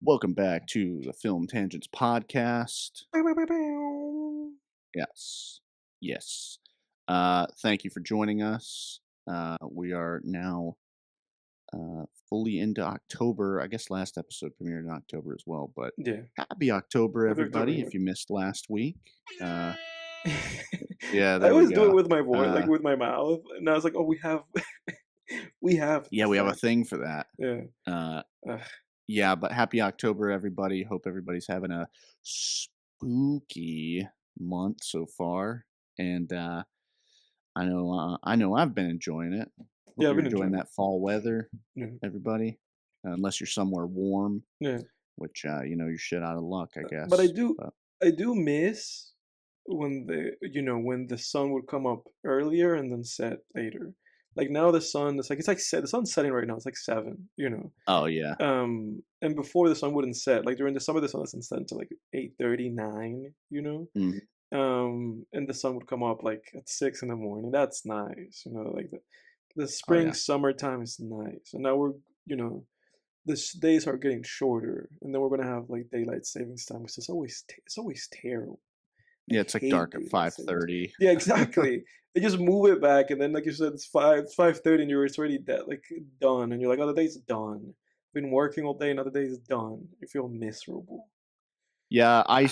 Welcome back to the Film Tangents podcast. Bow, bow, bow, bow. Yes. Yes. Thank you for joining us. We are now fully into October. I guess last episode premiered in October as well, but Yeah. happy October, Happy October everybody. anyway. If you missed last week. Uh, yeah, I there we always do it go. with my voice, like Uh, with my mouth, and I was like, "Oh, we have, we have yeah, the we have a thing." thing for that. Yeah. Uh, Ugh. yeah, but happy October, everybody. Hope everybody's having a spooky month so far. And I know I've been enjoying it. Hope Yeah, I've you're been enjoying enjoying that fall weather, it. everybody. Unless you're somewhere warm, Yeah. Yeah. which you're shit out of luck, I But I guess. do, But I do miss when the sun would come up earlier and then set later. Like now the sun, the sun's setting right now. It's like 7. oh yeah, And before the sun wouldn't set, like during the summer, the sun doesn't set until like 8:39. mhm. And the sun would come up like at 6 in the morning. That's nice, like the Oh spring yeah, summertime is nice. And now you know, days are getting shorter, and then we're gonna have like daylight savings time, which is it's always terrible. I yeah. It's like hate dark at daylight five savings. thirty. Yeah, exactly. They just move it back, and then like you said, it's 5:30, and it's already like done, and you're like, oh, the day's done. Been working all day, another day is done. You feel miserable. Yeah, I've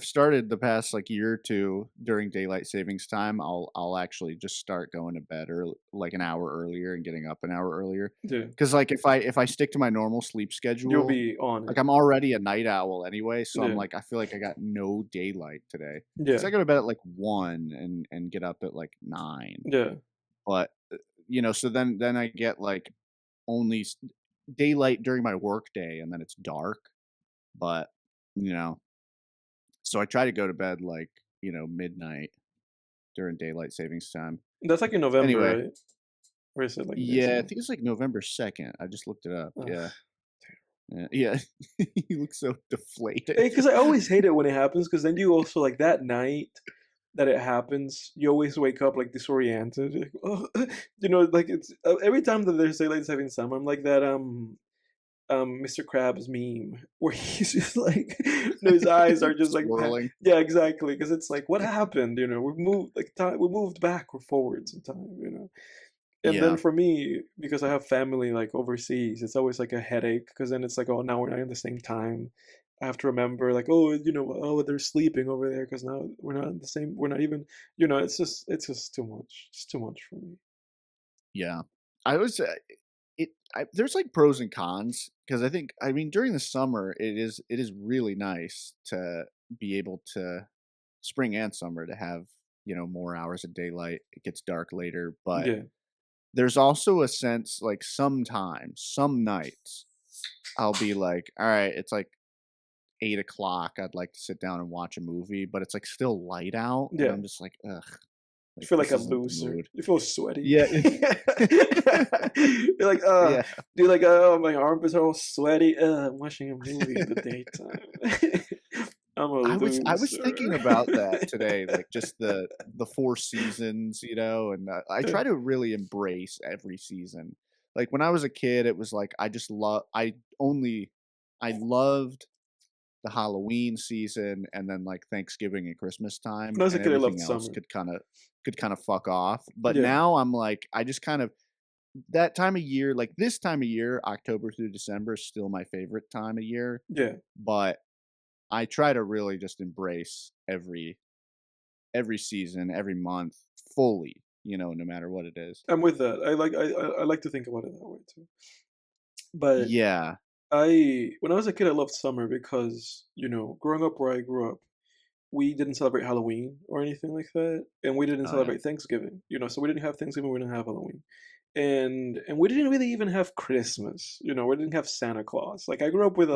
started the past like year or two during daylight savings time. I'll actually just start going to bed like an hour earlier and getting up an hour earlier. Yeah, Cause like if I stick to my normal sleep you'll schedule, be on like it. I'm already a night owl anyway, so I'm Yeah, like I feel like I got no daylight today. Cause yeah, I go to bed at like 1 and get up at like 9. yeah. But so then I get like only daylight during my work day and then it's dark. But you know, so I try to go to bed like, midnight during daylight savings time. That's like in November, Anyway, right? Or is it like this yeah, I month? think it's like November 2nd. I just looked it up. Ugh. Yeah. Yeah. Yeah. You look so deflated. Because I always hate it when it happens. Because then you also like that night that it happens, you always wake up like disoriented. Like, oh, like it's every time that there's daylight saving time, I'm like that Mr. Krabs meme where he's just like his eyes are just like Swirling. yeah, exactly, because it's like what happened, we've moved like time, we moved back or forwards in time, and then Yeah. for me, because I have family like overseas, it's always like a headache because then it's like, oh, now we're not in the same time. I have to remember like, oh, oh, they're sleeping over there because now we're not in the same, we're not even, it's just too much, it's too much for me. Yeah. I was there's like pros and cons because I mean during the summer it is really nice to be able to spring and summer to have, more hours of daylight. It gets dark later, but Yeah, there's also a sense like sometimes, some nights, I'll be like, all right, it's like 8 o'clock. I'd like to sit down and watch a movie, but it's like still light out, and yeah. I'm just like, ugh, You like feel like this a isn't the loser. mood. You feel sweaty. Yeah, You're like, yeah. you're like, oh, my armpits are all sweaty. I'm watching a movie in the daytime. I'm a I was thinking loser. about that today, like just the 4 seasons, and I Yeah, try to really embrace every season. Like when I was a kid, it was like I just I loved the Halloween season and then like Thanksgiving and Christmas time when I was a and kid, I everything loved else summer. could kind of fuck off. But Yeah, now I'm like I just kind of that time of year, like this time of year, October through December is still my favorite time of year, yeah. but I try to really just embrace every season, every month fully, no matter what it is. I'm with that. I like to think about it that way too. But Yeah. when I was a kid, I loved summer because growing up where I grew up, we didn't celebrate Halloween or anything like that, and we didn't Oh yeah. celebrate Thanksgiving. So we didn't have Thanksgiving, we didn't have Halloween, and we didn't really even have Christmas. We didn't have Santa Claus. Like I grew up with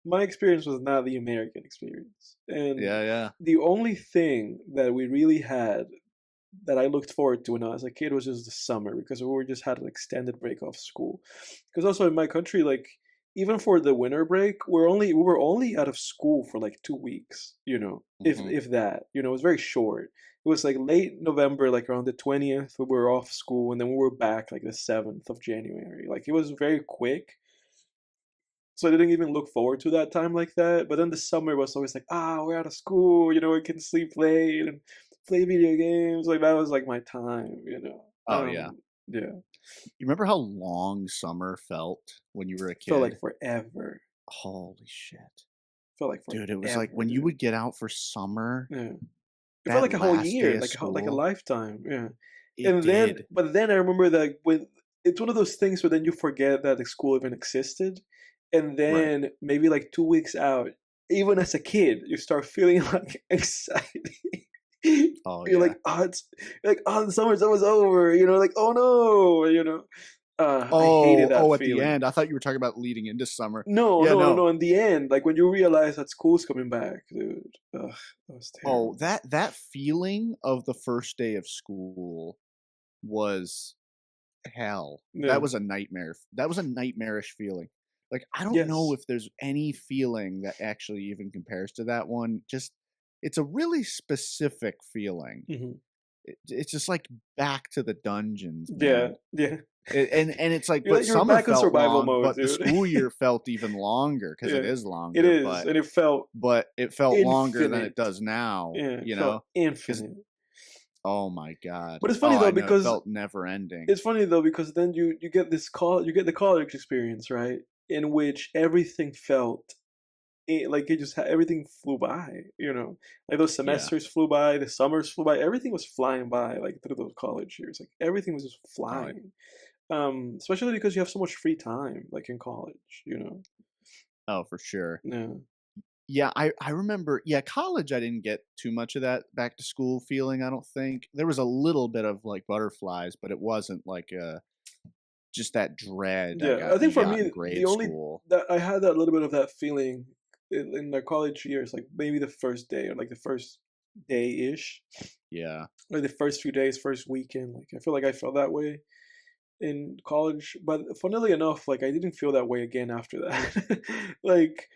my experience was not the American experience, and Yeah, yeah. the only thing that we really had that I looked forward to when I was a kid was just the summer because we were just had an extended break off school. Because also in my country, like even for the winter break, we were only out of school for like 2 weeks. Mhm. If that. It was very short. It was like late November, like around the 20th, we were off school, and then we were back like the 7th of January. Like it was very quick. So I didn't even look forward to that time like that. But then the summer was always like, we're out of school, we can sleep late and play video games. Like that was like my time. Oh, yeah. Yeah, You remember how long summer felt when you were a felt like kid? forever. Holy shit. Felt like Dude, it was like forever, when you dude. would get out for summer, Yeah. It felt that like a whole last day year, of like a school, lifetime. Yeah. it And then, did. but then I remember that when it's one of those things where then you forget that the school even existed, and Right. then maybe like 2 weeks out, even as a kid, you start feeling like anxiety. Oh, You're yeah. like, the summer's almost over. Like, oh no. I hated that Oh, at the feeling. end, I thought you were talking about leading into summer. No, Yeah, no, no, no. no. In the end, like when you realize that school's coming back, dude. Ugh, that was Oh, terrible. that feeling of the first day of school was hell. That Yeah. was a nightmare. That was a nightmarish feeling. Like, I don't know Yes. if there's any feeling that actually even compares to that one. Just it's a really specific feeling. Mhm. It's just like back to the dungeons, Yeah, man. yeah. And it's like, You're but like you're summer back in felt survival long, mode, but the dude. school year felt even longer because it Yeah. is It longer, is, and it felt but it felt longer than it infinite. does now, Yeah, it you felt know? Because infinite. oh my god. But it's Oh, funny though I know, it because felt never ending. it's funny though because then you get you get the college experience, right? In which everything felt like it just everything flew by. Like those Yeah. semesters flew by, the summers flew by, everything was flying by like through those college years. Like everything was just Oh, flying. Especially because you have so much free time, like in college. oh, for sure. Yeah. Yeah, I remember yeah, college, I didn't get too much of that back to school feeling, I don't think. There was a little bit of, like, butterflies, but it wasn't like, just that dread I Yeah, got I think you for got in me, the grade only school. that I had that little bit of that feeling in the college years, like maybe the first day or like the first day ish, Yeah. like the first few days, first weekend. Like I feel like I felt that way in college, but funnily enough, like I didn't feel that way again after that. Like,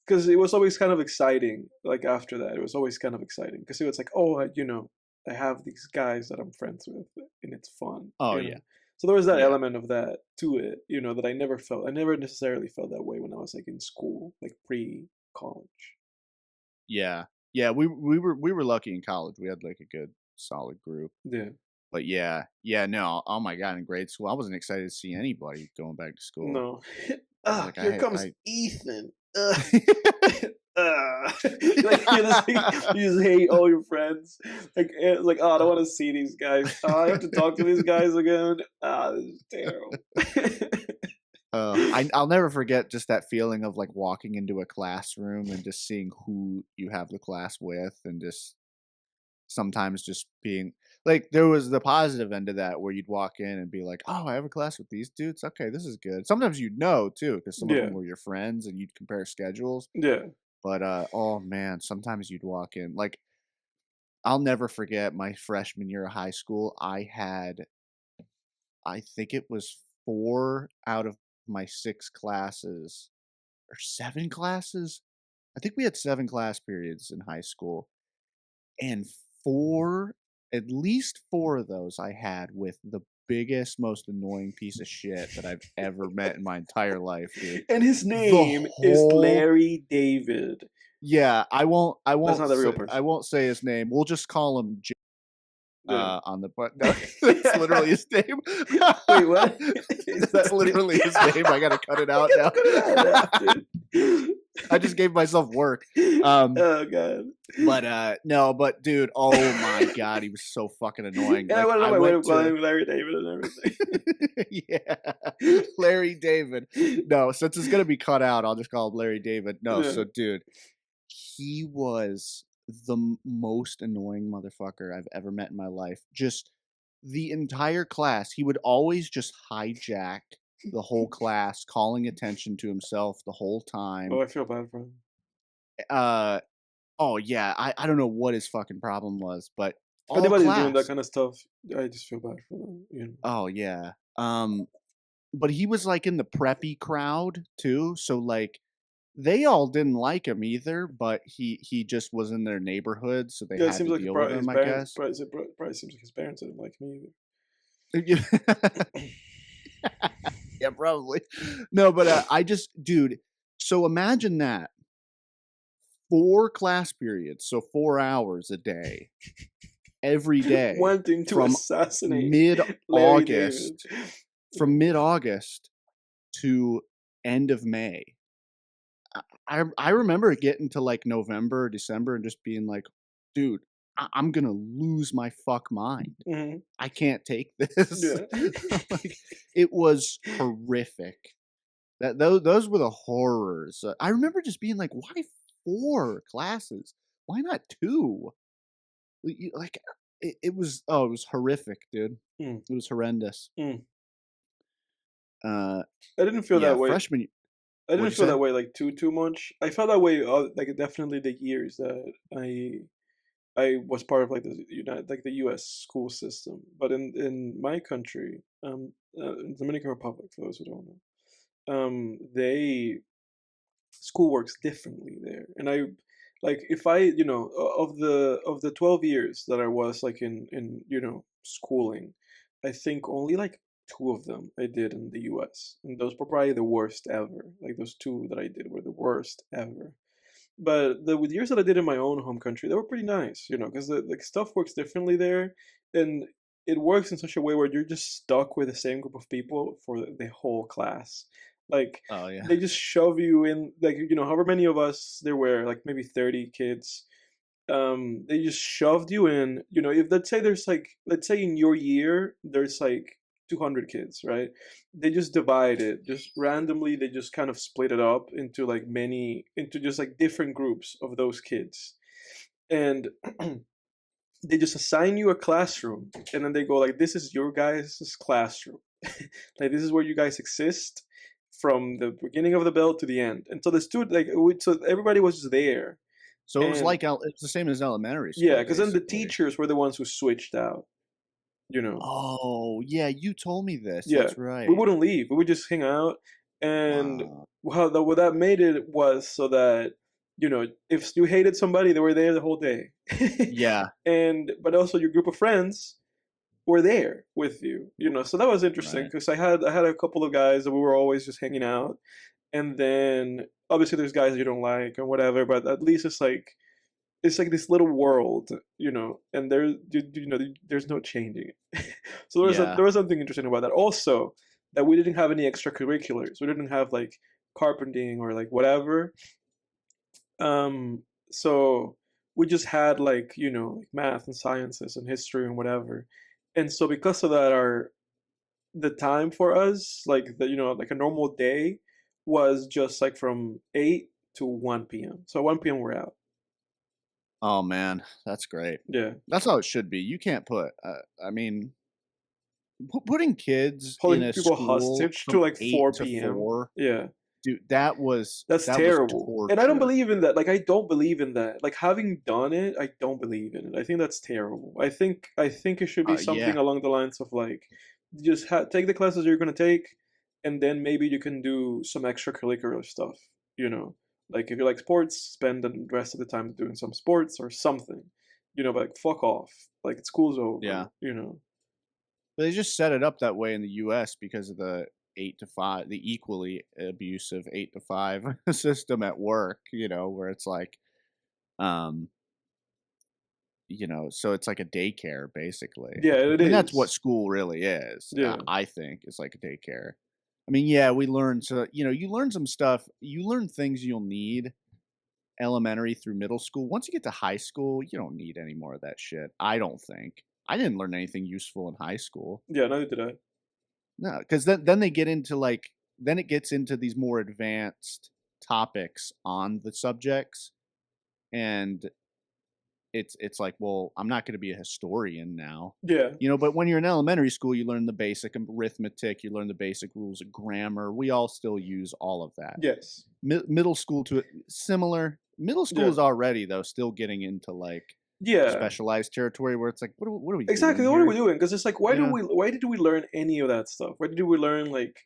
because it was always kind of exciting. Like after that, it was always kind of exciting because it was like, oh, I have these guys that I'm friends with, and it's fun. Oh, yeah. So there was that Yeah. element of that to it, that I never felt. I never necessarily felt that way when I was like in school, like pre-college. Yeah. Yeah, we were lucky in college, we had, like, a good solid group. Yeah. But yeah, no, oh my god, in grade school, I wasn't excited to see anybody going back to school. No. I was like, Here comes I Ethan. Like you just hate all your friends. Like it's like, oh, I don't want to see these guys. Oh, I have to talk to these guys again. This is terrible. I'll never forget just that feeling of, like, walking into a classroom and just seeing who you have the class with and just sometimes just being like, there was the positive end of that where you'd walk in and be like, "Oh, I have a class with these dudes? Okay, this is good." Sometimes you'd know too, because some of them Yeah, were your friends and you'd compare schedules, yeah. but, oh man, sometimes you'd walk in like, I'll never forget my freshman year of high school, I think it was 4 out of my 6 classes or 7 classes? I think we had 7 class periods in high school, and 4 at least 4 of those I had with the biggest, most annoying piece of shit that I've ever met in my entire life, dude. And his The name is whole Larry David. yeah, That's not a real I person. won't say his name. We'll just call him J Yeah. on the but no, that's literally his name. Wait, what? Is That's that dude? literally his name. I gotta cut it You out get to now. cut it out now, dude. I just gave myself work. Um, Oh god. but no, but dude, oh my god, he was so fucking annoying. And I Like went on I my way to went call to him Larry David and everything. yeah, Larry David. No, since it's gonna be cut out, I'll just call him Larry David. No, Yeah. so dude, he was the most annoying motherfucker I've ever met in my life. Just the entire class, he would always just hijack the whole class, calling attention to himself the whole time. Oh, I feel bad for him. Uh, oh yeah, I don't know what his fucking problem was, but If all anybody's doing that class. kind of stuff, I just feel bad for them. Oh yeah. But he was like in the preppy crowd too, so like they all didn't like him either, but he just was in their neighborhood, so they Yeah, it had seems to like deal with his him, I parents guess. probably seems like his parents didn't like me Yeah, probably. No, but I just dude, So imagine that 4 class periods, so 4 hours a day, every day Wanting to from assassinate Larry David. mid-August from mid-August to end of May. I remember getting to, like, November or December and just being like, "Dude, I'm gonna lose my fuck mind. Mhm. I can't take this." Yeah. Like, it was horrific. Those were the horrors. I remember just being like, "Why 4 classes? Why not 2?" Like, it was it was horrific, dude. Mm, It was horrendous. mm. Uh, I didn't feel yeah, that way. freshman I didn't what'd feel you say? that way, like, too much. I felt that way, like, definitely the years that I was part of, like, the US school system, but in my country, Dominican Republic, for those who don't know, they school works differently there, and I like, if I of the 12 years that I was, like, in schooling, I think only, like, 2 of them I did in the US, and those were probably the worst ever. Like, those 2 that I did were the worst ever. But the with years that I did in my own home country, they were pretty nice, because the like, stuff works differently there, and it works in such a way where you're just stuck with the same group of people for the whole class. Like, Oh, yeah. they just shove you in, like, however many of us there were, like, maybe 30 kids, they just shoved you in. If let's say there's, like, let's say in your year there's, like, 200 kids, right? They just divide it just randomly. They just kind of split it up into, like, many, into just, like, different groups of those kids, and they just assign you a classroom, and then they go, like, this is your guys' classroom. Like, this is where you guys exist from the beginning of the bell to the end. And so the student, like, so everybody was just there. So it was And like it's the same as elementary yeah, school, because then the basically. teachers were the ones who switched out, you know. Oh, yeah, you told me this, Yeah, that's we right. wouldn't leave. We would just hang out, and Wow. what that made it was so that, if you hated somebody, they were there the whole day. Yeah, And but also your group of friends were there with you, So that was interesting right. because I had a couple of guys that we were always just hanging out, and then obviously there's guys you don't like or whatever, but at least it's like this little world, and there's no changing it. So Yeah. there was something interesting about that. Also, that we didn't have any extracurriculars. We didn't have, like, carpenting or, like, whatever. So we just had, like, like, math and sciences and history and whatever. And so because of that, our the time for us, like, like a normal day, was just, like, from 8 to 1 p.m. So 1 p.m. we're out. Oh, man, that's great. Yeah. That's how it should be. You can't put, I mean, putting kids in Holding a people school hostage to, from like, 8 4 to p.m. 4, Yeah. dude, That's that was terrible. And I don't torture. believe in that. Like, I don't believe in that. Like, having done it, I don't believe in it. I think that's terrible. I think it should be something Yeah. along the lines of, like, just take the classes you're gonna take, and then maybe you can do some extracurricular stuff. You know, like, if you like sports, spend the rest of the time doing some sports or something. But, like, fuck off. Like, school's Yeah. over. You know. But they just set it up that way in the US because of the 8 to 5, the equally abusive 8 to 5 system at work, where it's like, um, so it's like a daycare basically. Yeah, it I mean, that's what is. school really is, Yeah. I think, it's like a daycare. I mean, yeah, we learn you learn some stuff, you learn things you'll need elementary through middle school. Once you get to high school, you don't need any more of that shit, I don't think. I didn't learn anything useful in high school. Yeah. Neither did I. No, because then they get into, like then it gets into these more advanced topics on the subjects, and it's like, well, I'm not gonna be a historian now. Yeah. But when you're in elementary school, you learn the basic arithmetic, you learn the basic rules of grammar, we all still use all of that. Yes. Middle school to similar. Middle school Yeah. is already, though, still getting into, like, Yeah. specialized territory where it's like, what are we doing Exactly. What are we here? doing? Because it's like, You know? why did we learn any of that stuff? Why did we learn, like,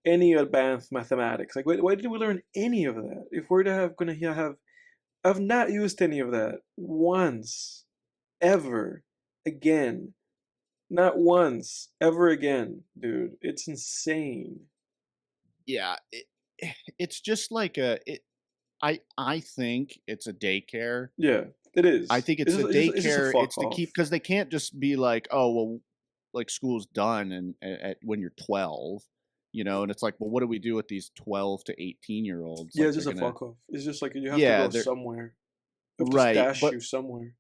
any advanced mathematics? Like, why did we learn any of that? If we're to have gonna have, I've not used any of that once, ever, again. Not once, ever again, dude. It's insane. Yeah, it's just like I think it's a daycare. Yeah, it I is. think it's a It's just a daycare, fuck it's to off. keep because they can't just be like, "Oh, well, like, school's done and at when you're 12," and it's like, "Well, what do we do with these 12 to 18-year-olds?" Yeah, Like, it's they're just a gonna fuck off. It's just like you have to Yeah, go they're somewhere. You have to right, stash but you somewhere.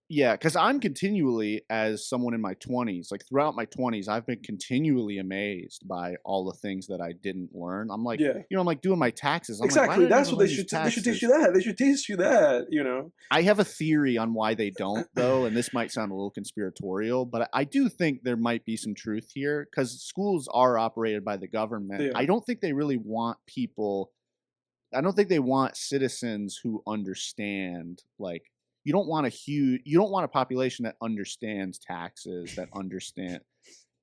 yeah, because 'cause I'm continually, as someone in my 20s, like, throughout my 20s, I've been continually amazed by all the things that I didn't learn. I'm like, Yeah. I'm, like, doing my taxes, I'm like, "Why Exactly, did I that's never what they learn these should they should teach you taxes?" that, they should teach you that, you know? I have a theory on why they don't, though, and this might sound a little conspiratorial, but I do think there might be some truth here because schools are operated by the government. They I are. don't think they really want people I don't think they want citizens who understand, like you don't want a population that understands taxes, that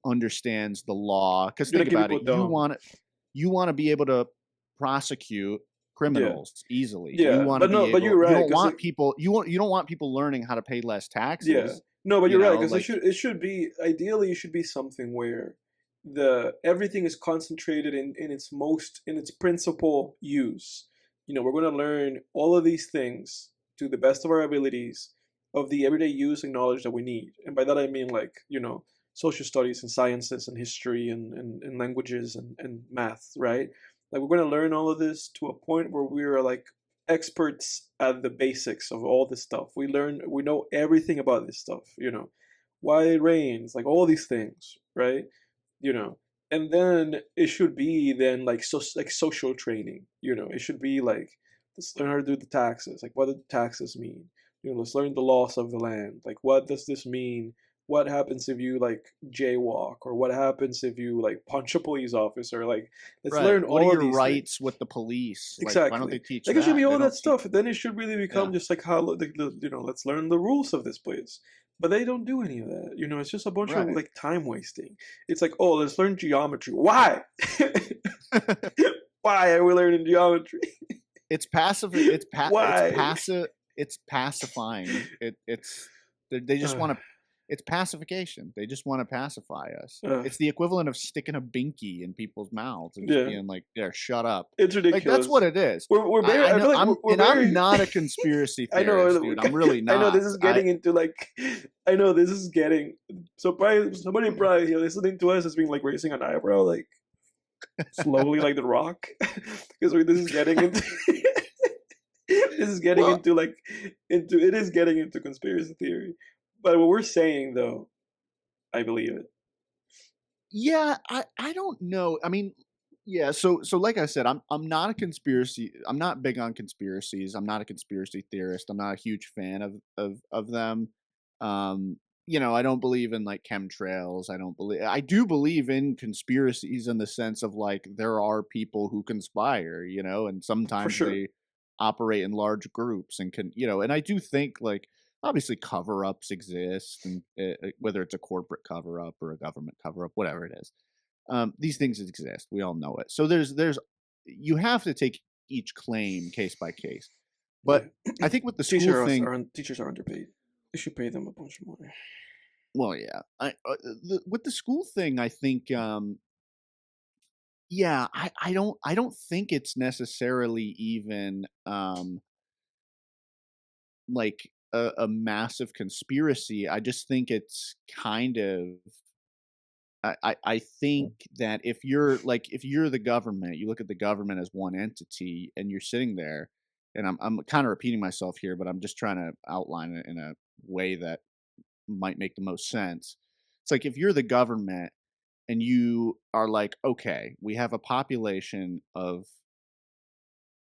understands the law. Because You think don't keep about it, people dumb. you wanna be able to prosecute Yeah. criminals easily. You Yeah, wanna but be no, but you're able you right, don't 'cause, want like people you don't want people learning how to pay less yeah. taxes, No, but you're right, 'cause like it should be ideally, it should be something where the everything is concentrated in its principal use. You know, we're gonna learn all of these things to the best of our abilities of the everyday use and knowledge that we need. And by that I mean, like, social studies and sciences and history and languages and math, right? Like, we're gonna learn all of this to a point where we are like experts at the basics of all this stuff. We know everything about this stuff, why it rains, like all these things, right? You know, and then it should be then like like social training. It should be like, let's learn how to do the taxes. Like, what do the taxes mean? Let's learn the laws of the land. Like, what does this mean? What happens if you like jaywalk, or what happens if you like punch a police officer? Like, let's right. learn What are all of your these rights things. with the police? Like, why don't they Exactly. teach Like, it should be that? They all that don't teach stuff. Then it should really Yeah. become just like how, like, let's learn the rules of this place. But they don't do any of that. It's just a bunch of Right. like time wasting. It's like, oh, let's learn geometry. Why? Why are we learning geometry? Why? it's pacifying. They just Uh, wanna it's pacification. They just wanna pacify us. uh, It's the equivalent of sticking a binky in people's mouths and just yeah, being like, "There, shut up." it's Like, that's ridiculous. what it is. We're very. I I know feel like we're I'm very. not a conspiracy I know. theorist, dude. I'm really I know not. this is getting into like. I know this is getting. So probably somebody probably listening to us is being like raising an eyebrow, like slowly, like the Rock, because this is getting into. This is getting Well, into like into it is getting into conspiracy theory, but what we're saying though, I believe it. yeah, I don't know. I mean, yeah, so like I said, I'm not big on conspiracies. I'm not a conspiracy theorist. I'm not a huge fan of them. Um, I don't believe in like chemtrails. I do believe in conspiracies in the sense of like there are people who conspire, and For sometimes sure. they operate in large groups and and I do think like obviously cover-ups exist and whether it's a corporate cover-up or a government cover-up, whatever it is. These things exist. We all know it. So there's you have to take each claim case by case. But Yeah. I think with the school thing, Teachers are underpaid. They should pay them a bunch more. well, yeah, with the school thing, I think, yeah, I don't think it's necessarily even like a massive conspiracy. I just think it's kind of I think that if you're the government, you look at the government as one entity and you're sitting there, and I'm kind of repeating myself here, but I'm just trying to outline it in a way that might make the most sense. It's like if you're the government and you are like, okay, we have a population of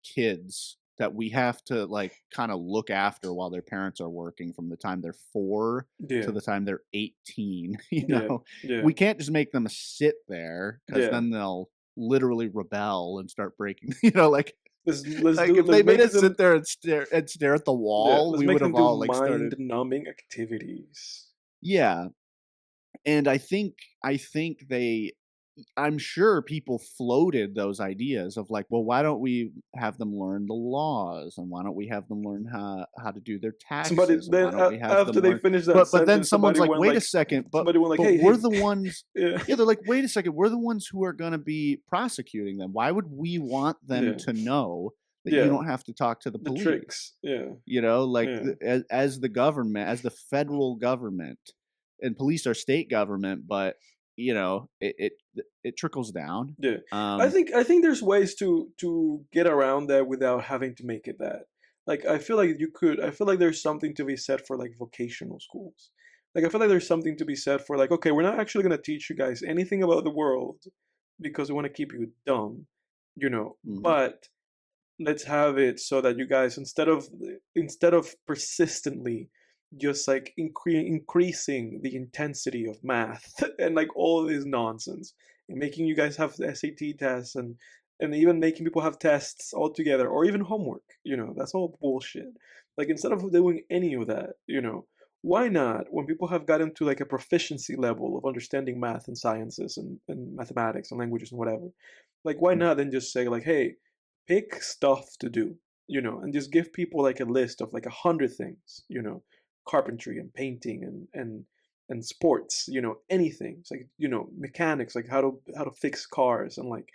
kids that we have to like kind of look after while their parents are working from the time they're 4 to Yeah. the time they're 18, Yeah. Yeah. we can't just make them sit there because Yeah. then they'll literally rebel and start breaking, like if Let's they made make us them sit there and stare at the yeah, wall, let's we make would them have do all like started. mind numbing activities. Yeah, and I think they I'm sure people floated those ideas of like, well, why don't we have them learn the laws, and why don't we have them learn how to do their Somebody taxes, and why then don't we have after them they learn finish that but then sentence, someone's like, "Wait a second, somebody went like, but "Hey, we're hey." the ones." Yeah. Yeah, they're like, "Wait a second, we're the ones who are gonna be prosecuting them. Why would we want them Yeah. to know that you Yeah. don't have to talk to the The police?" tricks. Yeah. You know, like, Yeah. as the government, as the federal government, and police are state government, but, you know, it trickles down. Yeah. Um I think there's ways to get around that without having to make it that. Like I feel like there's something to be said for like vocational schools. Like I feel like there's something to be said for like, okay, we're not actually gonna teach you guys anything about the world because we want to keep you dumb, you know, mhm, but let's have it so that you guys instead of persistently just like increasing the intensity of math and like all of this nonsense and making you guys have SAT tests and even making people have tests altogether or even homework, you know, that's all bullshit. Like instead of doing any of that, you know, why not when people have gotten to like a proficiency level of understanding math and sciences and mathematics and languages and whatever, like why mm, not then just say like, hey, pick stuff to do, you know, and just give people like a list of like 100 things, you know, carpentry and painting and sports, you know, anything. It's like, you know, mechanics, like how to fix cars and like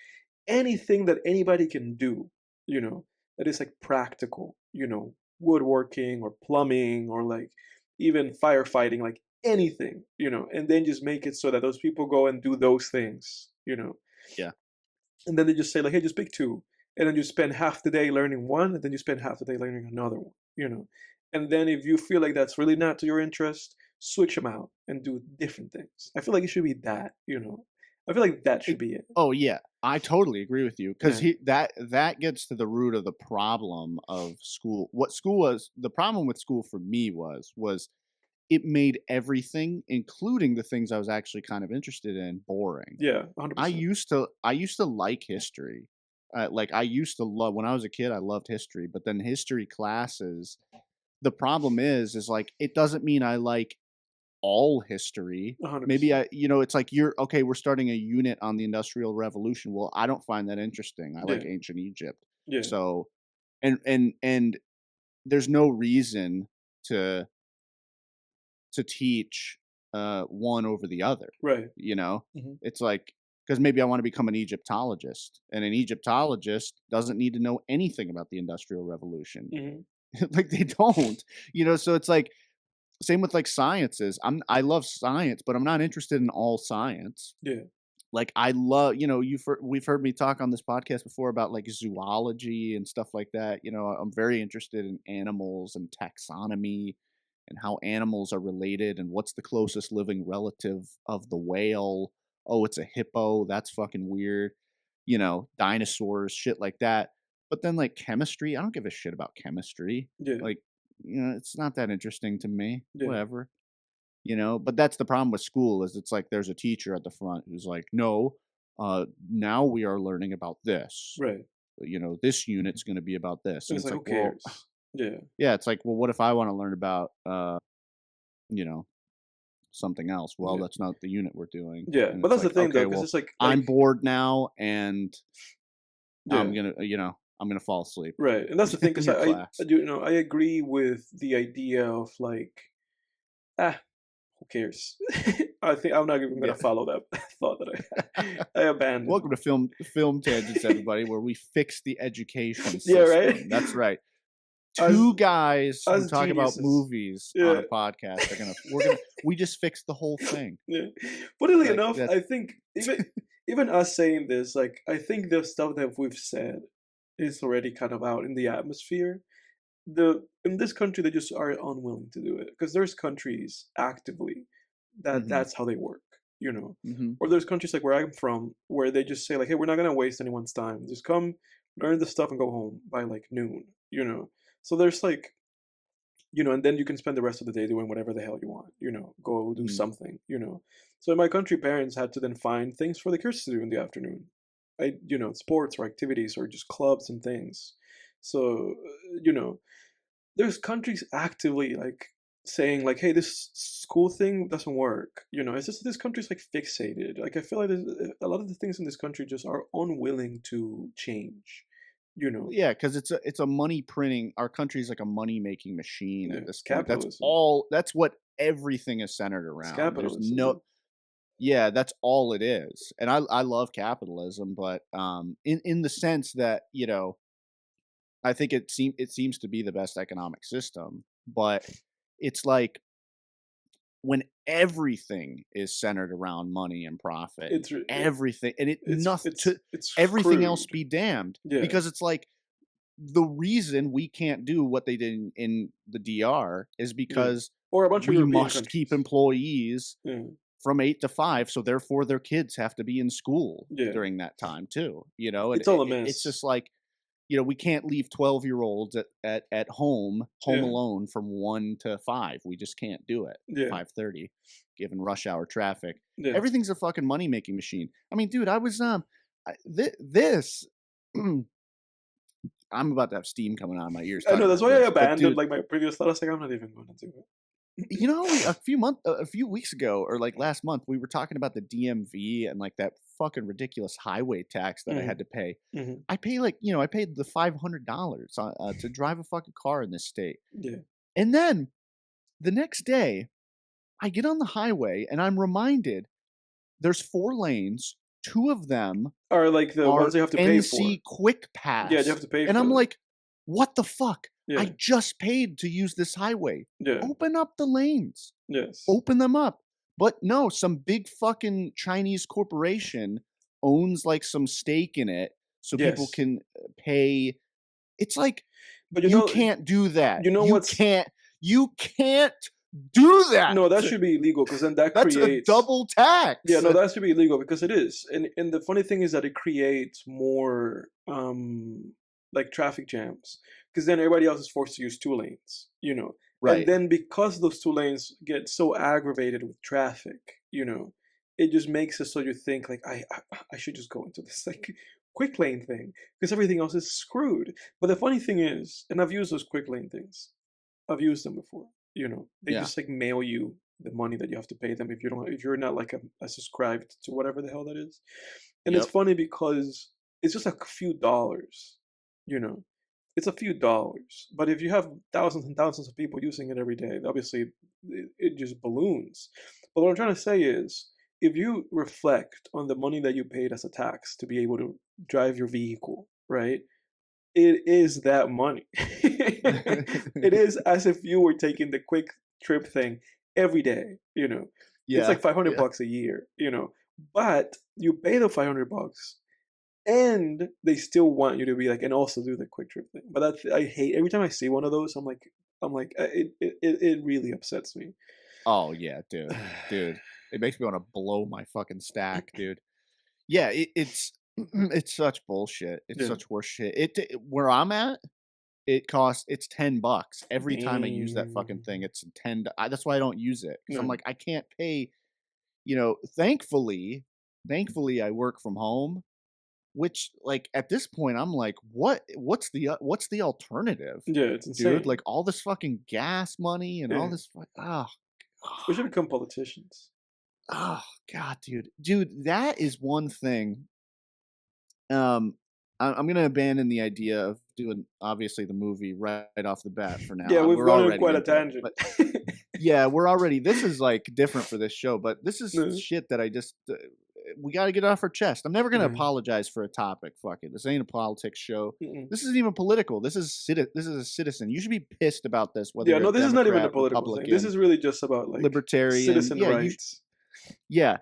anything that anybody can do, you know, that is like practical, you know, woodworking or plumbing or like even firefighting, like anything, you know, and then just make it so that those people go and do those things, you know, yeah. and then they just say like, "Hey, just pick two," and then you spend half the day learning one, and then you spend half the day learning another one. You know, and then if you feel like that's really not to your interest, switch them out and do different things. I feel like it should be that. You know, I feel like that should It be it. Oh, yeah. I totally agree with you, 'cause Yeah, he that gets to the root of the problem of school. What school was the problem with school for me was it made everything, including the things I was actually kind of interested in, boring. yeah, 100%. I used to like history. Like, I used to love when I was a kid, I loved history, but then history classes the problem is, like, it doesn't mean I like all history. Maybe 100%. I you know, it's like you're okay, we're starting a unit on the Industrial Revolution. Well, I don't find that interesting. I like Yeah, ancient Egypt. yeah, So and there's no reason to teach one over the other, right. you know? Hmm. It's like because maybe I want to become an Egyptologist, and an Egyptologist doesn't need to know anything about the Industrial Revolution. Hmm. Like they don't, you know, so it's like same with like sciences. I love science, but I'm not interested in all science. Yeah, Like I love, you know, we've heard me talk on this podcast before about like zoology and stuff like that. You know, I'm very interested in animals and taxonomy and how animals are related and what's the closest living relative of the whale. Oh, it's a hippo. That's fucking weird. You know, dinosaurs, shit like that. But then like chemistry, I don't give a shit about chemistry. yeah, Like, you know, it's not that interesting to me. yeah, Whatever. You know, but that's the problem with school is it's like there's a teacher at the front who's like, "No, now we are learning about this. right. You know, this unit's going to be about this." And And it's it's like, like, who well, cares? Yeah, yeah, it's like, well, what if I want to learn about, you know, something else? Well, yeah, that's not the unit we're doing. yeah. And But it's that's the like, thing though, okay, because well, it's I'm bored now, and yeah. I'm gonna fall asleep Right, and that's the thing, in because your I class. do, you know, I agree with the idea of like, ah, who cares? I think I'm not even Yeah. gonna follow that thought that I abandoned. Welcome to film tangents, everybody, where we fix the education Yeah, right. system. That's right. As Two guys who as talk about geniuses. movies on Yeah, a podcast are gonna we just fixed the whole thing. yeah. Funnily Like enough, that I think even us saying this, like, I think the stuff that we've said is already kind of out in the atmosphere. In this country they just are unwilling to do it because there's countries actively that Mhm, that's how they work, you know, mhm, or there's countries like where I'm from where they just say like, hey, we're not going to waste anyone's time, just come learn the stuff and go home by like noon, you know. So there's like, you know, and then you can spend the rest of the day doing whatever the hell you want, you know, go do mm, something, you know. So in my country, parents had to then find things for the kids to do in the afternoon, you know, sports or activities or just clubs and things. So you know, there's countries actively like saying like, "Hey, this school thing doesn't work." You know, it's just this country's like fixated. Like I feel like a lot of the things in this country just are unwilling to change. You Well, know, yeah, because it's a money printing. Our country's like a money making machine yeah, at this point. That's capitalism. all. That's what everything is centered It's around. There's capitalism. no. Yeah. Yeah, that's all it is, and I love capitalism, but in the sense that I think it seems to be the best economic system, but it's like when everything is centered around money and profit, It's re- everything, and it it's nothing it's to it's everything else crude. be damned, Yeah, because it's like the reason we can't do what they did in the DR is yeah. because Or a bunch of we European must keep countries. employees Yeah, from 8 to 5, so therefore their kids have to be in school yeah. during that time too, and It's all a it's mess. just like, we can't leave 12-year-olds at home Yeah, alone from 1 to 5. We just can't do it. yeah, 5:30, given rush hour traffic. yeah. Everything's a fucking money-making machine. I mean, dude, I was, this I'm about to have steam coming out of my ears I know talking that's about why I this, but abandoned dude, like my previous thought. I was like, I'm not even going to do it. a few weeks ago, or like last month, we were talking about the DMV and like that fucking ridiculous highway tax that I Mhm, had to pay. mhm. I paid the $500 to drive a fucking car in this state. Yeah. And then the next day, I get on the highway and I'm reminded there's 4 lanes. 2 of them Or like the are ones you have to pay for. NC Quick Yeah, you Pass. have to pay And for I'm them. like, "What the fuck? Yeah, I just paid to use this highway. yeah, Open up the lanes. yes, Open them up." But no, some big fucking Chinese corporation owns like some stake in it so people yes. can pay. It's like, But you can't do that. you know what's You can't do that. no, that should be illegal because then that That's a creates double yeah, tax. no, that should be illegal because it is. And the funny thing is that it creates more like traffic jams because then everybody else is forced to use two lanes, you know. And Right. then because those two lanes get so aggravated with traffic, you know, it just makes it so you think like I should just go into this like quick lane thing because everything else is screwed. But the funny thing is, and I've used those quick lane things. I've used them before. You know, they Yeah. just like mail you the money that you have to pay them if you're not like a subscribed to whatever the hell that is. And it's Yep. funny because it's just a few dollars, you know. It's a few dollars. But if you have thousands and thousands of people using it every day, obviously it just balloons. But what I'm trying to say is if you reflect on the money that you paid as a tax to be able to drive your vehicle, right? It is that money. It is as if you were taking the quick trip thing every day, you know. It's Yeah. like 500 Yeah. bucks a year, you know. But you pay the 500 bucks and they still want you to be like and also do the quick trip thing. But that's I hate every time I see one of those I'm like it really upsets me. Oh, yeah, dude. Dude. It makes me wanna blow my fucking stack, dude. Yeah, it's it's such bullshit. It's Yeah. such horse shit. Where I'm at, it's $10 every time I use that fucking thing. Damn. It's that's why I don't use it, because 'cause I'm No. like, I can't pay, thankfully, I work from home, which, like, at this point, I'm like, what's the alternative, Yeah, it's dude? insane. Like, all this fucking gas money and all Yeah. this We should become politicians. oh god, dude. Dude, that is one thing. Um, I'm gonna abandon the idea of doing, obviously, the movie right off the bat for now. Yeah, we've We're gone on already quite a into it, tangent. but yeah, we're already this is, like, different for this show, but this is No. shit that we gotta get off our chest. I'm never gonna Yeah. apologize for a topic, fuck it. This ain't a politics show. Mm-mm. This isn't even political. This is a citizen. You should be pissed about this, whether Yeah, you're a no, this is not even a Democrat, political thing. This Republican, is really just about like libertarian. citizen Yeah, rights. yeah.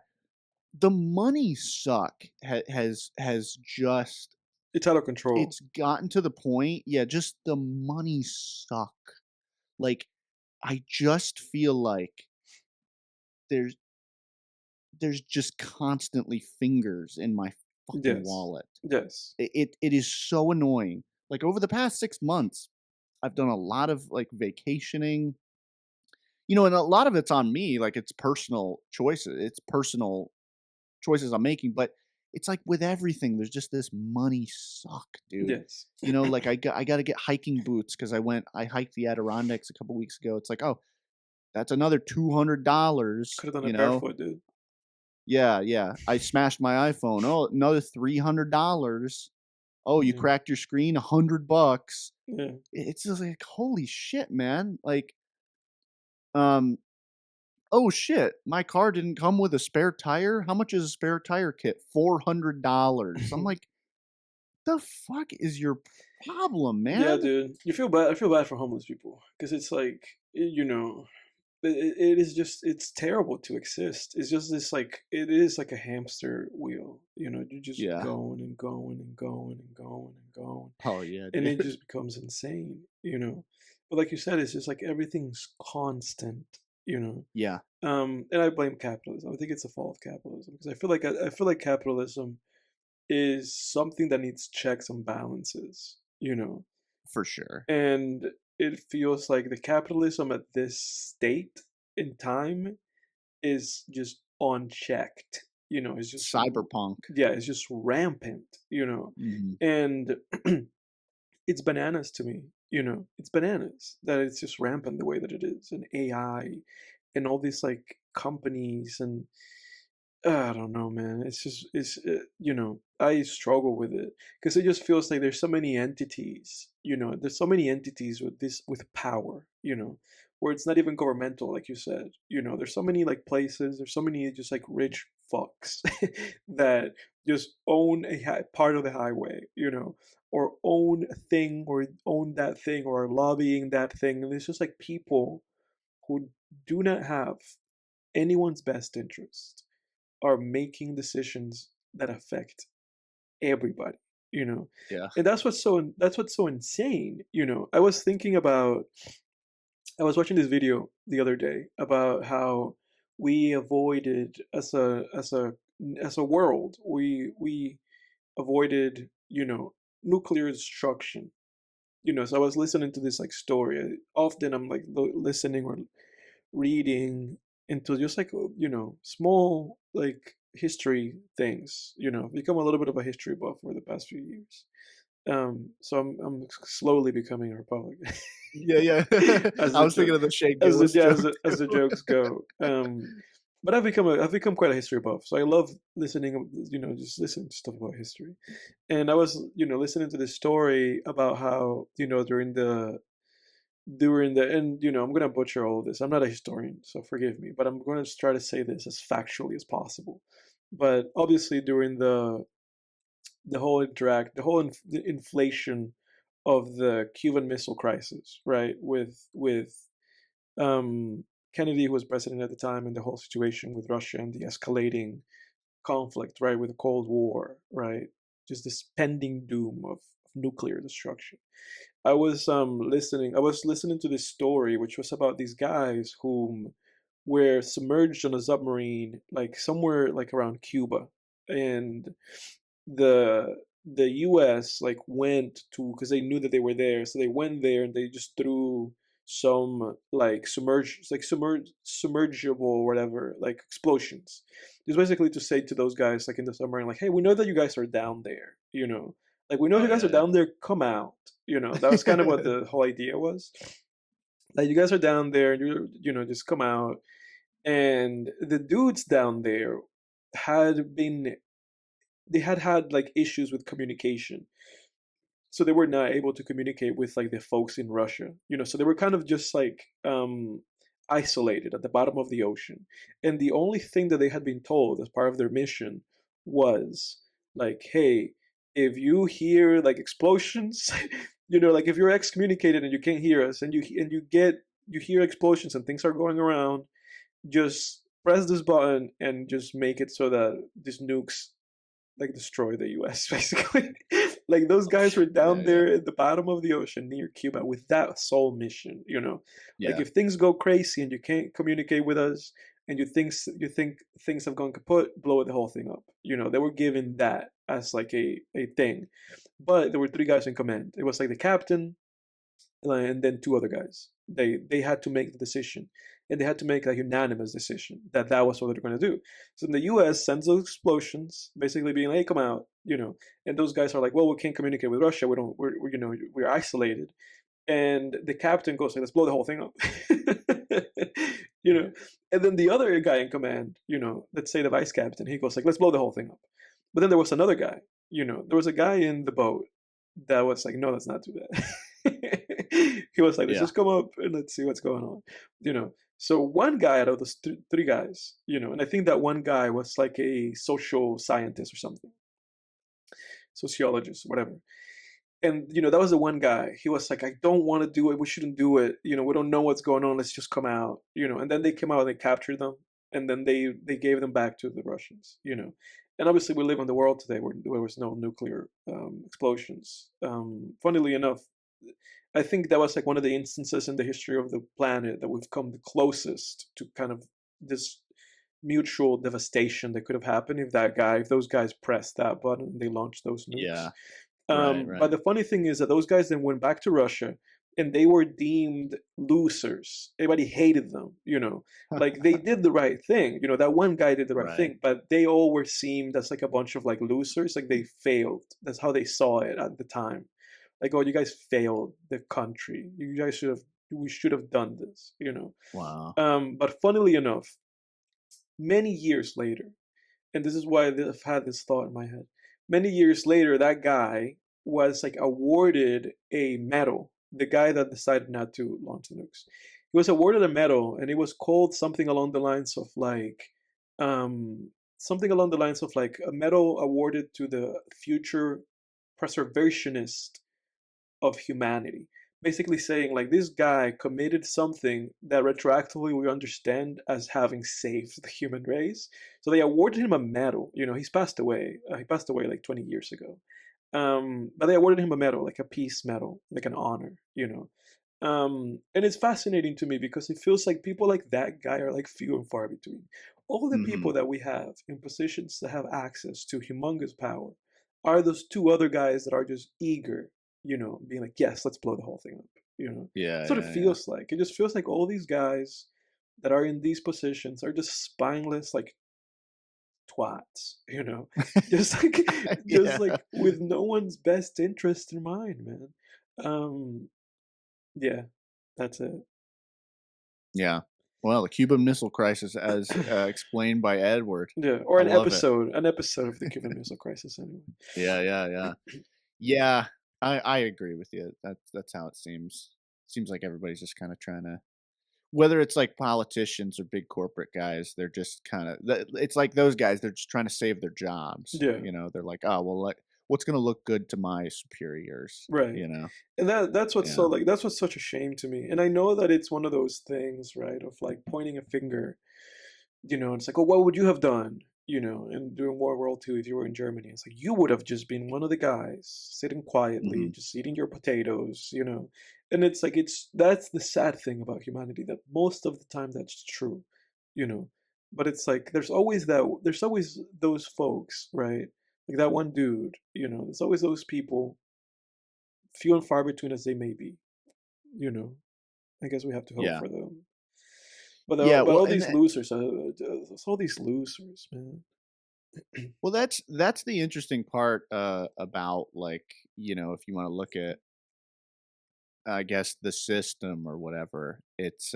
The money suck has just It's out of control. it's gotten to the point, yeah, just the money suck. Like, I just feel like there's there's just constantly fingers in my fucking Yes. wallet. Yes. It is so annoying. Like, over the past 6 months, I've done a lot of, like, vacationing, and a lot of it's on me, like, it's personal choices I'm making, but it's like with everything, there's just this money suck, dude. Yes. Like, I gotta get hiking boots because I hiked the Adirondacks a couple weeks ago. It's like, oh, That's another $200, Could have done you it know? barefoot, dude. Yeah, yeah. I smashed my iPhone. Oh, another $300. Oh, you Mhm. cracked your screen, $100. Yeah. It's just like, holy shit, man. Like, um, oh shit, my car didn't come with a spare tire. How much is a spare tire kit? $400. I'm like, the fuck is your problem, Yeah, man? dude. You feel bad. I feel bad for homeless people because it's like, it is just, it's terrible to exist. It's just this, like, it is like a hamster wheel. You're just Yeah. going and going and going and going and going, Oh yeah, and it dude. just becomes insane. But like you said, it's just like everything's constant. You know, Yeah, and I blame capitalism. I think it's a fault of capitalism because I feel like capitalism is something that needs checks and balances. for sure. And it feels like the capitalism at this state in time is just unchecked. It's just Cyberpunk. yeah, it's just rampant. Mhm. And it's bananas to me. It's bananas that it's just rampant the way that it is, and AI and all these like companies and I don't know, man. It's just I struggle with it because it just feels like there's so many entities. There's so many entities with power. Where it's not even governmental, like you said. There's so many like places. There's so many just like rich fucks that just own part of the highway. Or own a thing, or own that thing, or are lobbying that thing. And it's just like people who do not have anyone's best interest are making decisions that affect everybody you know Yeah, and that's what's so insane. I was watching this video the other day about how we avoided as a world, we avoided nuclear destruction. So I was listening to this like story. Often I'm like listening or reading into just like small like history things. Become a little bit of a history buff over the past few years. So I'm slowly becoming a Republican, yeah, yeah. as I the was thinking joke, of the Shea as the Gillis yeah, joke as the too. jokes go. But I've become quite a history buff. So I love listening, just listening to stuff about history. And I was listening to this story about how during the and I'm gonna butcher all of this. I'm not a historian, so forgive me, but I'm gonna try to say this as factually as possible. But obviously, during the whole the inflation of the Cuban Missile Crisis, right? With um, Kennedy, who was president at the time, and the whole situation with Russia and the escalating conflict, right, with the Cold War, right? Just this pending doom of nuclear destruction. I was listening to this story which was about these guys whom were submerged on a submarine like somewhere like around Cuba, and the US like went to, because they knew that they were there, so they went there and they just threw some like submergible whatever like explosions. It's basically to say to those guys like in the submarine, like, hey, we know that you guys are down there, like we know Oh you guys are yeah, down there, come out. That was kind of what yeah. the whole idea was. Like, you guys are down there, and just come out. And the dudes down there had been they had like issues with communication, so they were not able to communicate with like the folks in Russia. So they were kind of just like isolated at the bottom of the ocean. And the only thing that they had been told as part of their mission was like, hey, if you hear like explosions, like if you're excommunicated and you can't hear us, and you hear explosions and things are going around, just press this button and just make it so that these nukes like destroy the US basically. Like, those Oh guys were shit. Yeah, down yeah, there at the bottom of the ocean near Cuba with that sole mission. Like, yeah, if things go crazy and you can't communicate with us, and you think things have gone kaput, blow the whole thing up. They were given that as like a thing. But there were three guys in command. It was like the captain, and then two other guys. They had to make the decision, and they had to make a unanimous decision that that was what they're going to do. So the U.S. sends those explosions, basically being like, "Hey, come out," and those guys are like, "Well, we can't communicate with Russia. We don't. We're isolated." And the captain goes like, "Let's blow the whole thing up." You know? And then the other guy in command, let's say the vice captain, he goes like, "Let's blow the whole thing up." But then there was another guy, there was a guy in the boat that was like, "No, let's not do that." He was like, "Let's Yeah. just come up and let's see what's going on." So one guy out of those three guys, and I think that one guy was like a social scientist or something, sociologist, whatever. And that was the one guy. He was like, "I don't want to do it. We shouldn't do it. We don't know what's going on. Let's just come out." And then they came out and they captured them, and then they gave them back to the Russians. And obviously we live in the world today where there was no nuclear explosions. Funnily enough, I think that was like one of the instances in the history of the planet that we've come the closest to kind of this mutual devastation that could have happened if those guys pressed that button and they launched those nukes. Yeah. Right. But Right. the funny thing is that those guys then went back to Russia and they were deemed losers. Everybody hated them. Like they did the right thing. That one guy did the right Right. thing, but they all were seen as like a bunch of like losers. Like they failed. That's how they saw it at the time. Like, oh, you guys failed the country. We should have done this. Wow. But funnily enough, many years later, and this is why I've had this thought in my head. Many years later, that guy was like awarded a medal. The guy that decided not to launch the nukes, he was awarded a medal, and it was called something along the lines of like, a medal awarded to the future preservationist of humanity. Basically saying like this guy committed something that retroactively we understand as having saved the human race. So they awarded him a medal. He's passed away. He passed away like 20 years ago. But they awarded him a medal, like a peace medal, like an honor. And it's fascinating to me because it feels like people like that guy are like few and far between. All the Hmm. people that we have in positions that have access to humongous power are those two other guys that are just eager, being like, yes, let's blow the whole thing up. Yeah. That's what it Yeah. Yeah. feels like. It just feels like all these guys that are in these positions are just spineless, like twats. Just like, just Yeah. like with no one's best interest in mind, man. Um, yeah, that's it. Yeah. Well, the Cuban Missile Crisis, as explained by Edward. Yeah, or I an love it. episode, an episode of the Cuban Missile Crisis, anyway. Yeah. Yeah. Yeah. Yeah. I agree with you. That's how it seems. Seems like everybody's just kind of trying to, whether it's like politicians or big corporate guys, they're just kind of, it's like those guys, they're just trying to save their jobs. Yeah, They're like, oh, well, what's going to look good to my superiors? right. And that's what's Yeah. that's what's such a shame to me. And I know that it's one of those things, right, of like pointing a finger. It's like, oh, what would you have done? And during World War II, if you were in Germany, it's like you would have just been one of the guys sitting quietly, Hmm. just eating your potatoes. And it's like that's the sad thing about humanity that most of the time that's true, you know. But it's like there's always those folks, right? Like that one dude, there's always those people, few and far between as they may be, you know. I guess we have to hope Yeah. for them. But Yeah. but Well, all and these losers, it's all these losers, man. well, that's the interesting part about, like, if you want to look at, I guess, the system or whatever. It's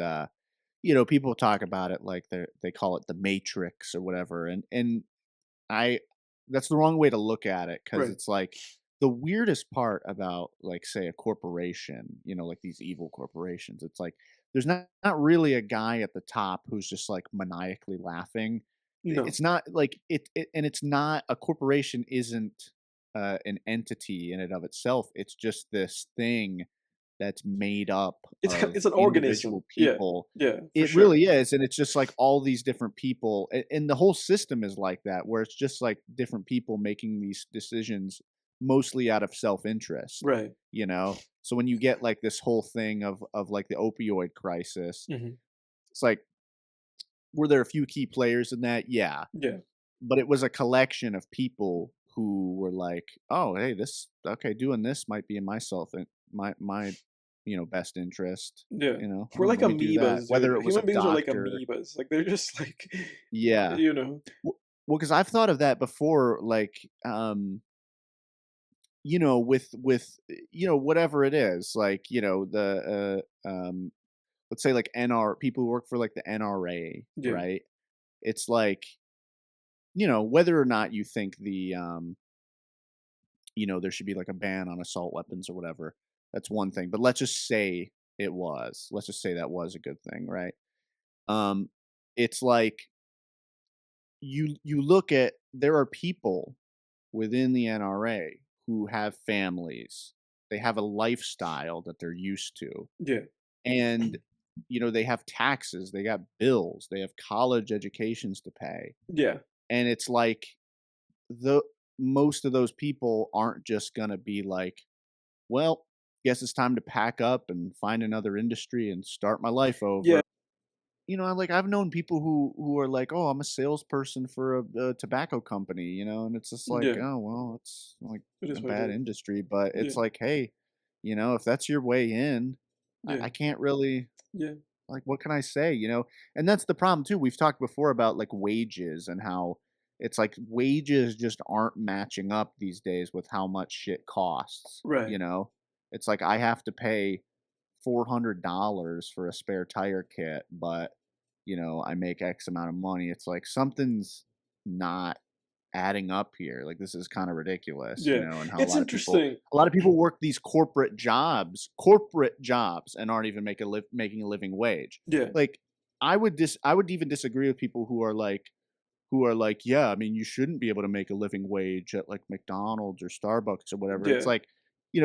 people talk about it like they call it the matrix or whatever, and I that's the wrong way to look at it, because Right. it's like the weirdest part about, like, say, a corporation, like these evil corporations. It's like there's not really a guy at the top who's just like maniacally laughing. No, It's not like and it's not, a corporation isn't an entity in and of itself. It's just this thing that's made up of it's an organism. individual Yeah, people. yeah, for It sure. really is, and it's just like all these different people, and the whole system is like that, where it's just like different people making these decisions mostly out of self-interest, Right. So when you get like this whole thing of like the opioid crisis, Hmm. it's like, were there a few key players in that? Yeah, Yeah, but it was a collection of people who were like, "Oh, hey, this okay, doing this might be in myself and my best interest, yeah. We're oh, like let me do that." amoebas, Whether dude. it was a Human beings are like doctor. amoebas. Like they're just like, Yeah. you know. Well, because I've thought of that before, like, with whatever it is, like, let's say like NR people who work for like the NRA, Yeah, right? It's like, whether or not you think there should be like a ban on assault weapons or whatever, that's one thing. But let's just say it was. Let's just say that was a good thing, right? Um, it's like you look at there are people within the NRA who have families. They have a lifestyle that they're used to. yeah, And they have taxes, they got bills, they have college educations to pay. yeah, And it's like the most of those people aren't just going to be like, well, guess it's time to pack up and find another industry and start my life yeah, over. Like I've known people who are like, "Oh, I'm a salesperson for a tobacco company," and it's just like, yeah. "Oh, well, it's like It a is what it bad is. industry," but Yeah, it's like, "Hey, if that's your way in, yeah, I can't really yeah, like what can I say?" And that's the problem too. We've talked before about like wages and how it's like wages just aren't matching up these days with how much shit costs. right. It's like I have to pay $400 for a spare tire kit, but I make X amount of money. It's like something's not adding up here. Like this is kind of ridiculous, Yeah, and how it's interesting. a lot of people work these corporate jobs and aren't even making a living wage. Yeah, Like I would even disagree with people who are like, yeah, I mean, you shouldn't be able to make a living wage at like McDonald's or Starbucks or whatever. It's yeah, like,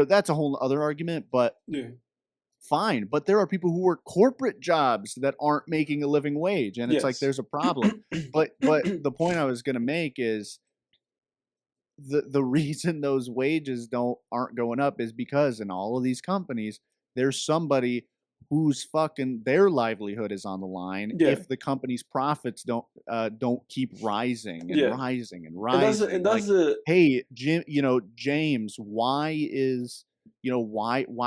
that's a whole other argument, but yeah, fine, but there are people who work corporate jobs that aren't making a living wage, and it's like yes. there's a problem. But the point I was gonna make is the reason those wages don't aren't going up is because in all of these companies, there's somebody whose fucking their livelihood is on the line Yeah, if the company's profits don't keep rising and yeah, rising and and rising. that's Like, the hey, James, why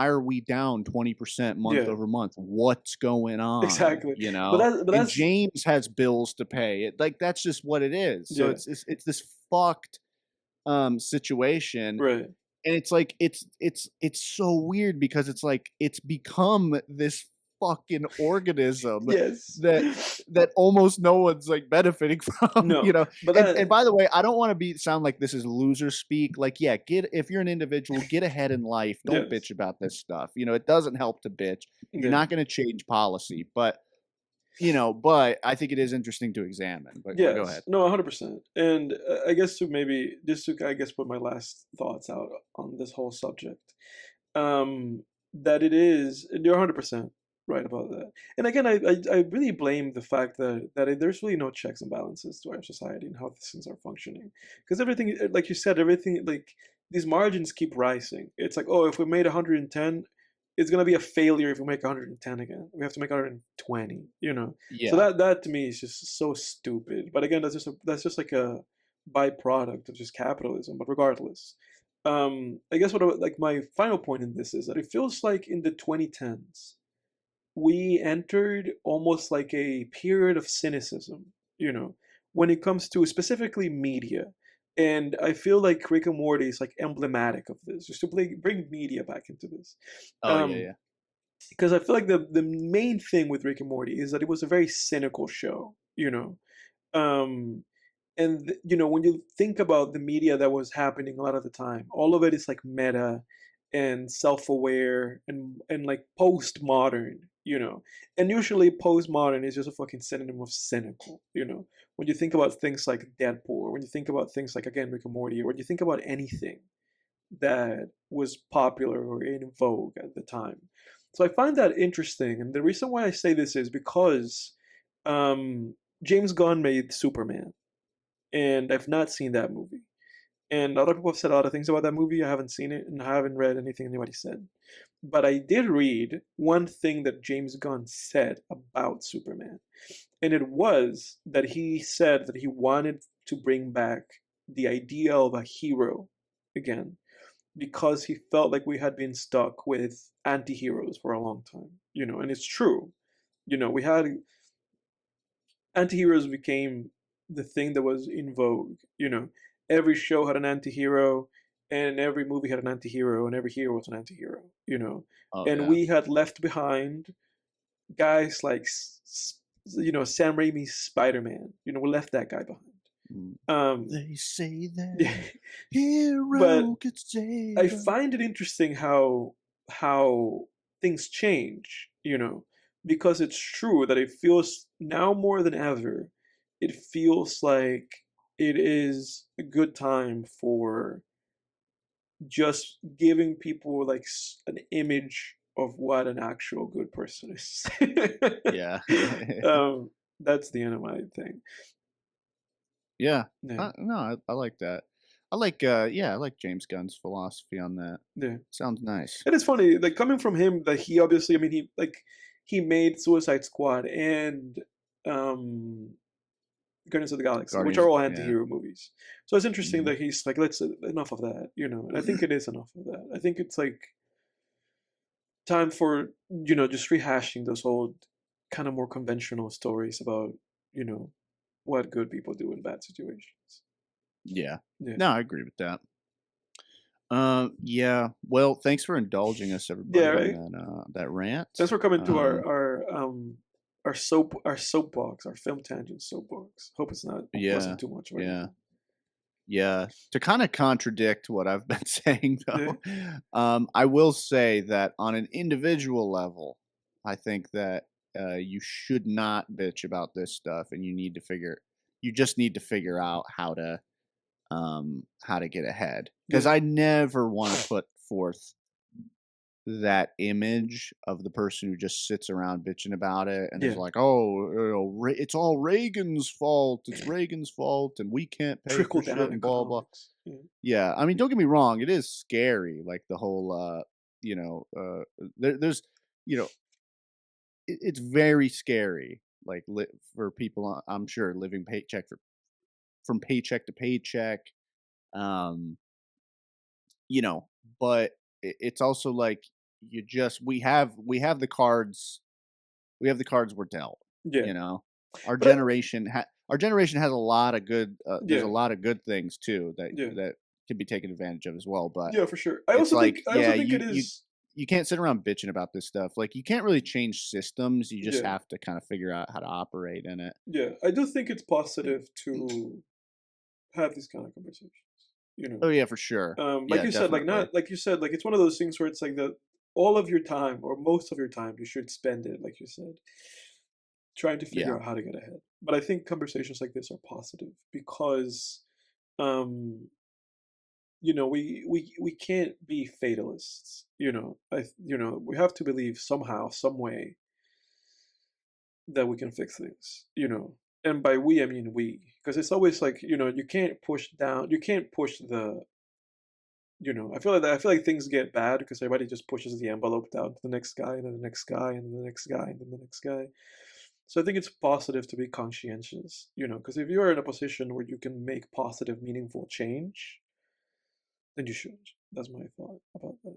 are we down 20% month yeah, over month? What's going on? exactly. But And that's James has bills to pay. Like that's just what it is. So yeah, it's this fucked situation, right. and it's like it's so weird because it's like it's become this fucking organism Yes. that almost no one's like benefiting from, No, but and by the way, I don't want to be sound like this is loser speak. Like, yeah, get if you're an individual, get ahead in life. Don't yes. bitch about this stuff. It doesn't help to bitch. You're Yeah. not going to change policy, but I think it is interesting to examine. But go Yes. ahead. No, 100%. And I guess to maybe just to I guess put my last thoughts out on this whole subject. That it is you're 100% right about that. And again, I really blame the fact there's really no checks and balances to our society and how these things are functioning. Because everything, like you said, everything like these margins keep rising. It's like, oh, if we made 110, it's gonna be a failure if we make 110 again. We have to make 120, So Yeah. that to me is just so stupid. But again, that's just like a byproduct of just capitalism. But regardless, I guess like my final point in this is that it feels like in the 2010s we entered almost like a period of cynicism, when it comes to specifically media. And I feel like Rick and Morty is like emblematic of this, just to bring media back into this. Oh yeah, Um, yeah. because I feel like the main thing with Rick and Morty is that it was a very cynical show, Um, and when you think about the media that was happening a lot of the time, all of it is like meta and self-aware and like postmodern, and usually postmodern is just a fucking synonym of cynical, when you think about things like Deadpool, or when you think about things like, again, Rick and Morty, or when you think about anything that was popular or in vogue at the time. So I find that interesting, and the reason why I say this is because um, James Gunn made Superman, and I've not seen that movie. And other people have said a lot of things about that movie. I haven't seen it, and I haven't read anything anybody said. But I did read one thing that James Gunn said about Superman, and it was that he said that he wanted to bring back the idea of a hero again, because he felt like we had been stuck with anti-heroes for a long time, and it's true. We had anti-heroes became the thing that was in vogue. Every show had an anti-hero. and every movie had an anti-hero, and every hero was an anti-hero, Oh and yeah. we had left behind guys like Sam Raimi's Spider-Man. We left that guy behind. Mm. Um, They say yeah, that but hero could I save us. find it interesting how things change, because it's true that it feels now more than ever, it feels like it is a good time for just giving people like an image of what an actual good person is. Yeah, yeah, um, that's the end of my thing. yeah. Yeah, No, I like that. I like James Gunn's philosophy on that. yeah. Sounds nice. And it's funny, like coming from him, that he obviously, I mean, he made Suicide Squad and um Guardians of the Galaxy, which are Guardians, all yeah. anti-hero movies. So it's interesting Mhm. that he's like, let's enough of that, and I think it is enough of that. I think it's like time for just rehashing those old kind of more conventional stories about you know what good people do in bad situations. Yeah. Yeah, No, I agree with that. Yeah. Well, thanks for indulging us, yeah, everybody, on right. that rant. Thanks for coming to Um, our soapbox, our film tangent soapbox. Hope it's not yeah, wasn't too much or yeah, anything. yeah. To kind of contradict what I've been saying, Yeah, though, I will say that on an individual level, I think that you should not bitch about this stuff, and you just need to figure out how to get ahead. yeah, Because I never want to put forth that image of the person who just sits around bitching about it and is yeah. like, "Oh, it's all Reagan's fault. It's Reagan's fault, and we can't pay for Trickle shit," down and blah blah. economics. Yeah, Yeah, I mean, don't get me wrong, it is scary, like the whole, you know, there's, you know, it's very scary, like for people, I'm sure living from paycheck to paycheck, um, you know, but it's also like we have the cards we're dealt, yeah, you know? Our but generation our generation has a lot of good there's a yeah, lot of good things too yeah, that can be taken advantage of as well, but yeah, for sure. I it's also like, think I also yeah, think it is. you can't sit around bitching about this stuff. Like, you can't really change systems, you just Yeah, have to kinda figure out how to operate in it. yeah. I do think it's positive to have these kind of conversations. You know, Oh, yeah, for sure. like Yeah, you said, like definitely. not like you said, like it's one of those things where it's like that all of your time or most of your time you should spend it, like you said, trying to figure Yeah. out how to get ahead. But I think conversations like this are positive because um we can't be fatalists. We have to believe somehow, some way that we can fix things. And by we I mean we, because it's always like you can't push the I feel like things get bad because everybody just pushes the envelope down to the next guy and then the next guy and then the next guy and then the next guy. So I think it's positive to be conscientious, because if you're in a position where you can make positive, meaningful change, then you should. That's my thought about that.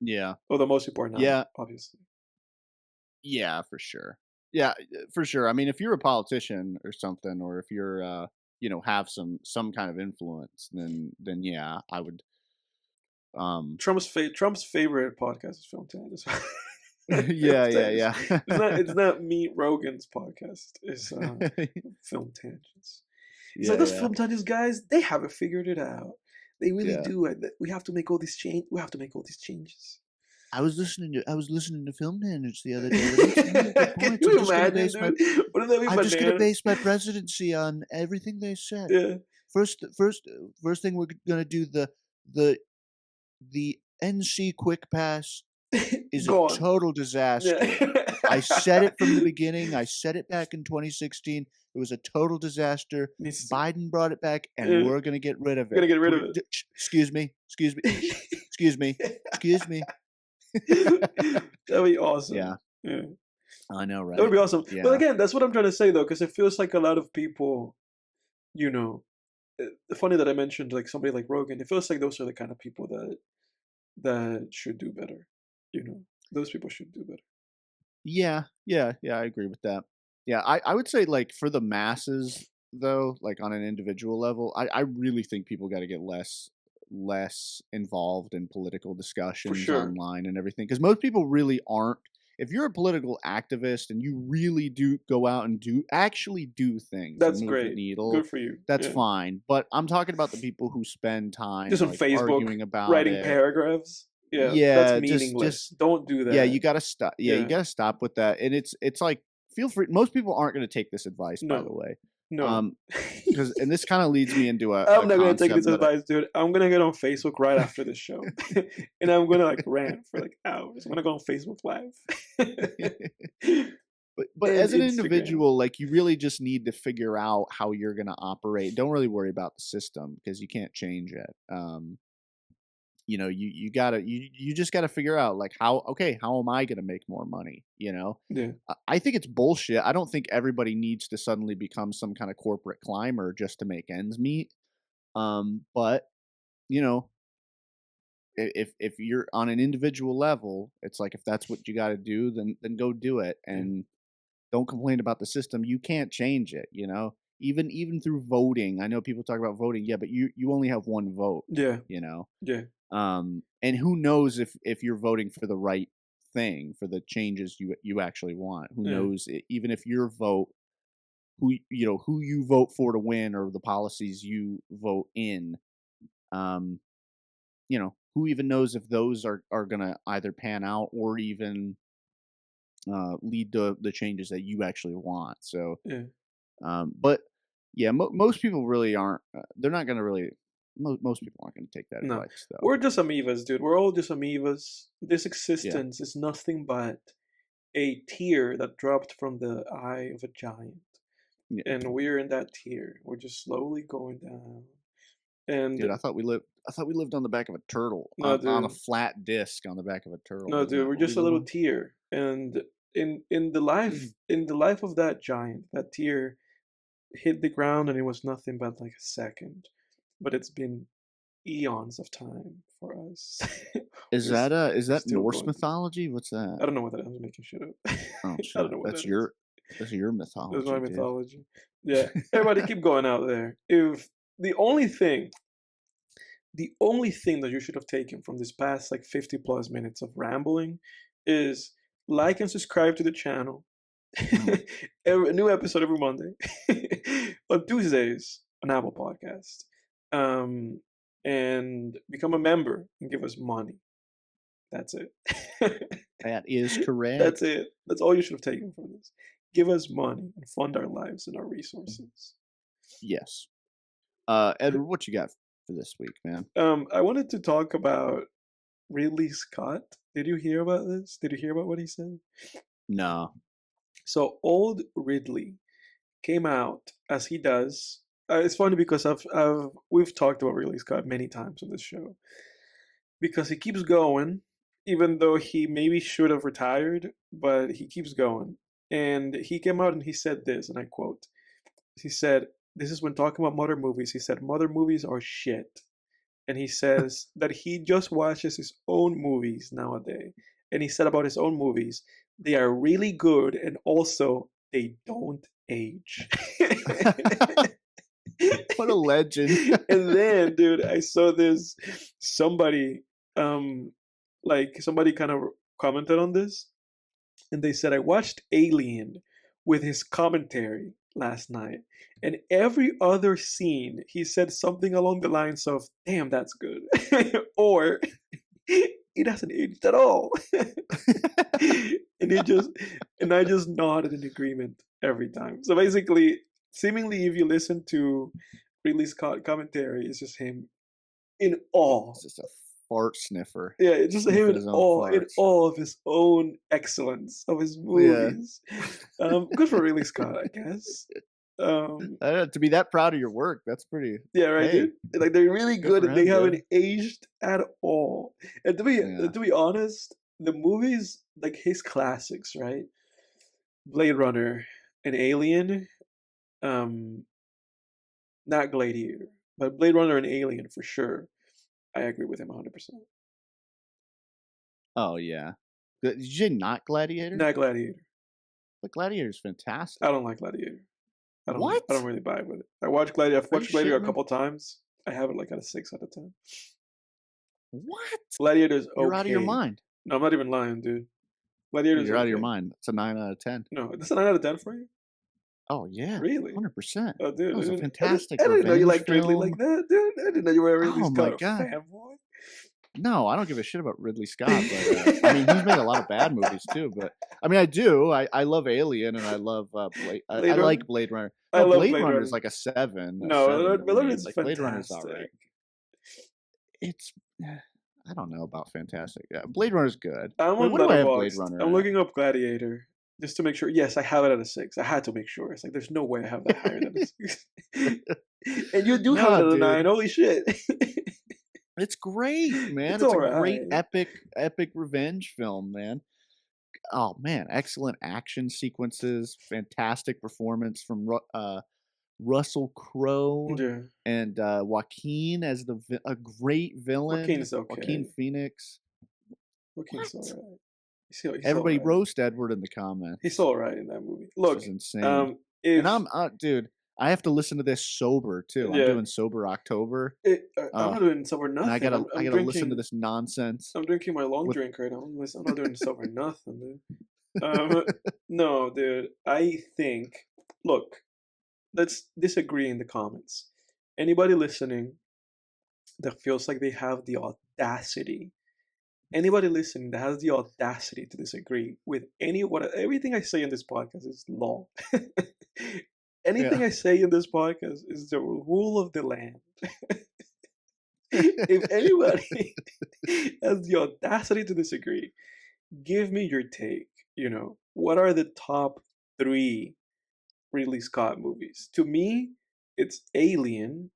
Yeah. Although most people are not, Yeah. obviously. Yeah, for sure. Yeah, for sure. I mean, if you're a politician or something, or if you're, have some kind of influence, then yeah, I would. Um, Trump's favorite podcast is Film Tangents. Film yeah, yeah, Tangents. yeah, It's not Meet Rogan's podcast. It's Film Tangents. He's like, yeah, those yeah, Film Tangents guys, they haven't figured it out. They really yeah. do. We have to make all these change. We have to make all these changes. I was listening to Film Tangents the other day. They made some really good Can points. you imagine, dude? Wouldn't that be I'm just gonna bananas? base my presidency on everything they said. Yeah. First, first, first thing we're gonna do the the NC Quick Pass is a Gone. total Yeah. disaster. I said it from the beginning. I said it back in 2016. It was a total disaster. Needs to, Biden brought it back, and yeah, we're gonna get rid of it. gonna get rid of it. Excuse me. Excuse me. Excuse me. Excuse me. That'd be awesome. Yeah, Yeah. I know, That would right? be awesome. But Yeah, again, that's what I'm trying to say though, because it feels like a lot of people, you know, funny that I mentioned like somebody like Rogan. It feels like those are the kind of people that should do better. You know, those people should do better. yeah, yeah, yeah. I agree with that. Yeah, I would say, like, for the masses though, like on an individual level, I really think people got to get less involved in political For discussions sure. online and everything, because most people really aren't. If you're a political activist and you really do go out and actually do things and That's move the great. Good needle, for you. that's Yeah. fine. But I'm talking about the people who spend time Just on like Facebook arguing about writing it. paragraphs. Yeah, that's Yeah, meaningless. just Don't do yeah, that. you gotta stop. Yeah, you Yeah. gotta stop with that. And it's like, feel free. Most people aren't going to take this advice, by the No. way. No. Because and this kind of leads me into a I'm not gonna take concept this that advice, dude. I'm gonna get on Facebook right after this show, and I'm gonna like rant for like hours. I'm gonna go on Facebook Live but and as an Instagram. individual, like, you really just need to figure out how you're going to operate. Don't really worry about the system because you can't change it. You gotta you just gotta figure out, like, how am I gonna make more money? Yeah, I think it's bullshit. I don't think everybody needs to suddenly become some kind of corporate climber just to make ends meet. But you know, if you're on an individual level, it's like, if that's what you got to do, then go do it, yeah, and don't complain about the system. You can't change it. Even through voting. I know people talk about voting, yeah, but you only have one vote. yeah, You know, yeah, and who knows if you're voting for the right thing, for the changes you actually want. Who yeah, knows, even if your vote, who you vote for to win, or the policies you vote in, um who even knows if those are gonna either pan out or even lead to the changes that you actually want. So yeah. but yeah, most people really aren't, they're not gonna really, most people aren't gonna take that No, advice, though. we're just amoebas, dude. We're all just amoebas. This Yeah. existence is nothing but a tear that dropped from the eye of a giant, Yeah. and we're in that tear. We're just slowly going down. And Dude, I thought we lived on the back of a turtle, no, on a dude, flat disc on the back of a turtle. no, Isn't dude, that we're what we just a live little on? tear. And in the life of that giant, that tear hit the ground, and it was nothing but like a second. But it's been eons of time for us. Is we're, s- that is we're that still Norse going through. mythology? What's that? I don't know what that is. I'm making shit up. Oh I don't shit, know what that's that is. your That's my mythology, dude. mythology. Yeah. Everybody keep going out there. If the only thing, the only thing that you should have taken from this past like 50 plus minutes of rambling is like and subscribe to the channel. Mhm. A new episode every Monday. On Tuesdays, an Apple podcast. Um, and become a member and give us money. That's it. That is That's correct. it. That's all you should have taken from this. Give us money and fund our lives and our resources. Yes. Edward, what you got for this week, man? I wanted to talk about Ridley Scott. Did you hear about this? Did you hear about what he said? No. So old Ridley came out as he does. It's funny because we've talked about Ridley Scott many times on this show because he keeps going, even though he maybe should have retired, but he keeps going. And he came out and he said this, and I quote: he said, this is when talking about mother movies. He said, mother movies are shit. And he says that he just watches his own movies nowadays. And he said about his own movies, they are really good and also they don't age. What a legend. And then, dude, I saw this somebody um somebody kind of commented on this, and they said, I watched Alien with his commentary last night, and every other scene he said something along the lines of, damn, that's good. Or it hasn't aged at all. and it just and I just nodded in agreement every time. So basically, seemingly if you listen to Ridley Scott commentary, it's just him in awe. He's just a fart sniffer, Yeah, it's just him sniffing his own in farts. awe of his own excellence of his Yeah. movies. Good for Ridley Scott, I guess. Um, To be that proud of your work, that's pretty. yeah, right, Hey, dude. Like they're really good good for and they him, haven't dude. aged at all. And Yeah. to be honest, the movies like his classics, right? Blade Runner and Alien, um, not Gladiator, but Blade Runner and Alien for sure. I agree with him 100%. Oh yeah. Did you say not Gladiator? Not Gladiator. But Gladiator's I fantastic. don't like Gladiator. I don't What? really vibe with it. I watched Gladiator. I've Are you watched Gladiator a shitting me? couple times. I have it like at a 6 out of 10. What? Gladiator's You're out of your okay. mind. No, I'm not even lying, dude. Oh, Gladiator's you're out of your okay. mind. It's a 9 out of 10. No, that's a 9 out of 10 for you? Oh, yeah, Really? 100%. Oh, That dude, was a I fantastic didn't know you revenge liked Ridley film. like that, dude. I didn't know you were a Ridley Oh my Scott god. fanboy. No, I don't give a shit about Ridley Scott, but, I mean, he's made a lot of bad movies too, but I mean, I do. I love Alien and I love, Blade I Blade Runner? like Blade Runner. I No, love Blade Blade Runner is Runner. like a No, 7 to Blade Runner me. is Like, Blade Runner's alright. fantastic. It's I don't know about fantastic. Yeah, Blade Runner's good. I'm Wait, on what do I have Blade Letterboxd. Runner I'm at? looking up Gladiator just to make sure. Yes, I have it at a 6. I had to make sure. It's like there's no way I have that higher than a 6. And you do have it No, at a 9. dude. Holy shit. It's great, man. It's It's a great alright. epic revenge film, man. Oh, man, excellent action sequences, fantastic performance from Russell Crowe Yeah. and, Joaquin as a great Joaquin villain, is Joaquin okay. Phoenix. Joaquin's What? alright. He's Everybody alright. roast Edward in the He's comments. alright in that movie. This Look, is insane. And if dude, I have to listen to this sober too. I'm yeah, doing sober October. I'm Uh, not doing sober and nothing. I gotta listen to this nonsense I'm drinking my long with drink right now. I'm not doing sober nothing, dude. Um, no, dude. I think. Look, let's disagree in the comments. Anybody listening that feels like they have the audacity, anybody listening that has the audacity to disagree with everything I say in this podcast is law. Anything yeah. I say in this podcast is the rule of the land. If anybody has the audacity to disagree, give me your take. What are the top 3 Ridley Scott movies? To me, it's Alien.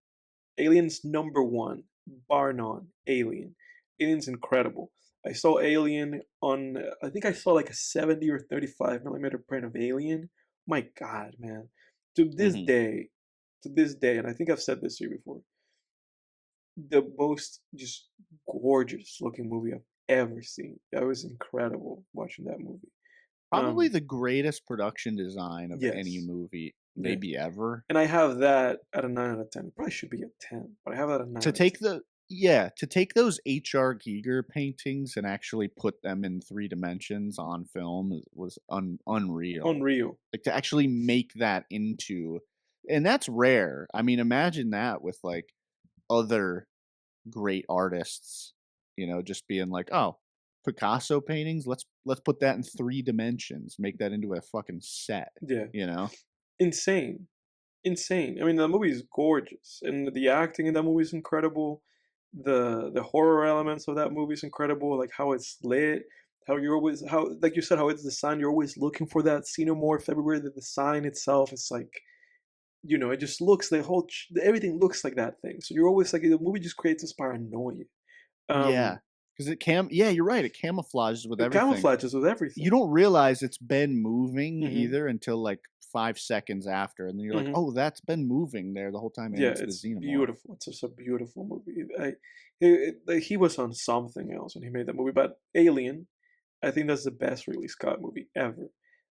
Alien's number 1, bar none. Alien. Alien's incredible. I saw Alien on, I think I saw like a 70 or 35 millimeter print of Alien. My God, man. To this Mhm. day, to this day, and I think I've said this to you before, the most just gorgeous looking movie I've ever seen. That was incredible watching that movie. Probably Um, the greatest production design of any yes, movie yeah. maybe ever. And I have that at a 9 out of 10. It probably should be a 10, but I have that at a 9 To out of take 10. the Yeah, to take those H.R. Giger paintings and actually put them in 3 dimensions on film was unreal. Unreal. Like, to actually make that into and that's rare. I mean, imagine that with, like, other great artists, just being like, "Oh, Picasso paintings, let's put that in 3 dimensions, make that into a fucking set," Yeah. you know? Insane. Insane. I mean, the movie is gorgeous, and the acting in that movie is incredible. The horror elements of that movie is incredible, like how it's lit, how like you said, how it's designed. You're always looking for that xenomorph everywhere. The design itself is like, it just looks everything looks like that thing. So you're always like the movie just creates this paranoia. Yeah, Um, because yeah, you're right, it camouflages with it everything. camouflages with You everything. don't realize it's been moving Hmm. either until, like, 5 seconds after, and then you're like, Hmm. "Oh, that's been moving there the whole time, and Yeah, it's the it's xenomorph." beautiful. It's just a beautiful movie. He was on something else when he made that movie, but Alien, I think that's the best Ridley Scott movie ever.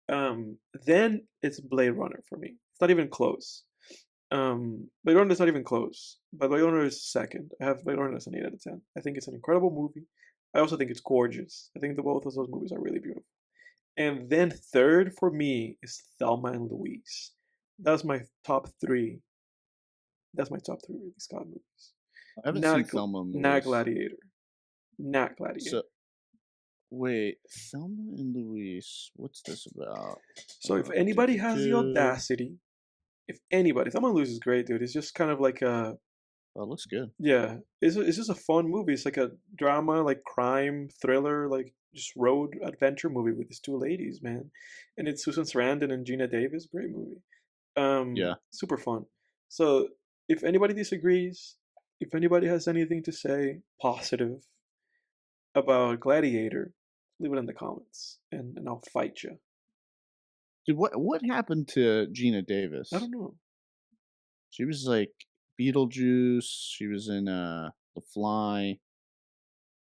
Then it's Blade Runner for me. It's not even close. Blade Runner is not even close, but Blade Runner is second. I have Blade Runner as an 8 out of 10. I think it's an incredible movie. I also think it's gorgeous. I think the both of those movies are really beautiful. And then third for me is Thelma and Louise. That's my top 3. That's my top 3 Ridley Scott movies. I haven't seen Not Thelma and not Louise. Gladiator. Not So Gladiator. wait, Thelma and Louise, what's this about? So if Do, anybody do, has the do. audacity, if anybody, Thelma and Louise is great, dude. It's just kind of like a Oh, it looks good. yeah. It's just a fun movie. It's like a drama, like crime thriller, like just road adventure movie with these 2 ladies, man. And it's Susan Sarandon and Gina Davis. Great movie. Yeah. Super fun. So if anybody disagrees, if anybody has anything to say positive about Gladiator, leave it in the comments, and I'll fight you. Dude, what happened to Gina I Davis? don't know. She was, like, Beetlejuice, she was in, The Fly.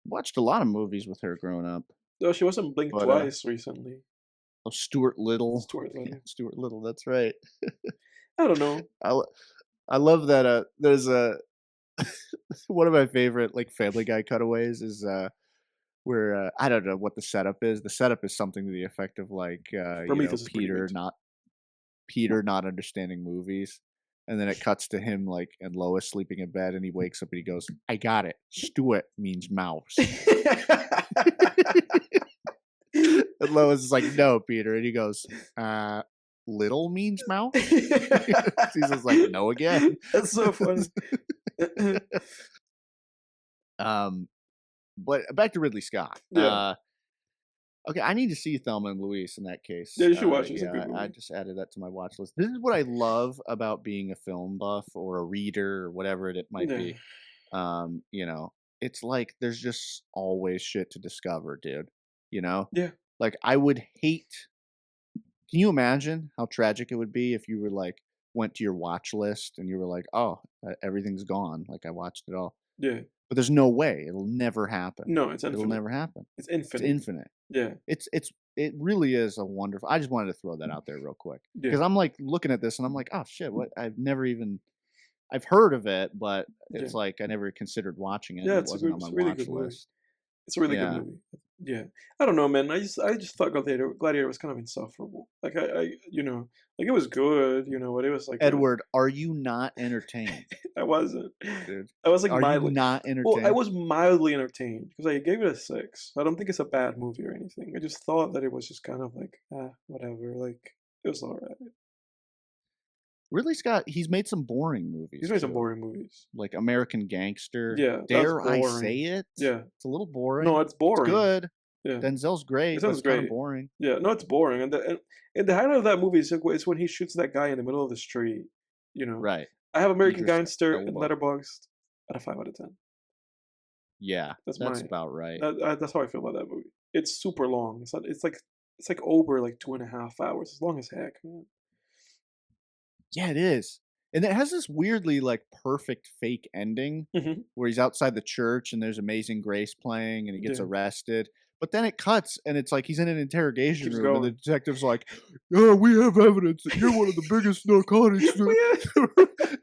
Watched a lot of movies with her growing up, Though she wasn't Blink but, Twice recently. oh, Stuart Little. Stuart Yeah, Little. Stuart Little, that's right. I don't know. I lo I love that, there's a One of my favorite, like, Family Guy cutaways is, where, I don't know what the setup is. The setup is something to the effect of, like, Prometheus is pretty good. Peter not understanding movies, and then it cuts to him, like, and Lois sleeping in bed, and he wakes up and he goes, "I got it. Stuart means mouse." And Lois is like, "No, Peter," and he goes, "Little means mouse?" He's just like, "No again." That's so funny. Um, but back to Ridley Scott. Yeah. Okay, I need to see Thelma and Louise in that case. Yeah, you should watch it. It's a Yeah, good I movie. just added that to my watch list. This is what I love about being a film buff or a reader or whatever it might Yeah. be. You know, it's like there's just always shit to discover, dude. You know? Yeah. Like I would hate can you imagine how tragic it would be if you were like went to your watch list and you were like, "Oh, everything's gone. Like I watched it all." Yeah. But there's no way. It'll never happen. No, it's It'll infinite. never happen. It's It's infinite. infinite. Yeah. It really is a wonderful I just wanted to throw that out there real quick Yeah. because 'cause I'm, like, looking at this and I'm like, "Oh, shit, what I've never even I've heard of it, but Yeah. it's like I never considered watching it, and Yeah, it wasn't on my it's a really watch good movie. list." It's a really good Yeah. movie. Yeah. I don't know, man. I just thought Gladiator was kind of insufferable. Like like it was good, but it was like Edward, are you not entertained, I wasn't. dude? I was like Are you mildly not well, I entertained? was mildly entertained because I gave it a 6. I don't think it's a bad movie or anything. I just thought that it was just kind of like, whatever. Like it was alright. Ridley Scott, he's made some boring He's movies made some too, boring movies. like American Gangster. Yeah, that's Dare I say boring. it? Yeah. It's a little No, boring. it's It's boring. good. Yeah. Denzel's It great, but sounds it's kinda great. boring. Yeah, no, it's boring, and the highlight of that movie is when he shoots that guy in the middle of the street, you know? Right. I have American Idris Gangster and Elba. Letterboxd at a 5 out of 10. Yeah, That's that's my about right. that's how I feel about that movie. It's super long. It's like over, like, 2.5 hours. It's long as heck, man. Yeah, it is. And it has this weirdly, like, perfect fake ending Mhm. where he's outside the church and there's Amazing Grace playing and he gets Yeah. arrested. But then it cuts and it's like he's in an interrogation Keeps room and the going. detective's like, "Yeah, we have evidence that you're one of the biggest narcotics." We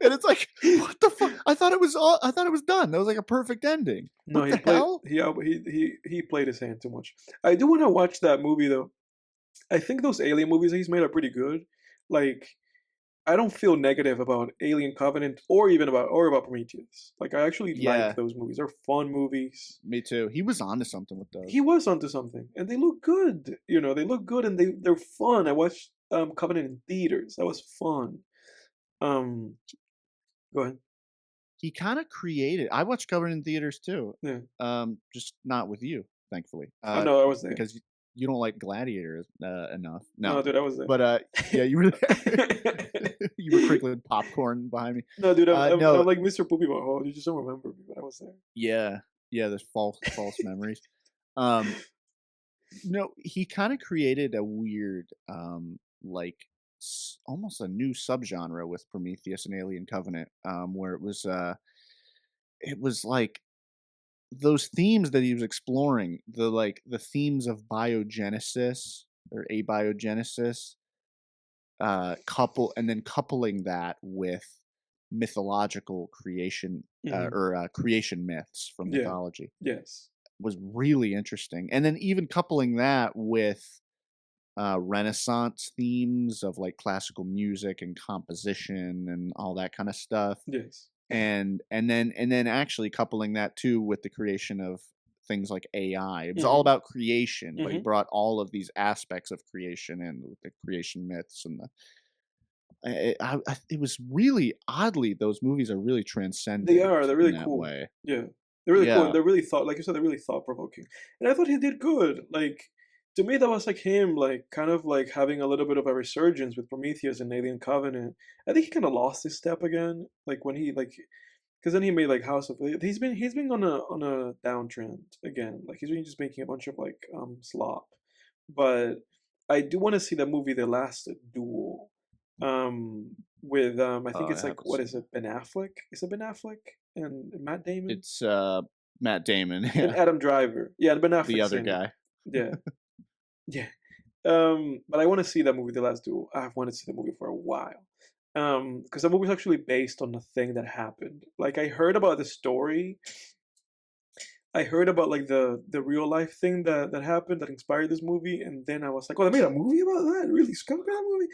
And it's like, what the fuck? I thought it was done. That was like a perfect ending. No, What the hell? he played his hand too much. I do wanna watch that movie, though. I think those Alien movies that he's made are pretty good. Like, I don't feel negative about Alien Covenant or about Prometheus. Like, I actually like Yeah, those movies. They're fun movies. me too. He was onto something with He those. was onto something, and they look good. They look good and they're fun. I watched Covenant in theaters. That was fun. Um, Go ahead. He kinda created I watched Covered in theaters too, Yeah. just not with you, thankfully, Oh no, I was there. because you don't like Gladiator, enough. No, No, dude, I was there. but, yeah, you were there. You were crinkling popcorn behind me. No, dude, I'm No, like Mr. Poopy Butthole. You just don't remember me, but I was there. yeah, yeah, there's false memories. Um, no, he kinda created a weird, like, almost a new subgenre with Prometheus and Alien Covenant, where it was like those themes that he was exploring, the themes of biogenesis or abiogenesis, coupling that with mythological creation, Mhm. creation myths from Yeah. mythology Yes. was really interesting. And then even coupling that with Renaissance themes of like classical music and composition and all that kind of stuff Yes. and then actually coupling that too with the creation of things like AI. It was all Mhm. about creation, but he Mhm. brought all of these aspects of creation in with the creation myths and it was really oddly those movies are really They transcendent are. They're in really that cool. way. Yeah. They're really cool, and Yeah, they're really like you said, they're really thought provoking. And I thought he did good. Like to me, that was like him, like kind of like having a little bit of a resurgence with Prometheus and Alien Covenant. I think he kind of lost his step again, like when he like because then he made like House of. He's been on a downtrend again. Like he's been just making a bunch of like slop. But I do want to see that movie, The Last Duel, with I think I it's like haven't what seen is it. it, Ben Affleck? Is it Ben Affleck and Matt Damon It's Matt Damon, and yeah, Adam Driver? Yeah, and Ben the Affleck's other in it. guy. Yeah, yeah. But I want to see that movie, The Last Duel. I've wanted to see the movie for a while. Because the movie was actually based on a thing that happened. Like I heard about the story, I heard about like the real life thing that happened that inspired this movie, and then I was like, oh, they made a movie about that. Really, Scott made a movie.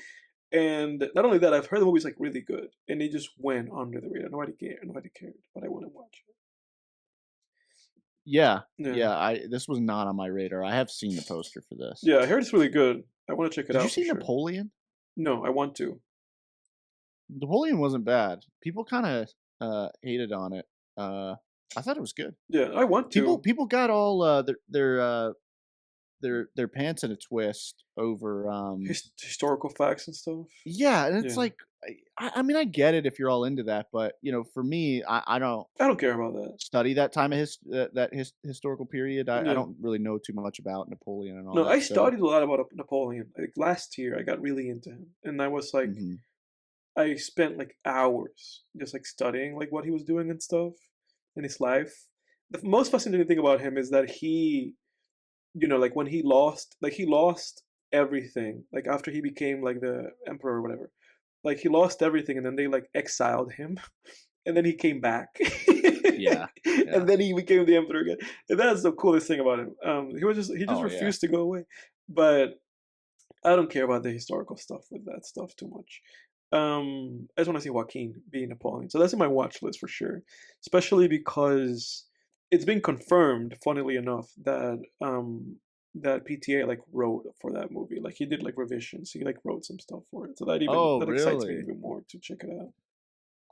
And not only that, I've heard the movie's like really good, and it just went under the radar. Nobody cared, but I want to watch Yeah, it. Yeah, yeah, I this was not on my radar. I have seen the poster for this. yeah, I heard it's really good. I want to check it Did you out for see sure. Napoleon? No, I want to. Napoleon wasn't bad. People kinda, hated on it. I thought it was good. Yeah, I want People to. people got all, their pants in a twist over, Historical facts and stuff. yeah, and it's Yeah, like, I mean, I get it if you're all into that, but, for me, I don't I don't care about that. study that time of historical period. I Yeah. don't really know too much about Napoleon and all No, I that, so studied a lot about Napoleon. Like last year, I got really into him, and I was like, mhm. I spent like hours just like studying like what he was doing and stuff in his life. The most fascinating thing about him is that like when he lost everything. Like after he became like the emperor or whatever, like he lost everything, and then they like exiled him, and then he came back, Yeah, yeah. and then he became the emperor again. And that's the coolest thing about him. He just Oh, yeah. refused to go away, but I don't care about the historical stuff with that stuff too much. I just want to see Joaquin be Napoleon. So that's in my watch list for sure. Especially because it's been confirmed, funnily enough, that PTA like wrote for that movie. Like he did like revisions. He like wrote some stuff for it. So Oh, that excites me really? even more to check it out.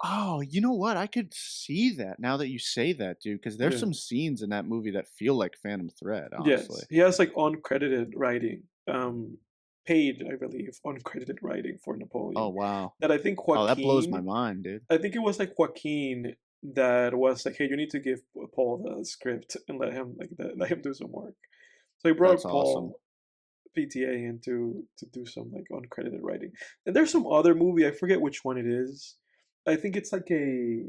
Oh, you know what? I could see that now that you say that, dude. Because there's Yeah. some scenes in that movie that feel like Phantom Thread, honestly. Yes. He has like uncredited writing. Paid, I believe, uncredited writing for Oh, Napoleon. wow. That I think Oh, that blows my Joaquin mind, dude. I think it was like Joaquin that was like, "Hey, you need to give Paul the script and let him do some work." So he That's brought awesome. Paul PTA in to do some like uncredited writing. And there's some other movie, I forget which one it is. I think it's like a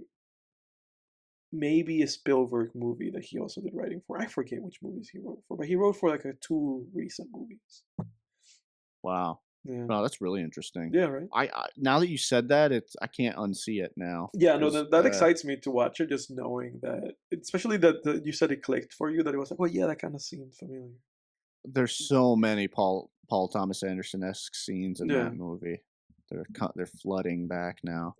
maybe a Spielberg movie that he also did writing for. I forget which movies he wrote for, but he wrote for like a two recent movies. Wow. Yeah. Wow, that's really interesting. Yeah, right. I now that you said that, I can't unsee it now Yeah, no, 'cause, that excites me to watch it, just knowing that, especially that you said it clicked for you, that it was like, oh yeah, that kind of seemed familiar. there's so many Paul Thomas Anderson-esque scenes in Yeah. that movie. They're flooding back now.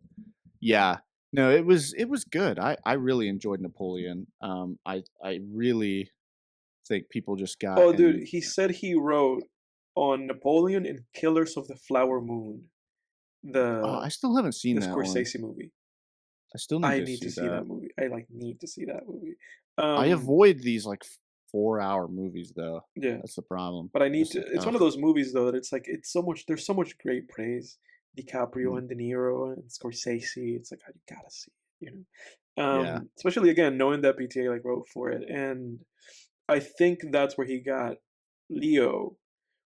Yeah. No, it was good. I really enjoyed Napoleon. I really think people just got Oh, dude, in. he said he wrote on Napoleon and Killers of the Flower Moon, Oh, the I still haven't seen that one. Scorsese movie. I still need I to need to see see that. that movie. I like need to see that movie. I Um, avoid these, like, 4-hour movies, though. yeah, That's the problem. but I need Just to. like, It's one of ugh. those movies though that it's like it's so much. There's so much great praise. DiCaprio Mm, and De Niro and Scorsese. It's like, oh, you gotta see it, you know. yeah. Especially again knowing that PTA like wrote for it, and I think that's where he got Leo.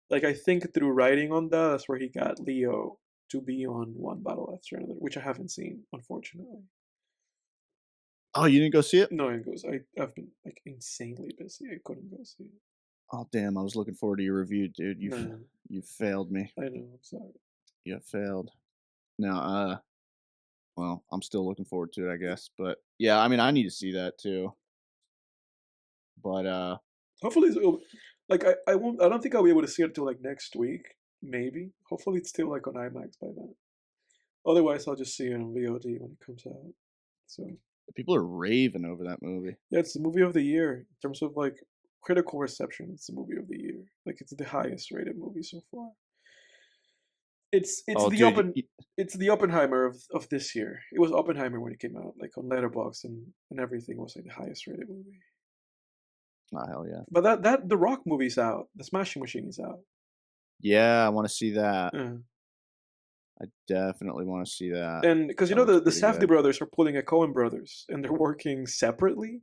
Like I think through writing on that, that's where he got Leo to be on One Battle After Another, which I haven't seen, unfortunately. Oh, you didn't go see it? No, it goes. I've been like insanely busy. I couldn't go see it. Oh, damn, I was looking forward to your review, dude. No, You failed me. I know. I'm sorry. You failed. No, well, I'm still looking forward to it, I guess, but, yeah, I mean, I need to see that too, but, Hopefully, like I won't. I don't think I'll be able to see it until like next week. Maybe. Hopefully, it's still like on IMAX by then. Otherwise, I'll just see it on VOD when it comes out. So people are raving over that movie. yeah, it's the movie of the year in terms of like critical reception. It's the movie of the year. Like it's the highest rated movie so far. It's Oh, the dude, it's the Oppenheimer of this year. It was Oppenheimer when it came out, like on Letterboxd and everything was like the highest rated movie. oh, hell yeah. But that the Rock movie's out. The Smashing Machine is out. Yeah, I wanna see that. Yeah. I definitely wanna see that. And because That looks the pretty Safdie good. brothers are pulling a Coen brothers, and they're working separately.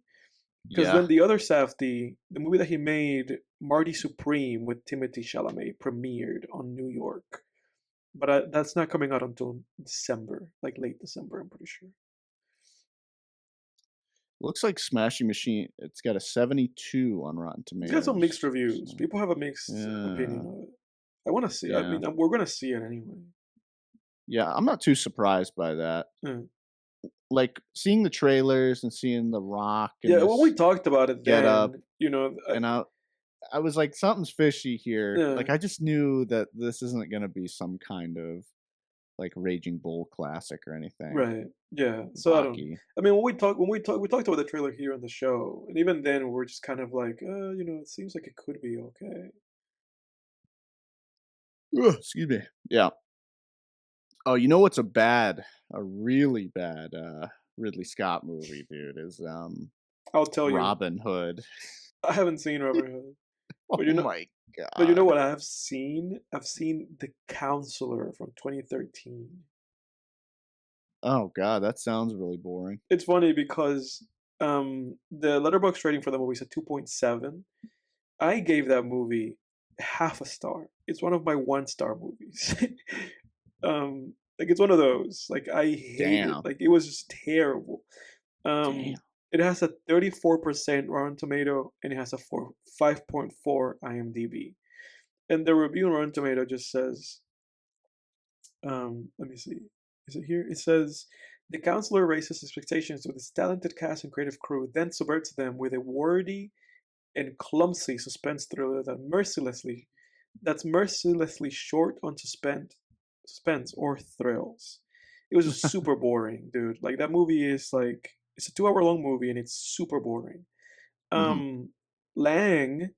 Because Yeah. then the other Safdie, the movie that he made, Marty Supreme with Timothy Chalamet, premiered on New York. But that's not coming out until December, like late December, I'm pretty sure. Looks like Smashing Machine it's got a 72 on Rotten It's got some mixed Tomatoes. reviews. So, People have a mixed yeah, opinion of it. I want to see. I yeah. mean, we're gonna see it anyway. Yeah, I'm not too surprised by that. Mm. Like, seeing the trailers and seeing The Rock in Yeah, when we this talked about it getup, then, you know, and I was like, "Something's fishy here." yeah. Like, I just knew that this isn't gonna be some kind of, like, Raging Bull classic or anything. Right. Yeah. So I don't. Rocky. I mean, we talked about the trailer here on the show, and even then, we're just kind of like, it seems like it could be okay. Ugh, excuse me. Yeah. Oh, you know what's a really bad, Ridley Scott movie, dude, is, I'll tell you, Robin Hood. I haven't seen Robin Hood, but Oh my you know god. what I've seen? I've seen The Counselor from 2013. Oh god, that sounds really boring. It's funny because the letterbox rating for the movie is a 2.7. I gave that movie half a star. It's one of my one-star movies. Like it's one of those. Like I hate it. Damn. Like it was just terrible. Damn. It has a 34% Rotten Tomato and it has a 5.4 IMDb. And the review on Rotten Tomato just says, let me see. Is it here? It says the counselor raises expectations with its talented cast and creative crew, then subverts them with a wordy and clumsy suspense thriller that's mercilessly short on suspense or thrills. It was just super boring, dude. Like that movie is like it's a 2 hour long movie and it's super boring. Mhm. Um Lang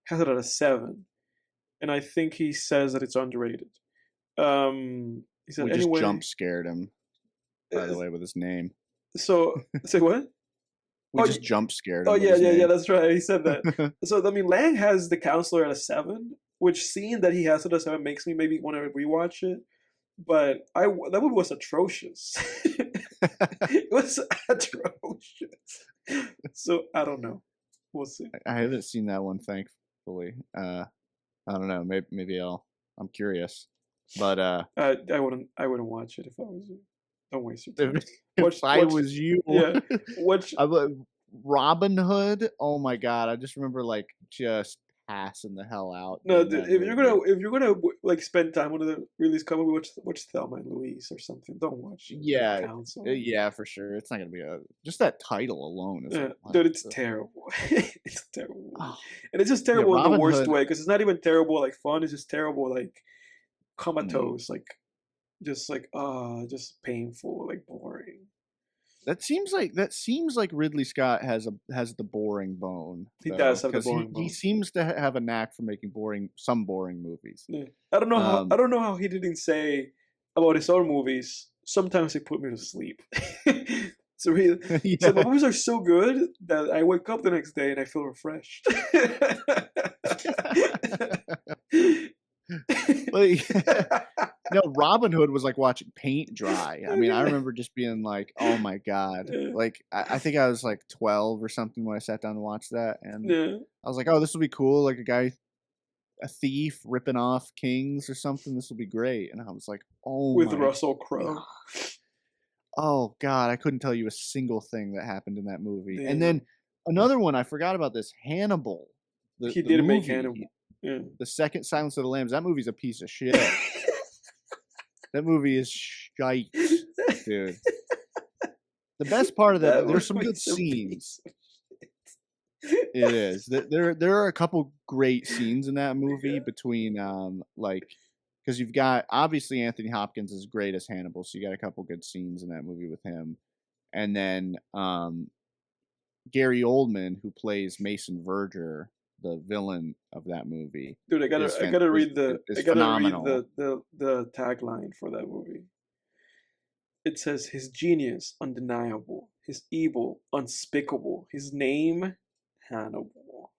has it at a 7, and I think he says that it's underrated. He said We just jump anyway. scared him, by the uh, way, with his name. So say what? We Oh, just jump scared oh him with yeah, his yeah, yeah. name. That's right. He said that. So I mean, Lang has the counselor at a 7, which seeing that he has it at a 7 makes me maybe want to rewatch it. But that movie was atrocious. It was atrocious. So I don't know. We'll see. I haven't seen that one, thankfully. I don't know, maybe I'm curious. But, I wouldn't watch it if I was you. Don't waste your time. if Watch I watch. was you, Yeah. Watch. I would Robin Hood, oh my god, I just remember, like, just passing the hell out No, during dude, that if you're movie. gonna like spend time on the release coming, watch Thelma and Louise or something. Don't watch The Yeah, Counselor. yeah, for sure, it's not gonna be a just that title alone is like, Yeah, "What dude, it's the" terrible. It's a terrible movie, Oh, and it's just yeah, terrible in the Robin worst Hood way because it's not even terrible like fun. It's just terrible like mm. comatose, like just painful, like boring. That seems like Ridley Scott has the boring bone, He does though, have the because he boring he bone. seems to have a knack for making boring movies. Yeah. I Um, don't know how he didn't say about his own movies. Sometimes they put me to sleep. So so my yeah. movies are so good that I wake up the next day and I feel refreshed. Like, no, Robin Hood was like watching paint dry. I mean, I remember just being like, "Oh my god." Yeah, Like, I think I was, like, 12 or something when I sat down to watch that, and yeah. I was like, "Oh, this will be cool, like, a thief ripping off kings or something, this will be great," and I was like, "Oh With my Russell god." Crowe. Oh god, I couldn't tell you a single thing that happened in that movie. And then Damn. another one, I forgot about this, Hannibal, He the did make movie, Hannibal. Yeah. the second Silence of the Lambs, that movie's a piece of shit. That movie is shite, dude. The best part of that, That there's some good movie's a scenes. piece of It shit. is. There are a couple great scenes in that movie Yeah. between, like, because you've got obviously Anthony Hopkins is great as Hannibal, so you got a couple good scenes in that movie with him. And then, Gary Oldman, who plays Mason Verger, the villain of that movie, Dude, I gotta read is phenomenal. the tagline for that movie. It says his genius undeniable, his evil unspeakable, his name Hannibal.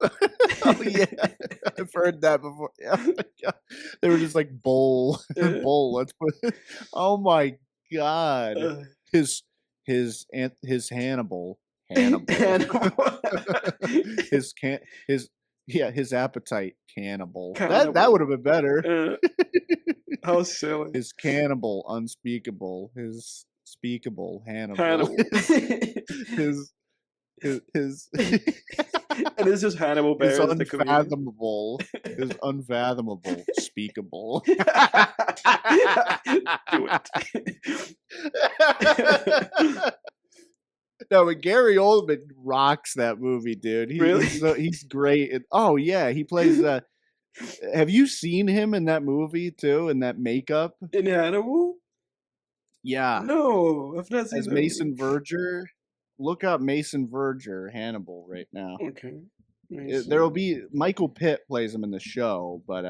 Oh, yeah. I've heard that before. Yeah, yeah. They were just like, "Bull, Yeah. bull, let's put" Oh my god. Uh, His his Hannibal. Hannibal. His can his yeah, his appetite cannibal. That would Cannibal. have been better. Uh, how silly. His cannibal unspeakable, his speakable Hannibal. Hannibal. His his And it's just Hannibal is Bear as the comedian. unfathomable, is unfathomable, speakable. Do it. No, but Gary Oldman rocks that movie, dude. Really? He's great. Oh yeah, he plays. Have you seen him in that movie too? In that makeup? In Hannibal? Yeah, No, I've not seen as that movie. Mason Verger. Look up Mason Verger Hannibal right now. Okay. There will Mason. be Michael Pitt plays him in the show, but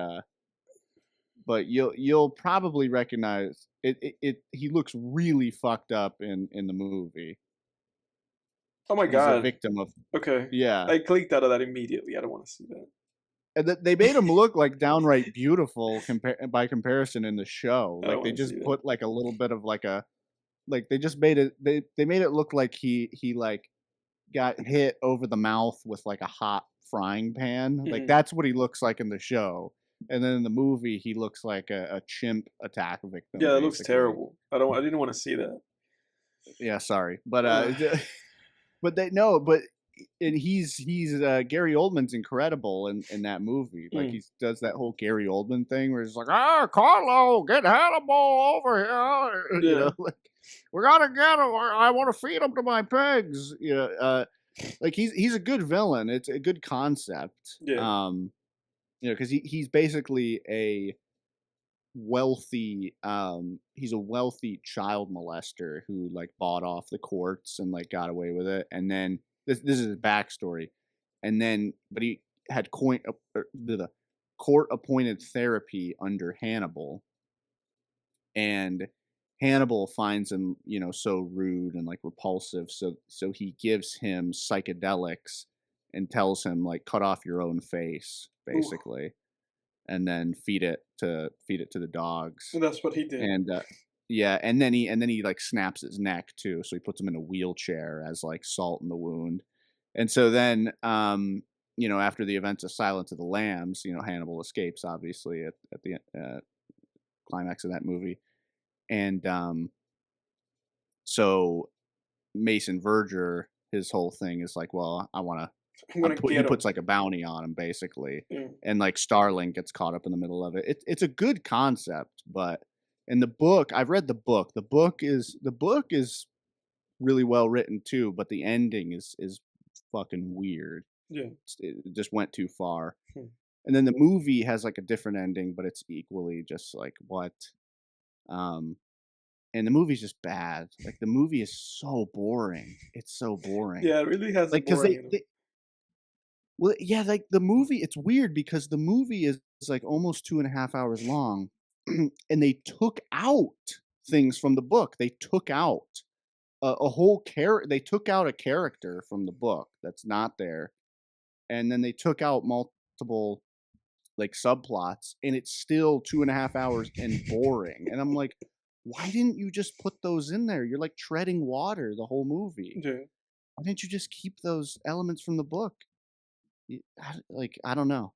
you'll probably recognize it. He looks really fucked up in the movie. Oh my He's a god. victim of Okay. yeah, I clicked out of that immediately. I don't want to see and they made him look like downright beautiful by comparison in the show. that. I don't Like they want to just see that. put like a little bit of like a like they just made it they made it look like he like got hit over the mouth with like a hot frying pan. Like Mhm. that's what he looks like in the show. And then in the movie, he looks like a chimp attack victim, Yeah, that looks basically. terrible. I didn't want to see that. Yeah, sorry, but Ugh. but they no, but and he's Gary Oldman's incredible in that movie. Like Mm. he does that whole Gary Oldman thing where he's like, "Ah, Carlo, get Hannibal over here," Yeah. like we gotta get him. I want to feed him to my pigs. Like he's a good villain. It's a good concept. Yeah. Because he's basically a wealthy he's a wealthy child molester who like bought off the courts and like got away with it, and then this is his backstory, and then but he had the court appointed therapy under Hannibal, and Hannibal finds him, so rude and like repulsive. So he gives him psychedelics and tells him like cut off your own face, Ooh. basically, and then feed it to the dogs. So that's what he did. And yeah, and then he like snaps his neck too. So he puts him in a wheelchair as like salt in the wound. And so then after the events of Silence of the Lambs, Hannibal escapes obviously at the climax of that movie. And so Mason Verger, his whole thing is like, well, I want to. I'm gonna He get puts him. like a bounty on him, basically, Mm. and like Starling gets caught up in the middle of it. It's a good concept, but in the book, I've read the book. The book is really well written too, but the ending is fucking weird. Yeah. It just went too far. Hmm. And then the movie has like a different ending, but it's equally just like what. Um, and the movie's just bad. Like the movie is so boring. It's so boring. Yeah, it really has a Like because boring, they well, yeah, like the movie. It's weird because the movie is like almost 2.5 hours long, and they took out things from the book. They took out a whole character. They took out a character from the book that's not there, and then they took out multiple like subplots, and it's still 2.5 hours and boring. And I'm like, why didn't you just put those in there? You're like treading water the whole movie. yeah. Why didn't you just keep those elements from the book? I don't know.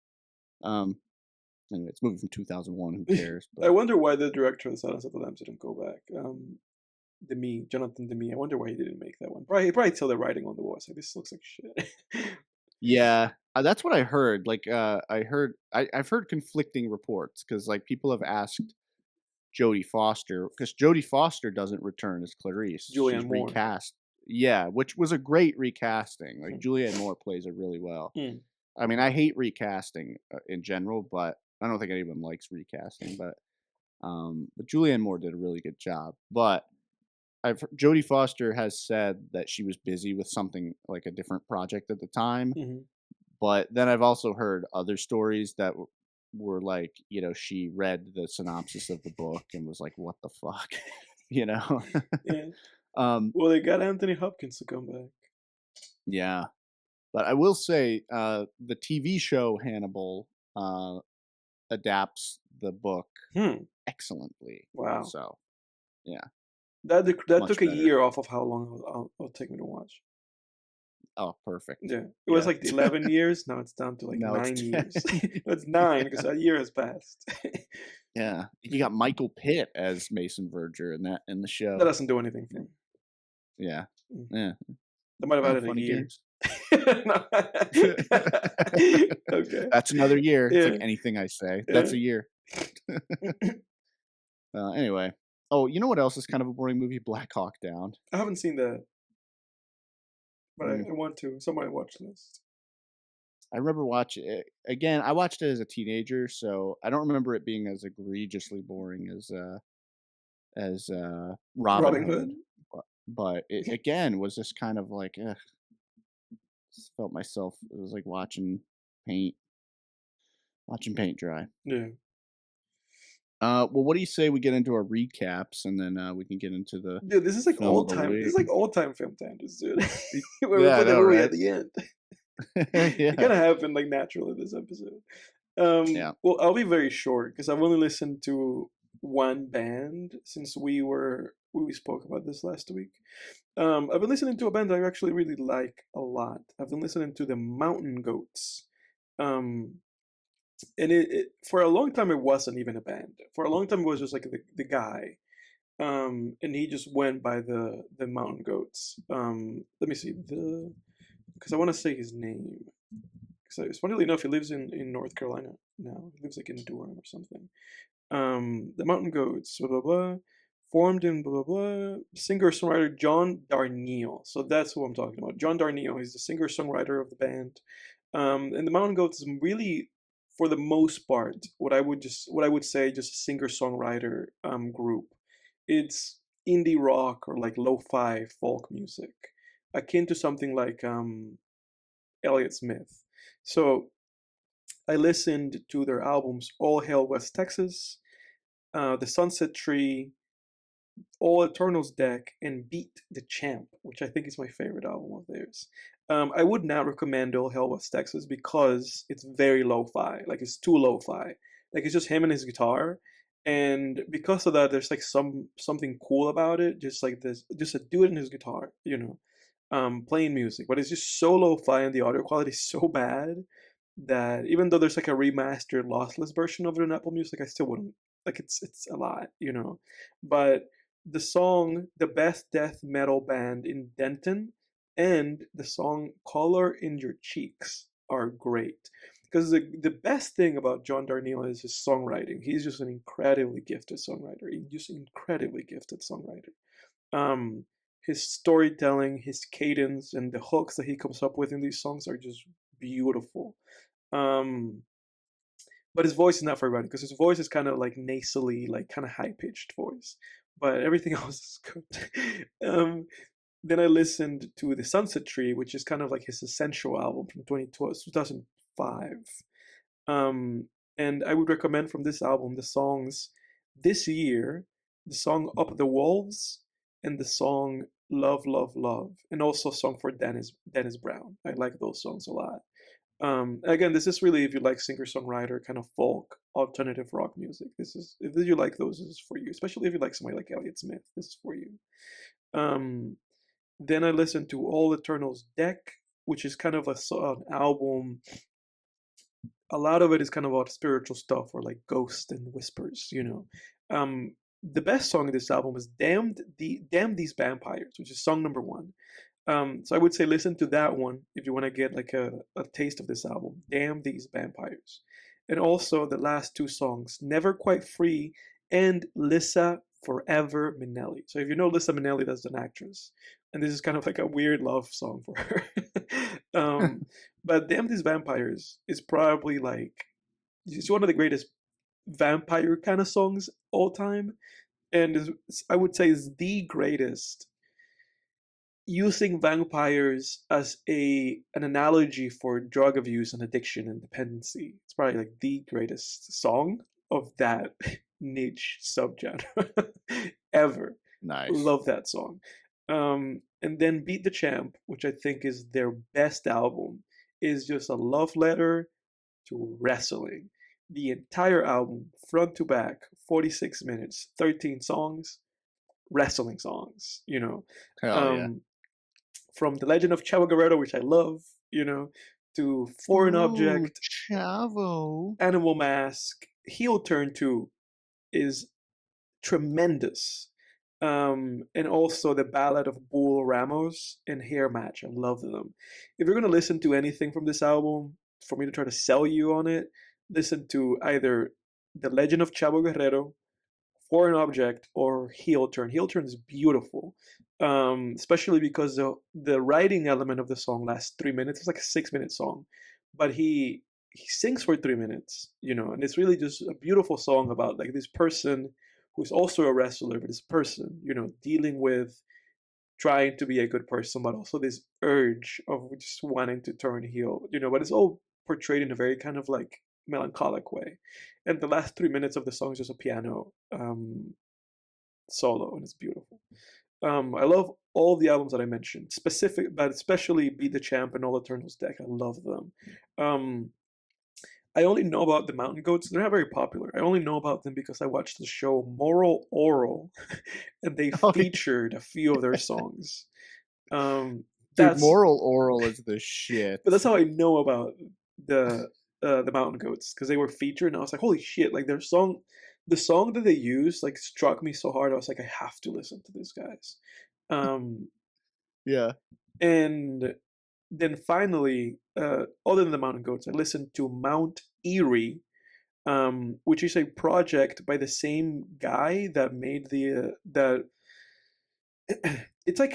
Um, anyway, it's a movie from 2001. Who cares? I But wonder why the director of Silence of the Lambs didn't go back. Jonathan Demme. I wonder why he didn't make that one. Probably saw the writing on the wall. It's like this looks like shit. yeah, that's what I heard. Like, I've heard conflicting reports because like people have asked Jodie Foster because Jodie Foster doesn't return as Clarice. She's Julianne Moore. recast. Yeah, which was a great recasting. Like Hmm. Julianne Moore plays it really well. Hmm. I mean, I hate recasting in general, but I don't think anyone likes recasting. But Julianne Moore did a really good job. But Jodie Foster has said that she was busy with something like a different project at the time. Mhm. But then I've also heard other stories that were like, she read the synopsis of the book and was like, "What the fuck," you know. Yeah. um, Well, they got Anthony Hopkins to come back. yeah, but I will say the TV show Hannibal adapts the book Hmm. excellently. Wow. So yeah, That much took a better. year off of how long it'll take me to watch. Oh, perfect. Yeah. It was Yeah. like 11 years. Now it's down to like Now it's 9 10. years. No, it's 9 because a year has passed. Yeah, you got Michael Pitt as Mason Verger in the That show. doesn't do anything for me. Yeah, Mm. yeah. I might have Oh, added a funny year. games. No. Okay. That's another year. It's like Yeah, anything I say. yeah. That's a year. Anyway. Oh, you know what else is kind of a boring movie? Black Hawk Down. I haven't seen that, but I Mm. want to. It's on my watch list. I remember watching it again. I watched it as a teenager, so I don't remember it being as egregiously boring as Robin Robin Hood, Hood? but it again was just kind of like, just felt myself. It was like paint, watching paint dry. Yeah. Well, what do you say we get into our recaps and then we can get into the Dude, this is like film of old the time. This is week? like old time film tangents, dude. Where we Yeah, I put the know, movie at right? the end. It Yeah, kind of happened like naturally this episode. yeah. Well, I'll be very short because I've only listened to one band since we spoke about this last week. I've been listening to a band that I actually really like a lot. I've been listening to the Mountain Goats. Um, and it for a long time it wasn't even a band. For a long time it was just like the guy. And he just went by the Mountain Goats. Let me see the because I want to say his name. So it's funnily enough, he lives in North Carolina now. He lives like in Durham or something. The Mountain Goats, blah blah blah, formed in blah blah blah. Singer songwriter John Darnielle. So that's who I'm talking about. John Darnielle. He's the singer songwriter of the band. And the Mountain Goats is really, for the most part, what I would say just a singer songwriter group. It's indie rock or like lo-fi folk music, akin to something like Elliott Smith. So I listened to their albums All Hail West Texas, The Sunset Tree, All Eternals Deck, and Beat the Champ, which I think is my favorite album of theirs. I would not recommend All Hail West Texas because it's very lo-fi. Like it's too lo-fi. Like it's just him and his guitar, and because of that, there's like something cool about it. Just like this, just a dude and his guitar, playing music. But it's just so lo-fi, and the audio quality is so bad that even though there's like a remastered lossless version of it in Apple Music, I still wouldn't like it's a lot. But the song "The Best Death Metal Band in Denton" and the song "Color in Your Cheeks" are great. Because the best thing about John Darnielle is his songwriting. He's just an incredibly gifted songwriter. He's just an incredibly gifted songwriter. Um, his storytelling, his cadence, and the hooks that he comes up with in these songs are just beautiful. Um, but his voice is not for everybody because his voice is kind of like nasally, like kind of high pitched voice. But everything else is good. Then I listened to The Sunset Tree, which is kind of like his essential album from 2005. Um, and I would recommend from this album the songs This Year, the song Up the Wolves, and the song Love, Love, Love, and also a song for Dennis Brown. I like those songs a lot. Again, this is really if you like singer-songwriter, kind of folk, alternative rock music. This is if you like those, this is for you. Especially if you like somebody like Elliott Smith, this is for you. Um, then I listened to All Eternals Deck, which is kind of an album. A lot of it is kind of about spiritual stuff or like ghosts and whispers. The best song in this album is Damn These Vampires, which is song number one. So I would say listen to that one if you want to get like a taste of this album. Damn These Vampires. And also the last two songs, Never Quite Free and Lissa Forever Minnelli. So if you know Lissa Minnelli, that's an actress. And this is kind of like a weird love song for her. But Damn These Vampires is probably like, it's one of the greatest vampire kind of songs all time. And I would say is the greatest using vampires as an analogy for drug abuse and addiction and dependency. It's probably like the greatest song of that niche subgenre ever. Nice. Love that song. And then Beat the Champ, which I think is their best album, is just a love letter to wrestling. The entire album, front to back, 46 minutes, 13 songs, wrestling songs. Hell yeah. Um, from The Legend of Chavo Guerrero, which I love, to Foreign Ooh, Object, Chavo. Animal Mask, Heel Turn 2 is tremendous. And also the Ballad of Bull Ramos and Hair Match. I love them. If you're gonna listen to anything from this album, for me to try to sell you on it, listen to either The Legend of Chavo Guerrero, Foreign Object, or Heel Turn. Heel Turn is beautiful, especially because the writing element of the song lasts 3 minutes. It's like a 6 minute song, but he sings for 3 minutes, and it's really just a beautiful song about like this person who's also a wrestler, but this person, dealing with trying to be a good person, but also this urge of just wanting to turn heel, but it's all portrayed in a very kind of like melancholic way. And the last 3 minutes of the song is just a piano solo, and it's beautiful. I love all the albums that I mentioned, specific, but especially Beat the Champ and All Eternals Deck. I love them. Um, I only know about the Mountain Goats. They're not very popular. I only know about them because I watched the show Moral Oral, and they Oh, featured a few of their songs. Um, dude, that's Moral Oral is the shit. but that's how I know about the the Mountain Goats, because they were featured, and I was like, holy shit! Like the song that they used, like struck me so hard. I was like, I have to listen to these guys. Um, Yeah. and then finally, other than the Mountain Goats, I listened to Mount Eerie, which is a project by the same guy that made that it's like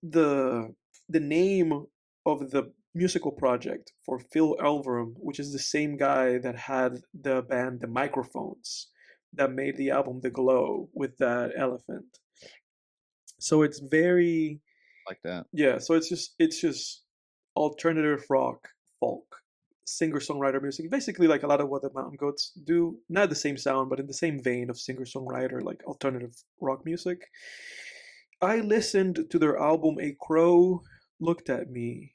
the name of the musical project for Phil Elverum, which is the same guy that had the band The Microphones, that made the album The Glow with that elephant. So it's very, Like that. yeah, so it's just alternative rock, folk, singer-songwriter music. Basically like a lot of what the Mountain Goats do, not the same sound, but in the same vein of singer-songwriter, like alternative rock music. I listened to their album A Crow Looked at Me.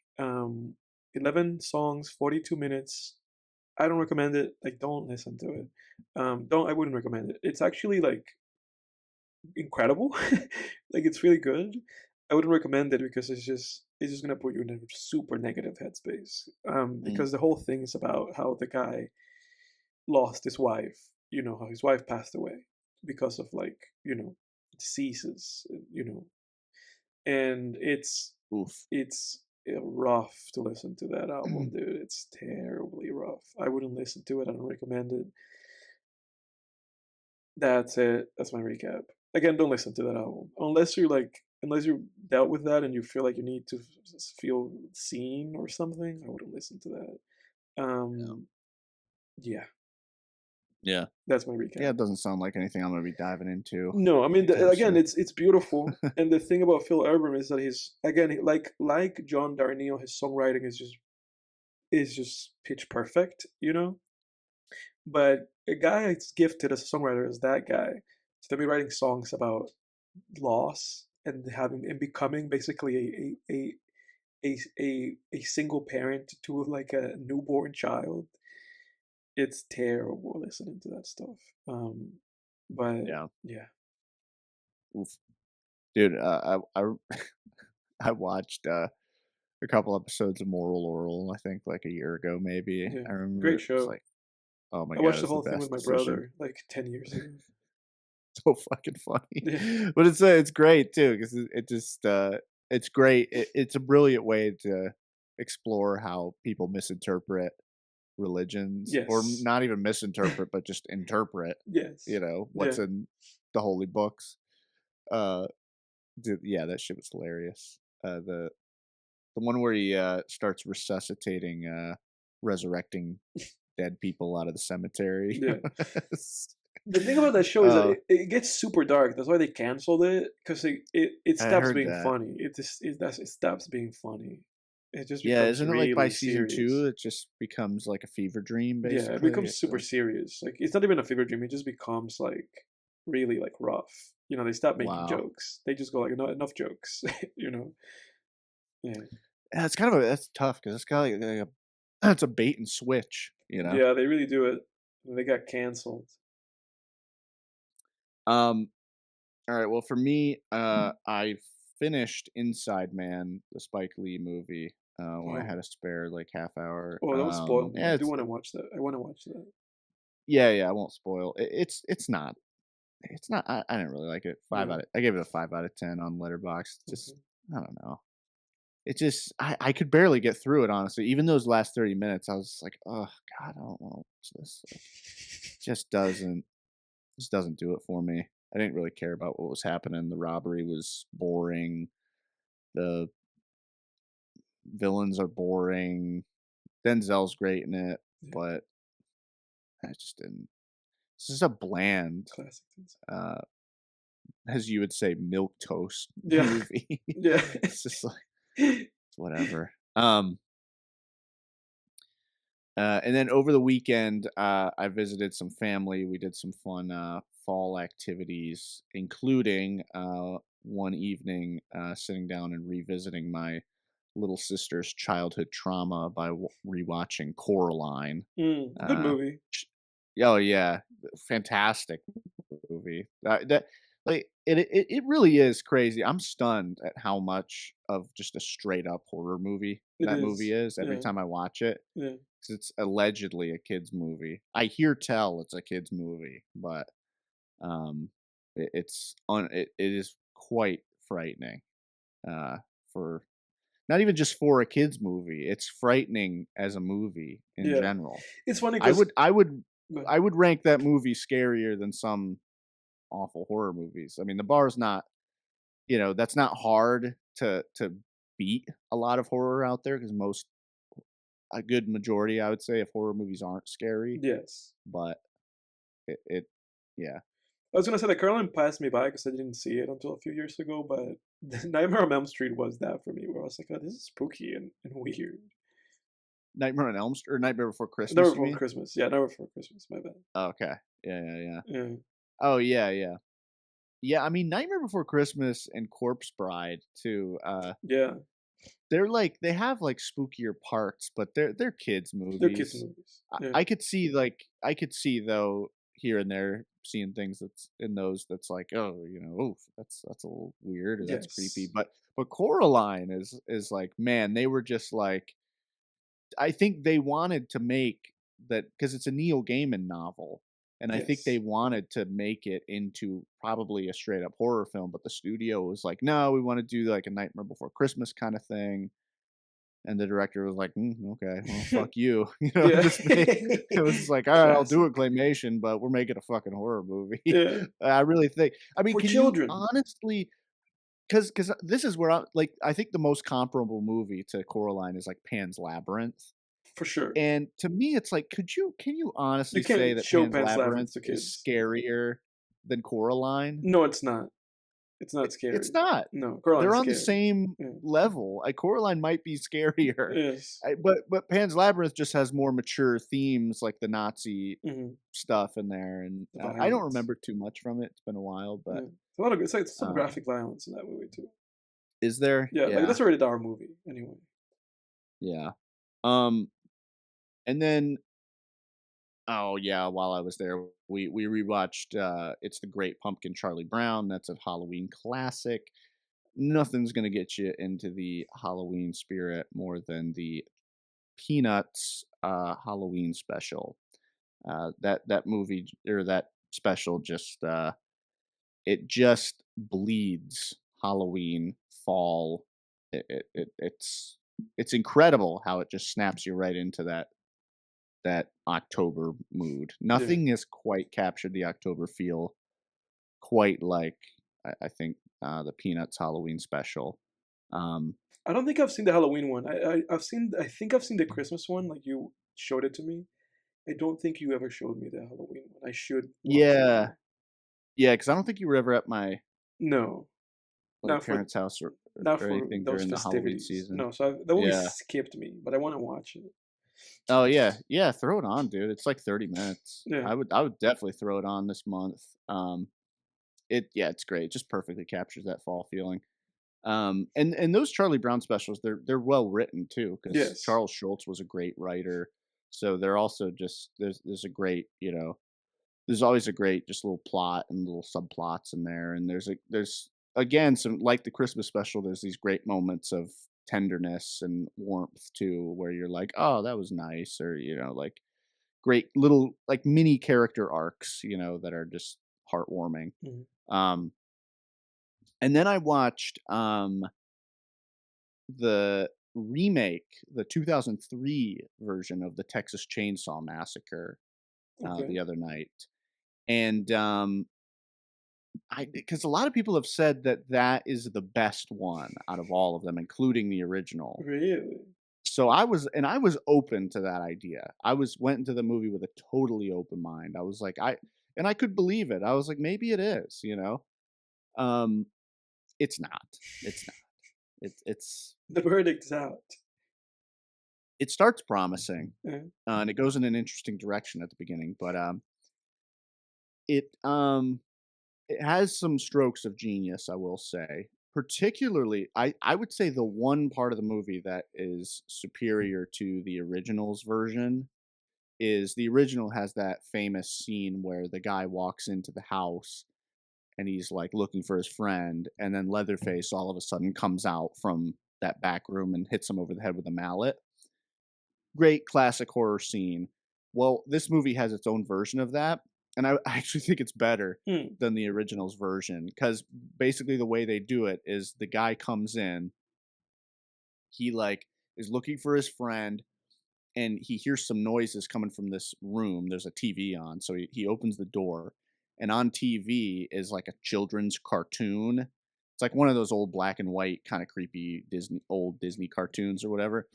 11 songs, 42 minutes. I don't recommend it. Like, don't listen to it. I wouldn't recommend it. It's actually like incredible. Like, it's really good. I wouldn't recommend it because it's just gonna put you in a super negative headspace. Mm. Because the whole thing is about how the guy lost his wife. How his wife passed away because of like diseases. And Oof. it's rough to listen to that album, dude. It's terribly rough. I wouldn't listen to it. I don't recommend it. That's it. That's my recap. Again, don't listen to that album unless you dealt with that and you feel like you need to feel seen or something. I wouldn't listen to that. Yeah. Yeah, Yeah. that's my Yeah, recap. it doesn't sound like anything I'm gonna be diving into No, I mean anytime again, soon. it's beautiful, and the thing about Phil Urban is that he's again like John Darnielle, his songwriting is just pitch perfect, But a guy as gifted as a songwriter as that guy, to be writing songs about loss and having and becoming basically a single parent to like a newborn child, it's terrible listening to that stuff. But Yeah. yeah, Oof. Dude, I watched a couple episodes of Moral Oral, I think like a year ago maybe. yeah, I remember great it was show. like, oh my I god, watched it the was the whole thing with best my decision. brother like 10 years ago. So fucking funny. Yeah, But it's great too because it just it's great. It's a brilliant way to explore how people misinterpret religions or yes, not even misinterpret but just interpret, yes, what's yeah. in the holy books. Uh yeah, that shit was hilarious. The one where he starts resuscitating resurrecting dead people out of the cemetery. Yeah. The thing about that show is that uh it gets super dark. That's why they canceled it, because it I stops heard being that. funny. It stops being funny. It just Yeah, becomes isn't it like by really season 2 serious. it just becomes like a fever dream Yeah, it basically? becomes It's super like, serious. Like it's not even a fever dream. It just becomes like really like rough. They stop making wow. jokes. They just go like enough jokes. you know. Yeah. Yeah, it's kind of that's tough because it's kind of like a it's a bait and switch, you know? Yeah, they really do it. They got canceled. Um, alright, well, for me, I finished Inside Man, the Spike Lee movie, when I Oh, had a spare, like, half hour. oh, don't spoil me. I Yeah, do it's want to watch that. I want to watch that. yeah, yeah, I won't spoil. It's not. it's not. I didn't really like it. Yeah. I gave it a 5 out of 10 on Letterboxd. Just Okay. I don't know. It just I could barely get through it, honestly. Even those last 30 minutes, I was like, "Oh god, I don't wanna watch this." Like, just doesn't just doesn't do it for me. I didn't really care about what was happening. The robbery was boring. The villains are boring. Denzel's great in it, Yeah. but I just didn't. It's just a bland, Classic things. uh, as you would say, milk toast Yeah. movie. Yeah. It's just like whatever. And then over the weekend, I visited some family. We did some fun fall activities, including one evening sitting down and revisiting my little sister's childhood trauma by rewatching Coraline. Good Uh, movie. sh- oh yeah, fantastic movie. That like it really is crazy. I'm stunned at how much of just a straight up horror movie It that movie is. is every Yeah. time I watch it. Yeah. 'Cause it's allegedly a kids movie. I hear tell it's a kids movie, but, it is quite frightening, uh, for not even just for a kids movie, it's frightening as a movie in Yeah. general. It's funny I because would I would I would rank that movie scarier than some awful horror movies. I mean, the bar's not that's not hard to beat a lot of horror out there because most a good majority, I would say, of horror movies aren't scary. yes. But it yeah. I was gonna say that Caroline passed me by because I didn't see it until a few years ago, but Nightmare on Elm Street was that for me, where I was like, "Oh, this is spooky and weird." Nightmare on Elm Street or Nightmare Before Never Christmas, you Before mean? Christmas. Yeah, Never Before Christmas. My bad. Oh, okay. Yeah, yeah, yeah. Yeah. Oh, yeah, yeah. Yeah, I mean, Nightmare Before Christmas and Corpse Bride too, Yeah. they're like they have, like, spookier parts, but they're kids' They're kids' movies. movies. Yeah. I could see, though, here and there, seeing things that's in those that's like, "Oh," "Oof, that's a little weird," or "That's creepy," Yes. but Coraline is like, man, they were just like I think they wanted to make that because it's a Neil Gaiman novel, and I think they Yes. wanted to make it into probably a straight up horror film, but the studio was like, "No, we wanna do, like, a Nightmare Before Christmas kinda thing," and the director was like, okay, well, fuck you," Yeah. just made it was just like, "Alright, I'll do a Classic. claymation, but we're making a fucking horror movie." Yeah. I really think I mean, For can you children, honestly 'cause this is where I think the most comparable movie to Coraline is, like, Pan's Labyrinth. for sure. And to me, it's like, can you You honestly say can't that show Pan's Pan's Labyrinth Labyrinth to is kids. scarier than Coraline? No, it's not. It's not It's scary. not. No, They're Coraline's on the scary. same Yeah. level. Coraline might be scarier, Yes. but Pan's Labyrinth just has more mature themes like the Nazi Mhm. stuff in there, and The I don't violence. remember too much from it. It's been a while, but Yeah. A lot of it's like some um, graphic violence in that movie too. is there? Yeah, like Yeah, that's a rated R movie anyway. yeah. Um, and then oh, yeah, while I was there, we rewatched, It's the Great Pumpkin, Charlie Brown, that's a Halloween classic. Nothing's gonna get you into the Halloween spirit more than the Peanuts, Halloween special. That movie or that special just, it just bleeds Halloween, fall. It's incredible how it just snaps you right into that October mood. Yeah. Nothing has quite captured the October feel quite like I think the Peanuts Halloween special. Um, I don't think I've seen the Halloween one. I think I've seen the Christmas one, like you showed it to me. I don't think you ever showed me the Halloween one. I should watch it yeah, now. yeah, because I don't think you were ever at my No, like not for parents' house not or for anything those during the Halloween festivities. season. No, so that movie Yeah. skipped me, but I want to watch it. Oh yeah, yeah. Throw it on, dude. It's like 30 minutes. Yeah. I would definitely throw it on this month. It's great. It just perfectly captures that fall feeling. And those Charlie Brown specials, they're well written too, because Yes. Charles Schultz was a great writer. So they're also just there's a great there's always a great just little plot and little subplots in there, and there's again some like the Christmas special. There's these great moments of tenderness and warmth too, where you're like, oh, that was nice, or like great little like mini character arcs, that are just heartwarming. Mhm. Um, and then I watched the remake, the 2003 version of the Texas Chainsaw Massacre the Okay. other night, and I because a lot of people have said that that is the best one out of all of them, including the original. Really? So I was open to that idea. Went into the movie with a totally open mind. I was like, I could believe it. I was like, maybe it is, you know? Um, it's not. It's not. It's The verdict's out. it starts promising, Yeah. and it goes in an interesting direction at the beginning, but, it, um, it has some strokes of genius, I will say. Particularly, I would say the one part of the movie that is superior to the original's version is the original has that famous scene where the guy walks into the house and he's like looking for his friend, and then Leatherface all of a sudden comes out from that back room and hits him over the head with a mallet. Great classic horror scene. Well, this movie has its own version of that, and I actually think it's better Hmm. than the original's version because basically the way they do it is the guy comes in, he like is looking for his friend, and he hears some noises coming from this room. There's a TV on, so he opens the door, and on TV is like a children's cartoon. It's like one of those old black and white kind of creepy old Disney cartoons or whatever.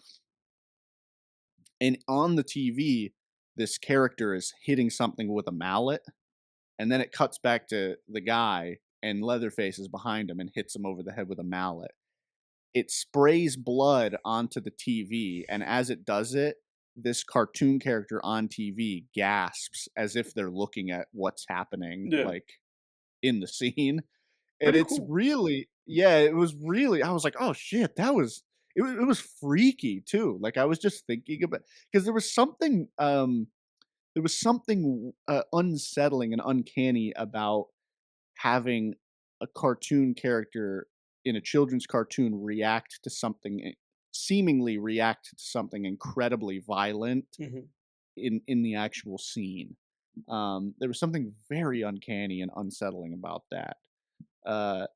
And on the TV, this character is hitting something with a mallet, and then it cuts back to the guy, and Leatherface is behind him and hits him over the head with a mallet. It sprays blood onto the TV, and as it does it, this cartoon character on TV gasps as if they're looking at what's happening, Yeah. like, in the scene, and Pretty it's cool. really yeah, it was really I was like, "Oh, shit, that was" it was freaky too, like, I was just thinking about because there was something, unsettling and uncanny about having a cartoon character in a children's cartoon react to something seemingly react to something incredibly violent Mhm. in the actual scene. There was something very uncanny and unsettling about that. Uh,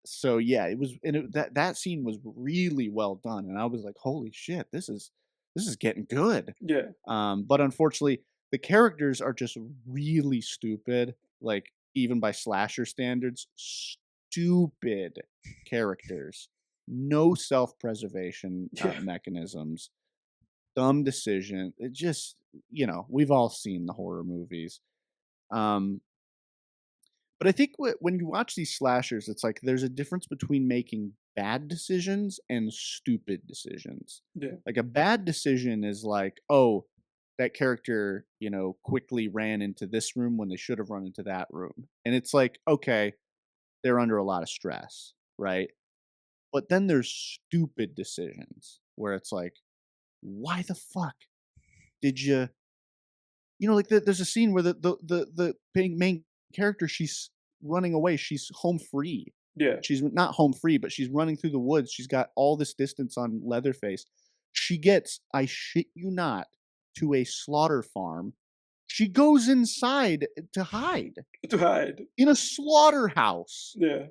so yeah, it was and that scene was really well done, and I was like, "Holy shit, this is getting good." Yeah. But unfortunately, the characters are just really stupid, like, even by slasher standards, stupid characters. No self-preservation, mechanisms, dumb decision. It just we've all seen the horror movies. Um, but I think when you watch these slashers, it's like there's a difference between making bad decisions and stupid decisions. Yeah. Like a bad decision is like, oh, that character, quickly ran into this room when they should have run into that room. And it's like, okay, they're under a lot of stress, right? But then there's stupid decisions where it's like, why the fuck did you like, there's a scene where the main character, she's running away, she's home free. Yeah. She's not home free, but she's running through the woods, she's got all this distance on Leatherface. She gets, I shit you not, to a slaughter farm. She goes inside to hide To hide. in a slaughterhouse. Yeah.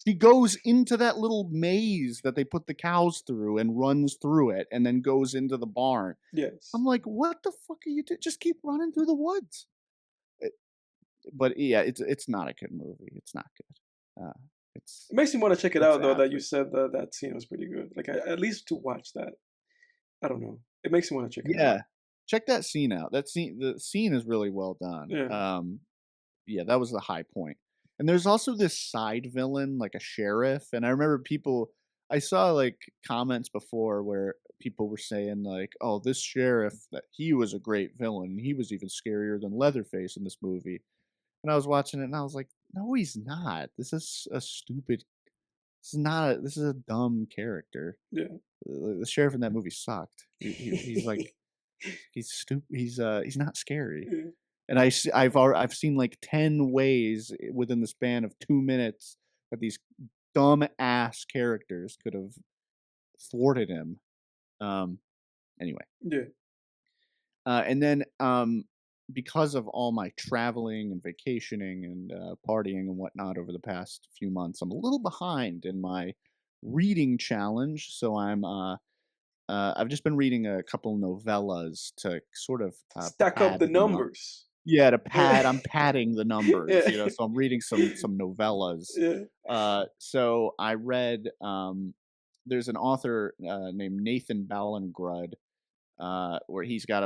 She goes into that little maze that they put the cows through and runs through it and then goes into the barn. I'm Yes. like, "What the fuck are you doing? Just keep running through the woods." Eh, but yeah, it's not a good movie. It's not good. It makes me wanna check it It's out though that you average. said that that scene was pretty good. Like, at least to watch that. I don't know. It makes me wanna check it out. Yeah. Check that scene out. The scene is really well done. Yeah. Yeah, that was the high point. And there's also this side villain, like a sheriff, and I remember I saw, like, comments before where people were saying, like, "Oh, this sheriff, that he was a great villain, he was even scarier than Leatherface in this movie." And I was watching it and I was like, "No, he's not. This is a dumb character." Yeah. The sheriff in that movie sucked. He's like he's not scary. Yeah. And I've seen like 10 ways within the span of 2 minutes that these dumb ass characters could have thwarted him. Um, anyway. Yeah. And then, because of all my traveling and vacationing and partying and whatnot over the past few months, I'm a little behind in my reading challenge. So I've just been reading a couple novellas to sort of Stack up pad the the num numbers. yeah, to Yeah. pad I'm padding the numbers, Yeah. so I'm reading some novellas. Yeah. So I read, there's an author, named Nathan Ballingrud, where uh he's got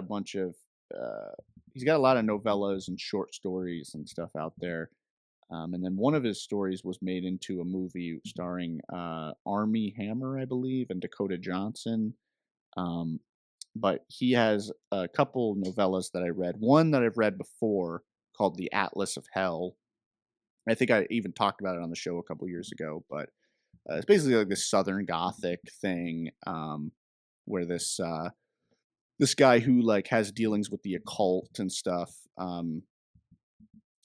a lot of novellas and short stories and stuff out there. And then one of his stories was made into a movie starring, Army Hammer, I believe, and Dakota Johnson. Um, but he has a couple novellas that I read. One that I've read before called The Atlas of Hell. I think I even talked about it on the show a couple years ago, but it's basically like this Southern Gothic thing, where this guy who like has dealings with the occult and stuff.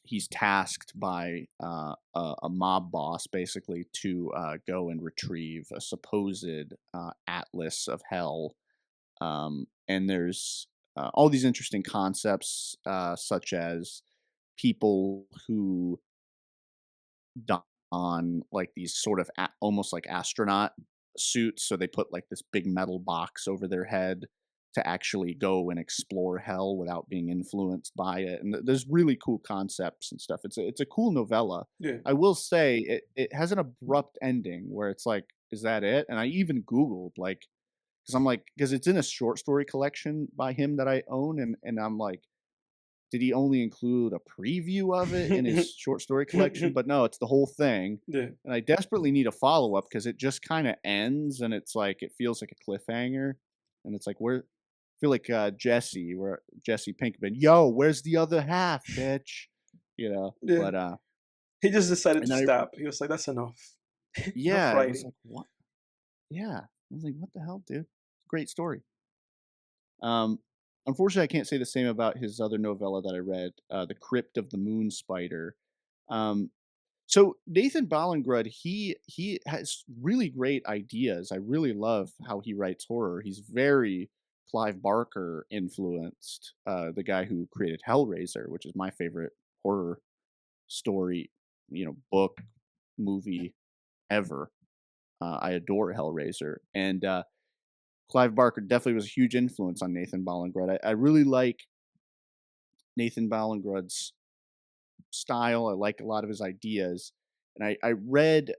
He's tasked by a mob boss basically to go and retrieve a supposed atlas of hell. And there's all these interesting concepts, such as people who don like these sort of almost like astronaut suits. So they put like this big metal box over their head to actually go and explore hell without being influenced by it. And there's really cool concepts and stuff. It's a cool novella. Yeah. I will say it has an abrupt ending where it's like, is that it? And I even Googled like, because I'm like, because it's in a short story collection by him that I own, and I'm like, did he only include a preview of it in his short story collection? But no, it's the whole thing. Yeah. And I desperately need a follow up because it just kind of ends and it's like it feels like a cliffhanger. And it's like where I feel like where Jesse Pinkman, yo, where's the other half, bitch? Yeah. But He just decided and to then I stop. He was like, "That's enough. Enough yeah, it was writing." like what? Yeah, I was like, what the hell, dude? Great story. Um, Unfortunately, I can't say the same about his other novella that I read, The Crypt of the Moon Spider. Um, so Nathan Ballingrud, he has really great ideas. I really love how he writes horror. He's very Clive Barker influenced, the guy who created Hellraiser, which is my favorite horror story, book, movie ever. I adore Hellraiser, and Clive Barker definitely was a huge influence on Nathan Ballingrud. I really like Nathan Ballingrud's style. I like a lot of his ideas, and I read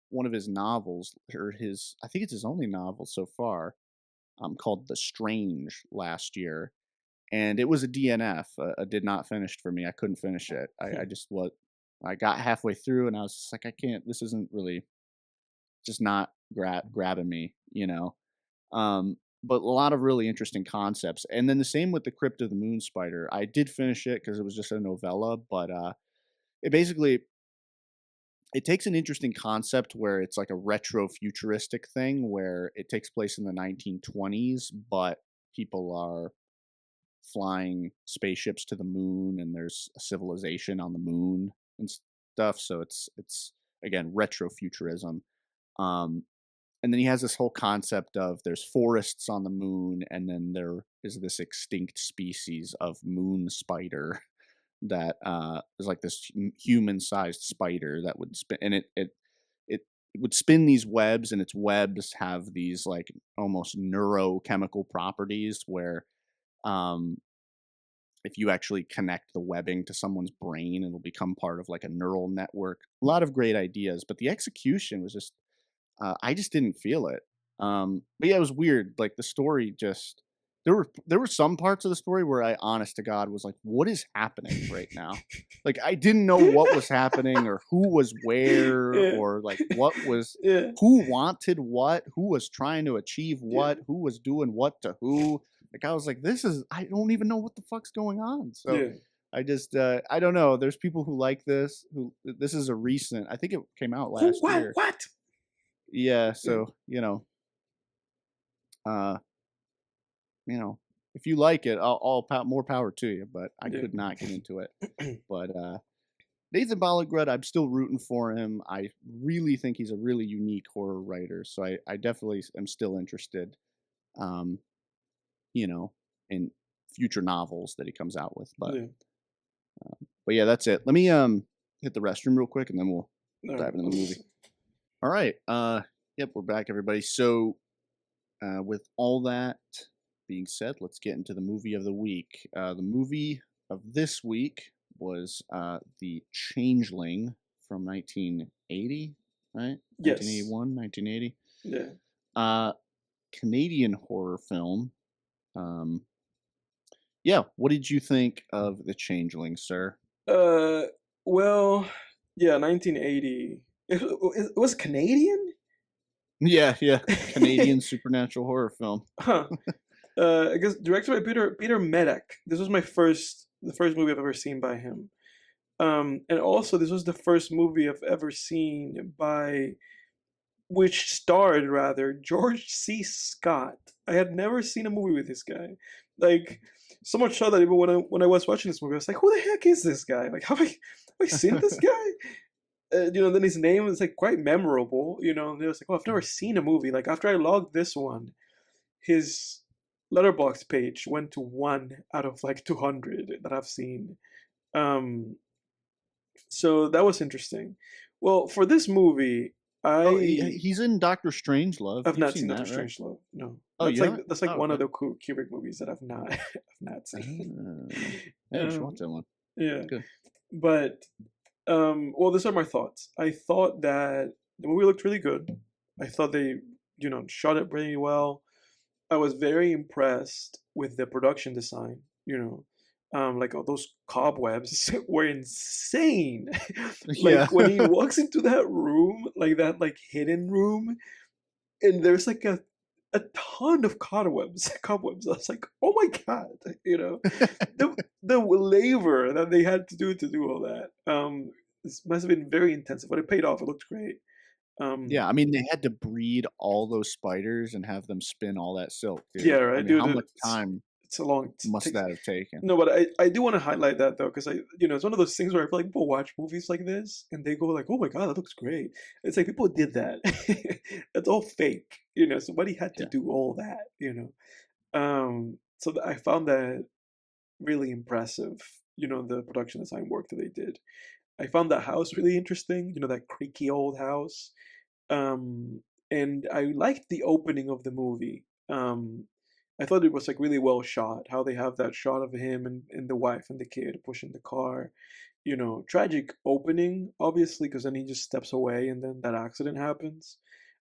one of his novels, or his I think it's his only novel so far, called The Strange last year, and it was a DNF, a did not finished for me. I couldn't finish it. I just what I got halfway through, and I was just like, I can't. This isn't really just not grabbing me. But a lot of really interesting concepts. And then the same with the Crypt of the Moon Spider. I did finish it because it was just a novella, but it basically it takes an interesting concept where it's like a retro futuristic thing where it takes place in the 1920s, but people are flying spaceships to the moon and there's a civilization on the moon and stuff. So it's again retro futurism. Um, and then he has this whole concept of there's forests on the moon, and then there is this extinct species of moon spider that is like this human-sized spider that would spin, and it would spin these webs, and its webs have these like almost neurochemical properties where um, if you actually connect the webbing to someone's brain, it'll become part of like a neural network. A lot of great ideas, but the execution was just I just didn't feel it. But yeah, it was weird. Like the story just there were some parts of the story where I honest to God was like, what is happening right now? Like I didn't know what was happening or who was where Yeah. or like what was Yeah. who wanted what, who was trying to achieve Yeah. what, who was doing what to who. Like I was like, this is I don't even know what the fuck's going on. So Yeah. I don't know. There's people who like this, who this is a recent I think it came out Who? last What? year. What? Yeah, Yeah. so, uh, if you like it, more power to you, but I Yeah. could not get into it. But Nathan Ballingrud, I'm still rooting for him. I really think he's a really unique horror writer, so I definitely am still interested, um, you know, in future novels that he comes out with. Yeah. But yeah, that's it. Let me hit the restroom real quick, and then we'll All dive right. into the movie. All right. Yep, we're back, everybody. So with all that being said, let's get into the movie of the week. The movie of this week was The Changeling from 1980, right? Yes. 1981, 1980. Yeah. Uh, Canadian horror film. Um, yeah, what did you think of The Changeling, sir? Uh, well, yeah, 1980. It was Canadian? Yeah, yeah, Canadian supernatural horror film. Huh. I guess directed by Peter Medak. This was the first movie I've ever seen by him. And also this was the first movie I've ever seen by which starred rather George C. Scott. I had never seen a movie with this guy. Like so much so that even when I was watching this movie, I was like, "Who the heck is this guy? Like, have I seen this guy?" Then his name is like quite memorable. And it was like, "Oh, I've never seen a movie." Like after I logged this one, his letterbox page went to 1 out of like 200 that I've seen. Um, so that was interesting. Well, for this movie, Oh, I he's in Doctor Strangelove. I've You've not seen seen Doctor that, right? Strangelove. No, Oh, you haven't? that's like Oh, one of okay. the Kubrick movies that I've not I've not seen. Yeah, you should watch um, that one. yeah, It's good. but well, these are my thoughts. I thought that the movie looked really good. I thought they shot it pretty well. I was very impressed with the production design. Like all those cobwebs were insane. Yeah. Like when he walks into that room, like that like hidden room, and there's like a ton of cobwebs. I was like, oh my god, the labor that they had to do all that. This must have been very intensive, but it paid off. It looked great. Um, Yeah, I mean, they had to breed all those spiders and have them spin all that silk, yeah, dude. I right, mean, how dude. much time It's a long. must that have taken? No, but I do want to highlight that though, because it's one of those things where I feel like people watch movies like this and they go like, "Oh my god, that looks great." It's like people did that. It's all fake. Somebody had to Yeah. do all that. So I found that really impressive. The production design work that they did. I found that house really interesting. That creaky old house. Um, and I liked the opening of the movie. I thought it was like really well shot. How they have that shot of him and the wife and the kid pushing the car. Tragic opening, obviously, because then he just steps away and then that accident happens.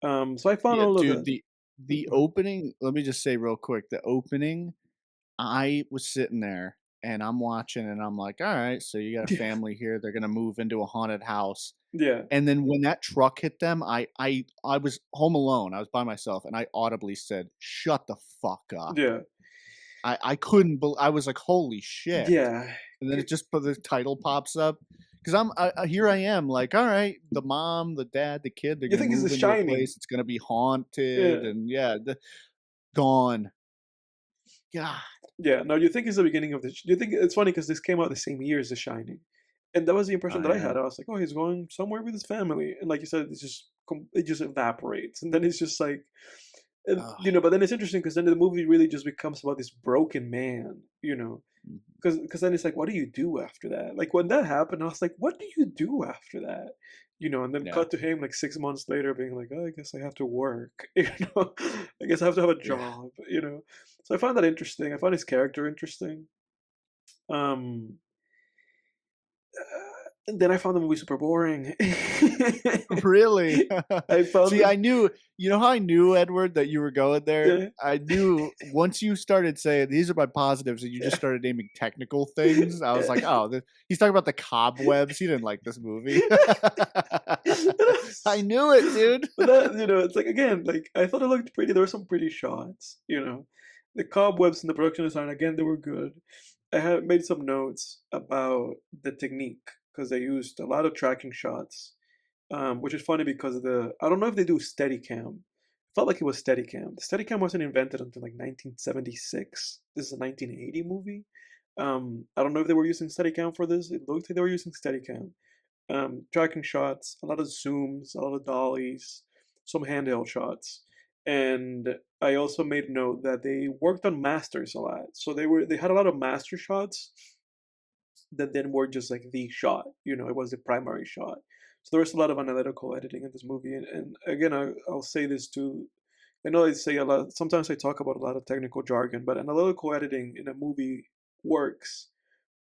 So I found Yeah, all of dude, the. the Go ahead. opening, let me just say real quick, the opening, I was sitting there and I'm watching and I'm like, "All right, so you got a family here, they're gonna move into a haunted house." Yeah, And then when that truck hit them, I was home alone, I was by myself, and I audibly said, "Shut the fuck up." yeah, I couldn't bel I was like, "Holy shit." yeah. And then it just the title pops up because here I am, like, all right, the mom, the dad, the kid, they're You gonna think it's The move into a Shining? place, it's gonna be haunted, Yeah, and yeah, gone. God. yeah. No, you think it's the beginning of this? You think it's funny because this came out the same year as The Shining, and that was the impression Oh, that I yeah. had. I was like, oh, he's going somewhere with his family, and like you said, it just evaporates, and then it's just like, and Ugh. but then it's interesting because then the movie really just becomes about this broken man, Mhm. because then it's like, what do you do after that? Like when that happened, I was like, what do you do after that? And then Yeah. cut to him like 6 months later, being like, oh, I guess I have to work. I guess I have to have a Yeah. job. So I find that interesting. I find his character interesting. Um, and then I found the movie super boring. Really? I found See, the I knew you know how I knew, Edward, that you were going there? yeah, I knew once you started saying, "These are my positives," and you just yeah. started naming technical things, I was like, Yeah. "Oh, he's talking about the cobwebs, he didn't like this movie." I knew it, dude. But that, it's like again, like I thought it looked pretty. There were some pretty shots. The cobwebs in the production design, again, they were good. I had made some notes about the technique because they used a lot of tracking shots, which is funny because I don't know if they do Steadicam. Felt like it was Steadicam. The Steadicam wasn't invented until like 1976. This is a 1980 movie. I don't know if they were using Steadicam for this. It looked like they were using Steadicam. Tracking shots, a lot of zooms, a lot of dollies, some handheld shots, and I also made note that they worked on masters a lot. So they had a lot of master shots that then were just like the shot. It was the primary shot. So there was a lot of analytical editing in this movie. And again, I'll say this too. I know I say a lot. Sometimes I talk about a lot of technical jargon, but analytical editing in a movie works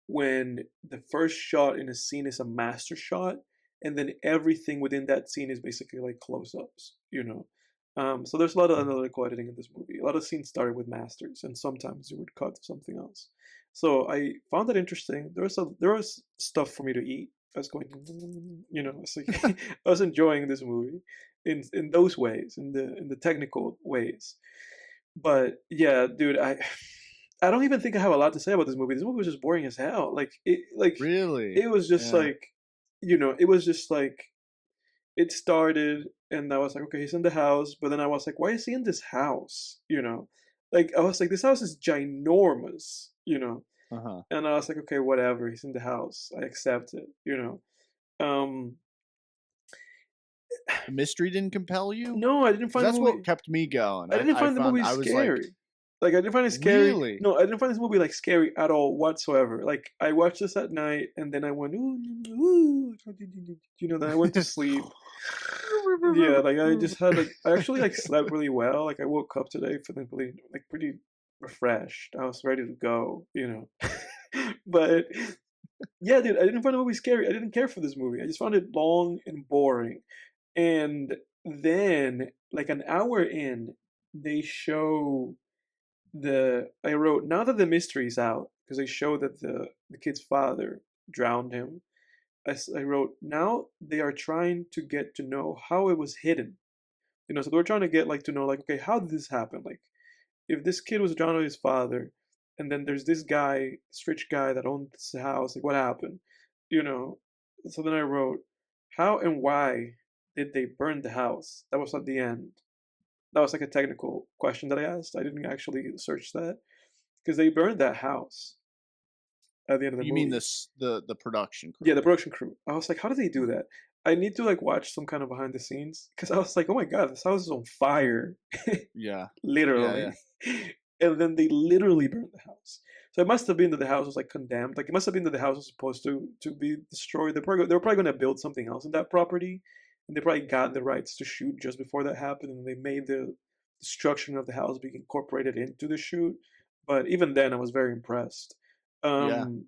when the first shot in a scene is a master shot, and then everything within that scene is basically like close-ups. So there's a lot of analytical editing in this movie. A lot of scenes started with masters, and sometimes you would cut to something else. So I found that interesting. There was stuff for me to eat. I was going, it's like I was enjoying this movie in those ways, in the technical ways. But yeah, dude, I don't even think I have a lot to say about this movie. This movie was just boring as hell. Really? It was just Yeah. like, it was just like it started, and I was like, okay, he's in the house, but then I was like, why is he in this house? Like I was like, this house is ginormous. Uh-huh. And I was like, okay, whatever, he's in the house, I accept it. Um, The mystery didn't compel you? no, I didn't Because find the that's what movie. kept me going. I didn't I find the found movie I was like, scary. Like I didn't find it scary. "Really?" No, I didn't find this movie like scary at all whatsoever. Like I watched this at night and then I went ooh, ooh, then I went to sleep. Yeah, like I just had like I actually like slept really well. Like I woke up today feeling really like pretty refreshed. I was ready to go. But yeah, dude, I didn't find the movie scary. I didn't care for this movie. I just found it long and boring. And then like an hour in, they show I wrote now that the mystery's out because they show that the kid's father drowned him. I wrote now they are trying to get to know how it was hidden. So they were trying to get like to know like okay how did this happen, like if this kid was drowned with his father, and then there's this guy, this rich guy that owns the house, like what happened, you know? So then I wrote, how and why did they burn the house? That was at the end. That was like a technical question that I asked. I didn't actually search that because they burned that house at the end of the You mean movie. this the production Yeah, crew? the production crew. I was like, how did they do that? I need to like watch some kind of behind the scenes because I was like, oh my god, this house is on fire. Yeah. Yeah, Literally. yeah. And then they literally burned the house. So it must have been that the house was like condemned. Like it must have been that the house was supposed to be destroyed. They were probably going to build something else in that property, and they probably got the rights to shoot just before that happened, and they made the destruction of the house be incorporated into the shoot. But even then, I was very impressed. Yeah. Um,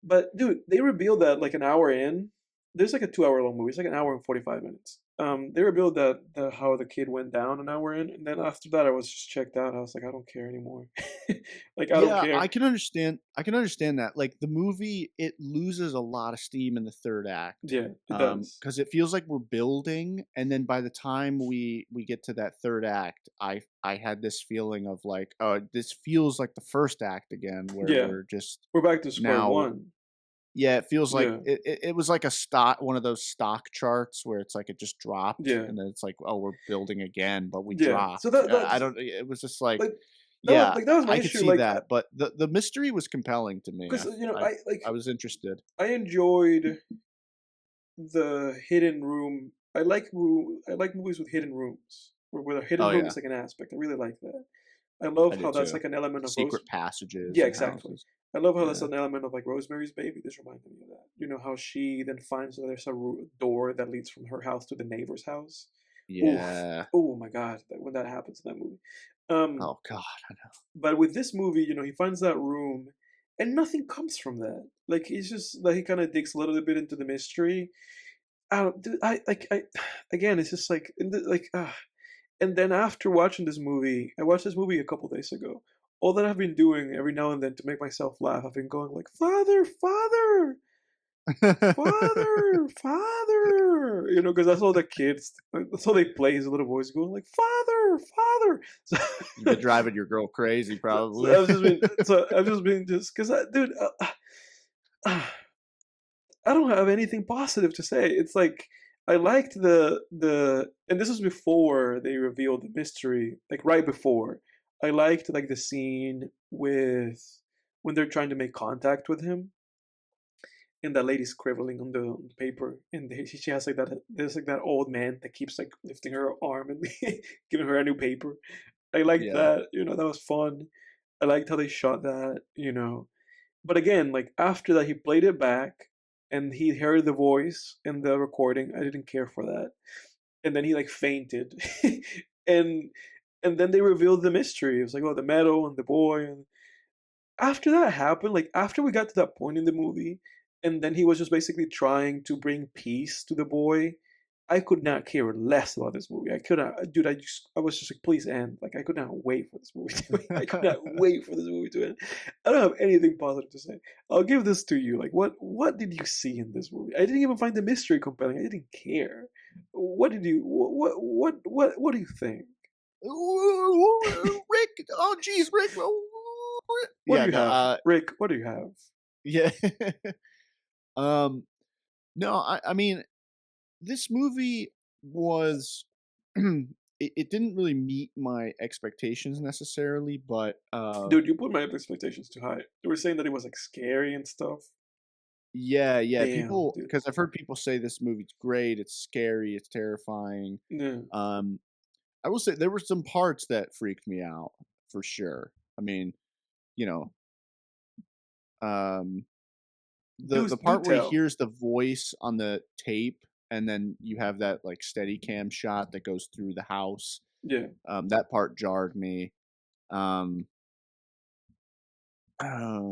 but dude, they revealed that like an hour in. There's like a 2 hour long movie. It's like an hour and 45 minutes. They revealed that how the kid went down an hour in, and then after that, I was just checked out. I was like, I don't care anymore. Like I don't Yeah, care. I can understand that. Like, the movie, it loses a lot of steam in the 3rd act, Yeah, it does. because it feels like we're building, and then by the time we get to that 3rd act, I had this feeling of like, "Oh, this feels like the 1st act again," where Yeah, we're just we're back to square now. one. Yeah, it feels like Yeah, it was like a stock one of those stock charts where it's like it just dropped, yeah, and then it's like, "Oh, we're building again, but we yeah. So dropped." I that's don't it was just like, like yeah, that was my I could issue. see Like, that, but the mystery was compelling to me. because I was interested. I enjoyed the hidden room. I like movies with hidden rooms, where a hidden Oh, room yeah, is like an aspect. I really like that. I I love how did that's too. like an element of Rose. Secret passages Yeah, and exactly. houses. I love how that's Yeah. an element of like Rosemary's Baby. This reminded me of that. How she then finds that there's a door that leads from her house to the neighbor's house. Oof. Yeah. Oh my god, when that happens in that movie. Um, Oh god, I know. but with this movie, he finds that room, and nothing comes from that. Like he's just like he kind of digs a little bit into the mystery. I don't, dude, I again, it's just like, and then after watching this movie, I watched this movie a couple days ago. All that I've been doing every now and then to make myself laugh, I've been going like, "Father, father, father, father," because that's all the kids, that's all they play is a little voice going like, "Father, father." So, You've been driving your girl crazy so probably. I've just been just because dude, I don't have anything positive to say. It's like I liked and this was before they revealed the mystery, like right before. I liked like the scene with when they're trying to make contact with him, and that lady's scribbling on the paper, and she has like that. There's like that old man that keeps like lifting her arm and giving her a new paper. I liked Yeah. that, that was fun. I liked how they shot that, But again, like after that, he played it back, and he heard the voice in the recording. I didn't care for that, and then he like fainted, and and then they revealed the mystery. It was like, oh, the metal and the boy, and after that happened, like after we got to that point in the movie, and then he was just basically trying to bring peace to the boy. I could not care less about this movie. I could not, dude. I was just like, please end. Like, I could not wait for this movie to end. I could not wait for this movie to end. I don't have anything positive to say. I'll give this to you. Like, what did you see in this movie? I didn't even find the mystery compelling. I didn't care. What did you? What do you think? Ooh, Rick. Oh, geez, Rick. What do Yeah. you No. have, Rick? What do you have? Yeah. um. No. I mean, this movie was. It didn't really meet my expectations necessarily, but Dude, you put my expectations too high. You were saying that it was like scary and stuff. yeah, Damn, people dude. because I've heard people say this movie's great, it's scary, it's terrifying. Yeah. Um, I will say there were some parts that freaked me out for sure. I mean, you know, um, the Do part where he tell. hears the voice on the tape, and then you have that like steady cam shot that goes through the house. Yeah. That part jarred me. Um, uh,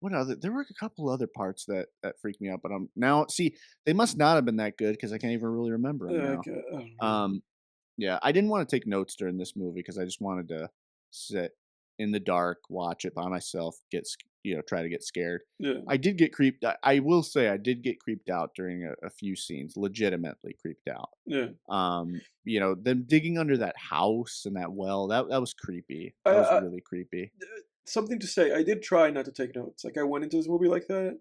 what other? There were a couple other parts that freaked me out, but now see they must not have been that good because I can't even really remember them now. I don't know. Um, Yeah, I didn't wanna take notes during this movie because I just wanted to sit in the dark, watch it by myself, try to get scared. Yeah. I did get creeped I will say I did get creeped out during a few scenes, legitimately creeped out. Yeah. Them digging under that house and that well, that was creepy. That was I really creepy. something to say. I did try not to take notes. Like I went into this movie like that,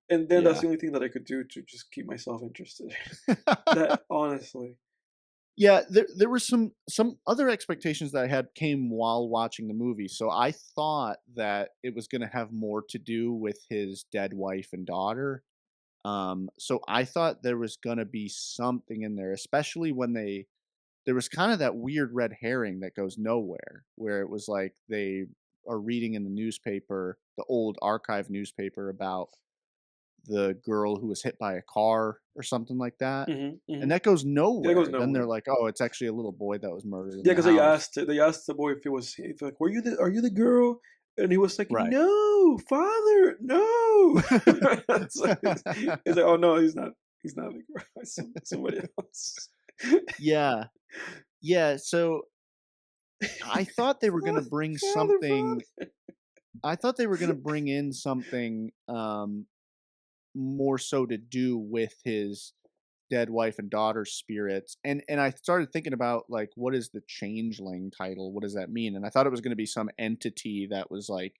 and then that's Yeah. the only thing that I could do to just keep myself interested. That honestly. Yeah, there were some other expectations that I had came while watching the movie. So I thought that it was gonna have more to do with his dead wife and daughter. So I thought there was gonna be something in there, especially when there was kind of that weird red herring that goes nowhere, where it was like they are reading in the newspaper, the old archive newspaper about the girl who was hit by a car or something like that. Hmm. And Hmm. that goes Yeah, it goes nowhere. Then they're nowhere. like, "Oh, it's actually a little boy that was murdered in Yeah, the because house." they asked the boy if it was if like, are you the girl? And he was like, Right. no, father, no. So he's like, oh no, he's not the girl. It's somebody else. Yeah. Yeah, so I thought they were gonna Father, bring father, something father. I thought they were gonna bring in something, more so to do with his dead wife and daughter's spirits, and I started thinking about, like, what is the Changeling title? What does that mean? And I thought it was gonna be some entity that was, like,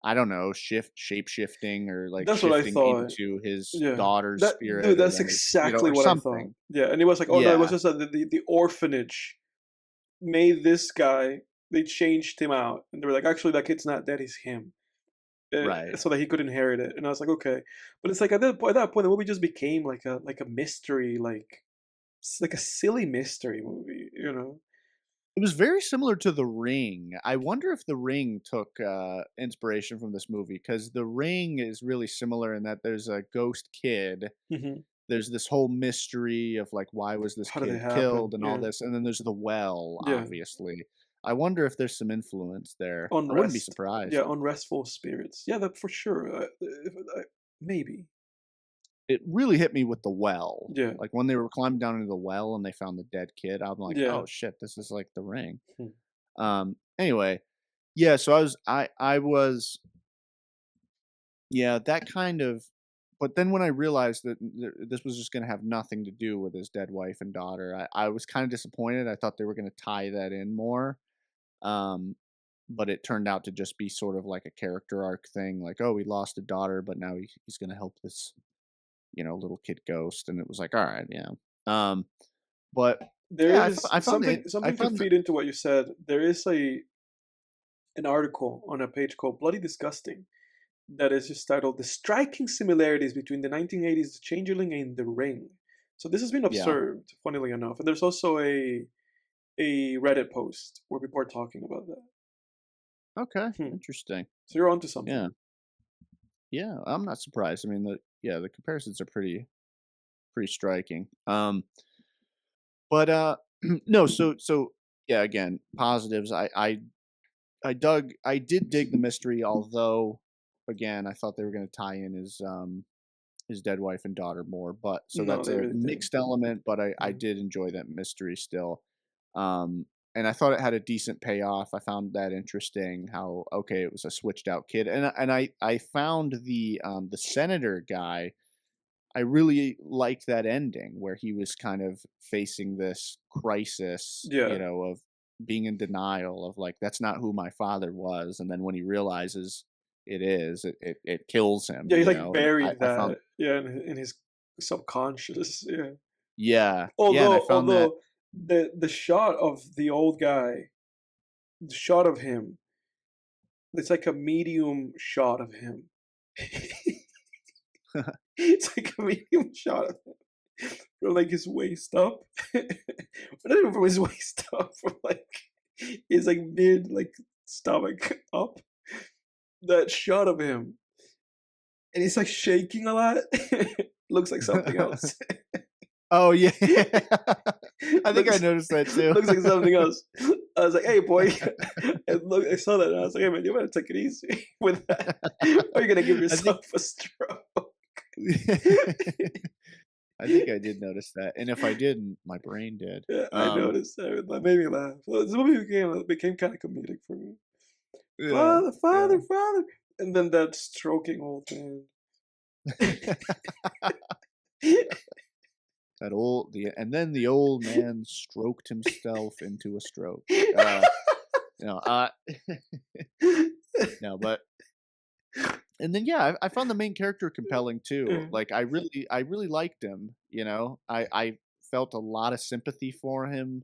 I don't know, shape-shifting or, like, That's what I shifting thought. into his Yeah. daughter's That dude, spirit or that's then exactly or what I thought. something. Yeah, and he was like, "Oh no, it was Yeah, just that the orphanage made this guy. They changed him out, and they were like, actually, that kid's not dead. He's him, right. so that he could inherit it." And I was like, "Okay," but it's like at that point, the movie just became like a mystery, like a silly mystery movie, you know? It was very similar to The Ring. I wonder if The Ring took, inspiration from this movie because The Ring is really similar in that there's a ghost kid. Hmm. There's this whole mystery of, like, why was this How did it kid killed happen? and all Yeah, this, and then there's the well, yeah. obviously. I wonder if there's some influence there. I wouldn't be Unrest, yeah, surprised. unrestful spirits. Yeah, that for sure. Maybe. It really hit me with the well. Yeah, Like, when they were climbing down into the well and they found the dead kid, I'm like, yeah. "Oh, shit, this is like The Ring." Hmm. Anyway, yeah, so I was yeah, that kind of but then when I realized that this was just gonna have nothing to do with his dead wife and daughter, I was kinda disappointed. I thought they were gonna tie that in more, um, but it turned out to just be sort of like a character arc thing, like, "Oh, he lost a daughter, but now he's gonna help this, little kid ghost," and it was like, "Alright, yeah." Um, but There yeah, is I found it I something to found feed into what you said. There is a an article on a page called Bloody Disgusting that is just titled "The Striking Similarities Between the 1980s Changeling and The Ring." So this has been yeah. observed, funnily enough, and there's also a Reddit post where people are talking about that. Okay, Hmm. interesting. So you're onto something. Yeah, yeah, I'm not surprised. I mean, the comparisons are pretty striking. But no, so yeah, again, positives. I did dig the mystery, although again, I thought they were going to tie in his dead wife and daughter more. But so No, that's they a really didn't. mixed element. But I Mhm. did enjoy that mystery still. Um, and I thought it had a decent payoff. I found that interesting. How okay, it was a switched out kid, and I found the senator guy. I really liked that ending where he was kind of facing this crisis, Yeah. of being in denial of like that's not who my father was, and then when he realizes it is, it kills him, Yeah, he like and buried I found that, yeah, in his subconscious, yeah. yeah, yeah, and I found that Although the shot of the old guy, the shot of him, it's like a medium shot of him. It's like a medium shot of him from like his waist up. Not even from his waist up, from like his like mid like stomach up. That shot of him. And he's like shaking a lot. Looks like something else. oh yeah, I think I looks noticed that too. looks like something else. I was like, "Hey, boy," and look, I saw that, and I was like, "Hey, man, you better take it easy with that, or you're gonna give I think yourself a stroke." I think I did notice that, and if I didn't, my brain did. Yeah, I noticed that. That made me laugh. So this movie became kind of comedic for me. Yeah, Father, yeah. father, father, and then that stroking old man. That old the and then the old man stroked himself into a stroke. No, no, but and then yeah, I found the main character compelling too. Like I really liked him. I felt a lot of sympathy for him,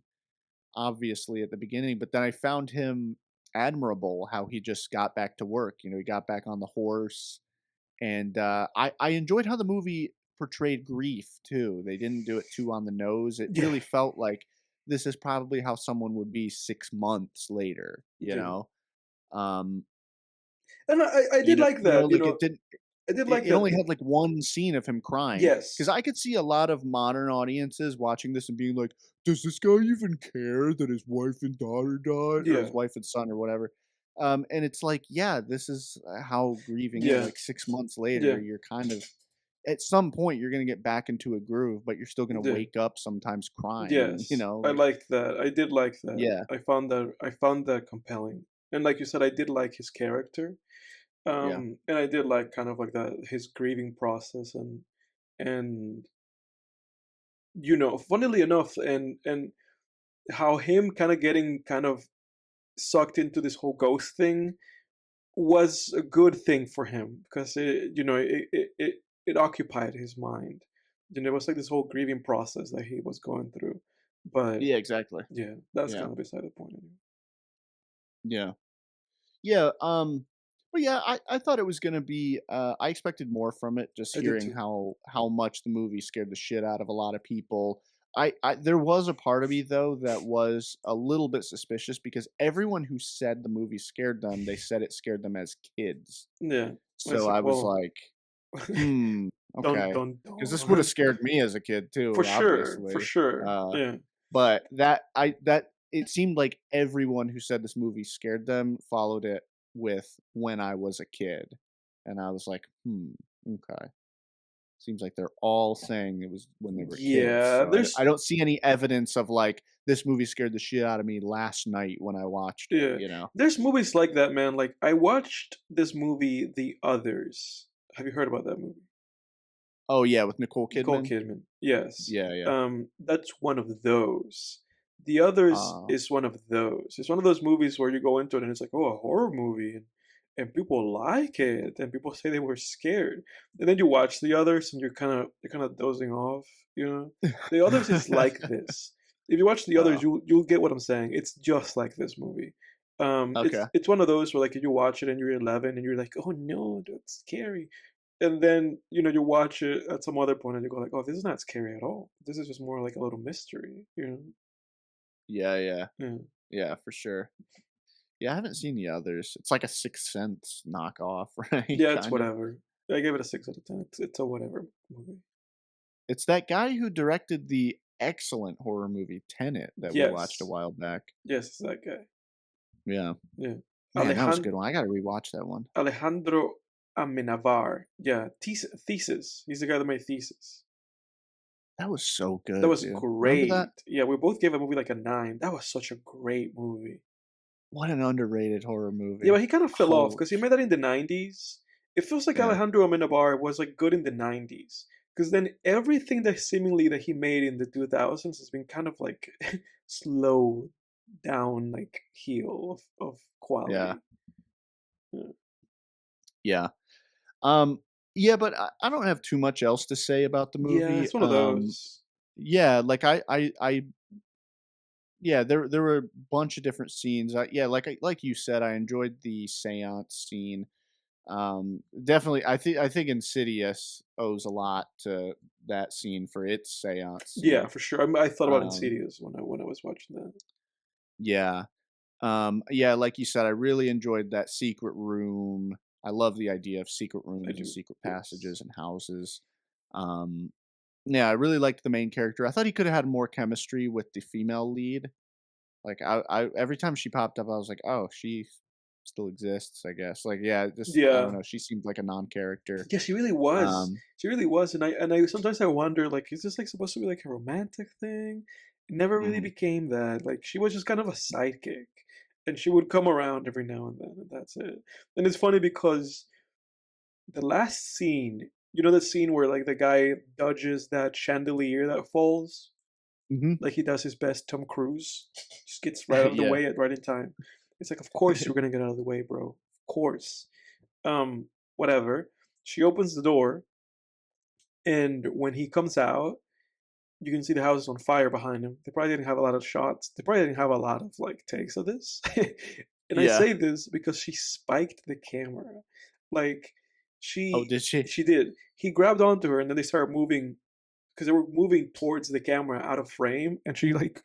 obviously at the beginning, but then I found him admirable. How he just got back to work. He got back on the horse. And, I enjoyed how the movie portrayed grief too. They didn't do it too on the nose. It Yeah, really felt like this is probably how someone would be 6 months later, you yeah. know? Um, And I did like that, like it didn't I did it like it that only the had, like, one scene of him crying. Because yes. I could see a lot of modern audiences watching this and being like, "Does this guy even care that his wife and daughter died?" Or his Yeah, wife and son or whatever. And it's like, yeah, this is, how grieving is, yeah, like, 6 months later, yeah, you're kind of at some point, you're gonna get back into a groove, but you're still gonna yeah. wake up sometimes crying, Yes, I like liked that. I did like that. yeah, I found that compelling. And like you said, I did like his character. yeah, And I did like kind of like that his grieving process and funnily enough, and how him kind of getting kind of sucked into this whole ghost thing was a good thing for him because it occupied his mind. It was like this whole grieving process that he was going through. But yeah, exactly. yeah, that's Yeah, kind of beside the point. Anyway. yeah. Yeah, but yeah, I thought it was gonna be I expected more from it just I did hearing too. how much the movie scared the shit out of a lot of people. I there was a part of me though that was a little bit suspicious because everyone who said the movie scared them, they said it scared them as kids. Yeah, it's So like, I was well, like, "Hmm, don't okay," don't because this would have don't scared me as a kid for too, sure, for obviously. sure. Uh, Yeah, but that it seemed like everyone who said this movie scared them followed it with "when I was a kid," and I was like, "Hmm, okay." Seems like they're all saying it was when they were kids, yeah. so I There's don't see any evidence of, like, "This movie scared the shit out of me last night when I watched it," Yeah, you know? there's movies like that, man. Like I watched this movie, The Others. Have you heard about that movie? Oh, yeah, with Nicole Nicole Kidman? Kidman. Yes. Yeah, yeah. That's one of those. The Others Uh, is one of those. It's one of those movies where you go into it and it's like, oh, a horror movie, and people like it, and people say they were scared, and then you watch The Others and you're kind of dozing off. The Others is like this. If you watch The Others, uh, you'll get what I'm saying. It's just like this movie. It's okay. it's one of those where like you watch it and you're 11 and you're like, oh no, that's scary, and then you watch it at some other point and you go like, oh, this is not scary at all. This is just more like a little mystery. Yeah, yeah. Yeah, Yeah, for sure. Yeah, I haven't seen the others. It's like a Sixth Sense knockoff, right? yeah, it's Kind of. whatever. I gave it a 6 out of 10. It's a whatever movie. It's that guy who directed the excellent horror movie Tenet that we watched a Yes, while back. yes, it's that guy. Yeah. Yeah, Man, that was a good one. I gotta rewatch that one. Alejandro Amenabar. Yeah, Thesis. He's the guy that made Thesis. That was so That good, was dude. Remember that? great. Yeah, we both gave a movie like a 9. That was such a great movie. What an underrated horror Yeah, but movie. he kind of fell off Holy because he made that in the 90s. It feels like yeah. Alejandro Amenabar was like good in the 90s. Because then everything that seemingly that he made in the 2000s has been kind of like slow down, like heel of Yeah. quality. Yeah, Yeah. Um, yeah, but I don't have too much else to say about the yeah, movie. it's one of those. Yeah, like I yeah, there were a bunch of different scenes. Yeah, like you said, I enjoyed the seance scene. Definitely, I think Insidious owes a lot to that scene for its seance Yeah, scene. for sure. I thought about Um, Insidious when I was watching that. yeah, yeah, like you said, I really enjoyed that secret room. I love the idea of secret I rooms and do. secret Yes. passages and houses. Um, yeah, I really liked the main character. I thought he could have had more chemistry with the female lead. Like I every time she popped up, I was like, oh, she still exists, I guess. Like, yeah, just I don't Yeah. know. She seemed like a non-character. Yeah, she really was. Um, She really was, and I sometimes I wonder, like, is this like supposed to be like a romantic thing? It never really mhm, became that. Like, she was just kind of a sidekick, and she would come around every now and then, and that's it. And it's funny because the last scene, you know, the scene where like the guy dodges that chandelier that falls, mhm, like he does his best Tom Cruise, just gets right out of the yeah, way at right in time. It's like, of course you're gonna get out of the way, bro. Of course. Um, Whatever. She opens the door, and when he comes out, you can see the house is on fire behind him. They probably didn't have a lot of shots. They probably didn't have a lot of like takes of this. And I yeah. say this because she spiked the camera. Like Oh, she did she? she did. He grabbed onto her and then they started moving because they were moving towards the camera out of frame and she like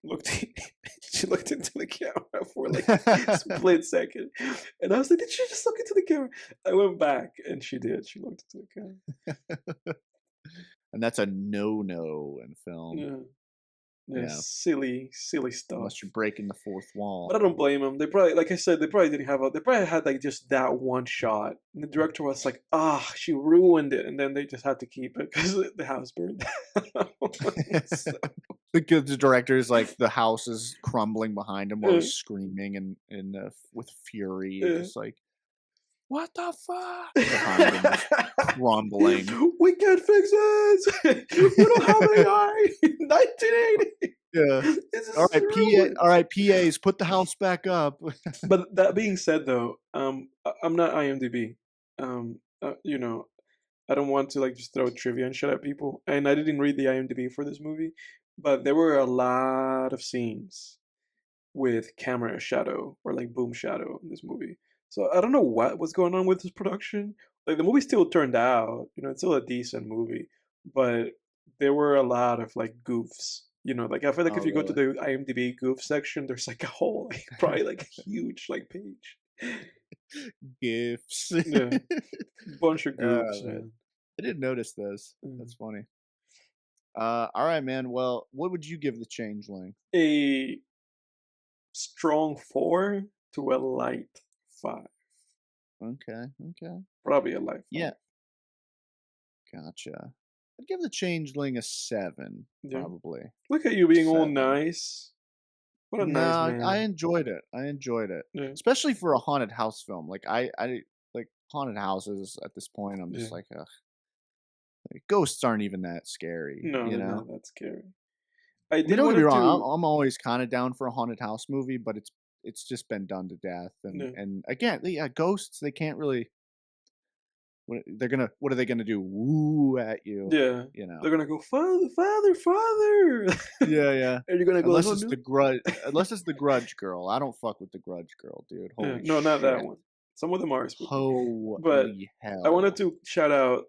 looked she looked into the camera for like a split second. And I was like, did she just look into the camera? I went back and she did. She looked into the camera. And that's a no-no in film. Yeah. Yeah, Yeah, silly, silly stuff. unless you're breaking the fourth But wall. I don't blame them. They probably, like I said, they probably didn't have a. They probably had like just that one shot, and the director was like, "Ah, she ruined it," and then they just had to keep it because the house burned down. So, The director is like the house is crumbling behind him while uh, he's screaming and with fury and uh. just like, "What the fuck?" behind him, just crumbling. We can't fix this. We don't have AI. 1980. Yeah. This is ruined. All right, PAs, put the house back up. But that being said, though, I'm not IMDb. You know, I don't want to like just throw trivia and shit at people. And I didn't read the IMDb for this movie, but there were a lot of scenes with camera shadow or like boom shadow in this movie. So I don't know what was going on with this production. Like the movie still turned out, it's still a decent movie, but there were a lot of like goofs. Like I feel like Oh, if you go to really? the IMDb goof section, there's like a whole, like, probably like a huge like page. Gifts. Yeah, bunch of Oh, goofs, man. man. I didn't notice those. Mm. That's funny. Alright, man. Well, what would you give the Changeling? A strong 4 to a light 5. Okay, okay. Probably a light Yeah, 5. gotcha. I'd give the Changeling a 7, Yeah. probably. Look at you being all 7. nice. What a nice No, I man. enjoyed it. I enjoyed it, Yeah. especially for a haunted house film. Like I like haunted houses at this point. I'm Yeah. just like, ugh, like, ghosts aren't even that scary, No, you they're know. not that scary. I I mean, did don't get me wanted wrong. to. I'm always kind of down for a haunted house movie, but it's just been done to death. And Yeah. and again, yeah, ghosts they can't really. What are they gonna do? Woo at you, Yeah. you know. They're gonna go, Father, Father, Father. Yeah, yeah. And you're gonna go, Unless oh it's no. the grudge. Unless it's the Grudge girl. I don't fuck with the Grudge girl, dude. Yeah. Holy No, not that shit. one. Some of them are spooky. But Holy I wanted hell. to shout out.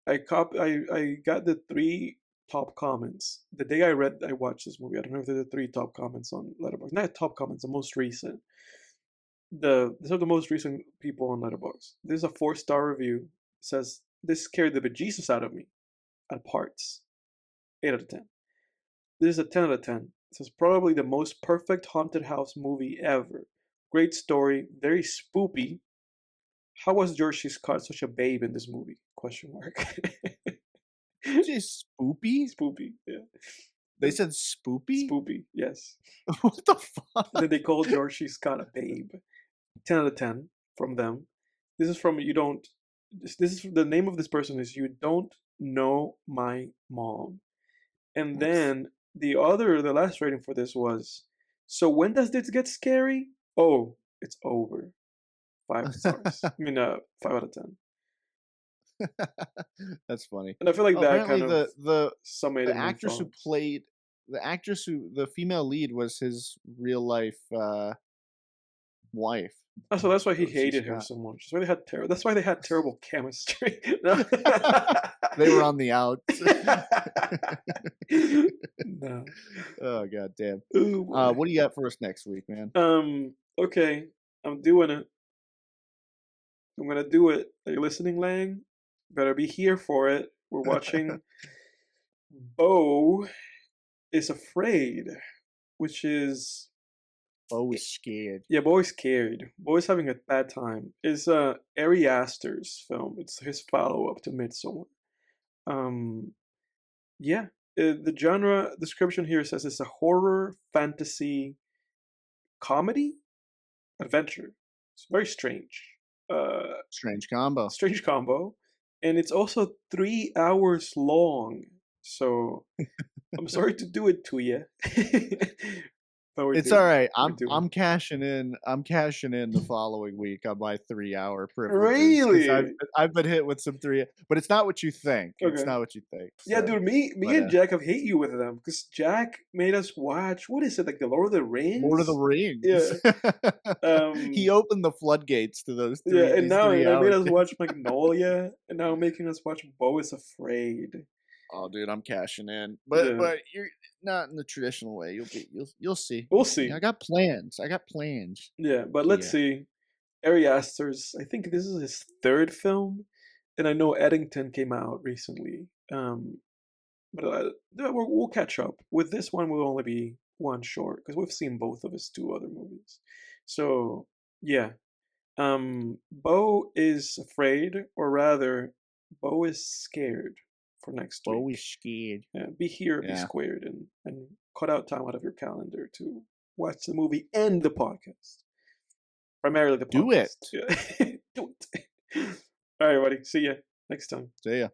I got the 3 top comments. The day I watched this movie. I don't know if they're the three top comments on Letterboxd. Not top comments, the most recent. These are the most recent people on Letterboxd. This is a 4-star review. It says this scared the bejesus out of me at parts. 8 out of 10. This is a 10 out of 10. It says probably the most perfect haunted house movie ever. Great story, very spoopy. How was George C. Scott such a babe in this movie? Question mark. Just spoopy? Spoopy, yeah. They said spoopy? Spoopy, yes. What the fuck? Then they called George C. Scott a babe. 10 out of 10 from them. This is from You Don't. This is the name of this person is You Don't Know My Mom. And then the last rating for this was, so when does this get scary? Oh, it's over. 5 stars. 5 out of 10. That's funny. And I feel like Oh, that apparently kind of the summated my actress who thoughts. played the female lead was his real life wife. Oh, so that's why he George C. hated her Scott. so much. That's why they had terrible chemistry. No. They were on the outs. No. Oh god damn. Oh boy. What do you got for us next week, man? Okay. I'm doing it. I'm gonna do it. Are you listening, Lang? Better be here for it. We're watching Beau is Afraid, which is Oh, is scared. yeah, Beau is scared. Beau is having a bad time. It's Ari Aster's film. It's his follow-up to Midsommar. Yeah. The genre description here says it's a horror, fantasy, comedy, adventure. It's very strange. Strange combo. Strange combo. And it's also 3 hours long. So I'm sorry to do it to you. But It's all right. we're doing I'm cashing in. I'm cashing in the following week on my 3-hour privileges because Really? I've been hit with some three, but it's not what you think. It's Okay. not what you think. Yeah, So, dude, me but and Jack have hate you with them because Jack made us watch what is it, like the Lord of the Lord of the Rings? Rings. Yeah. He Um opened the floodgates to those yeah, and these now 3 they made hours. us watch Magnolia, and now making us watch Beau is Afraid. Oh, dude, I'm cashing in. Yeah. But you're not in the traditional way. You'll see. We'll You'll see. see. I got plans. I got plans. Yeah, but let's Yeah. see. Ari Aster's, I think this is his third film, and I know Eddington came out recently. But yeah, we'll catch up. With this one, we'll only be one short because we've seen both of his 2 other movies. So yeah, Beau is Afraid, or rather, Beau is Scared for next week. Always scared. Yeah, be here, be Yeah. squared, and cut out time out of your calendar to watch the movie and the podcast. Primarily the Do it. podcast. Yeah. Do it. All right, buddy. See ya next time. See ya.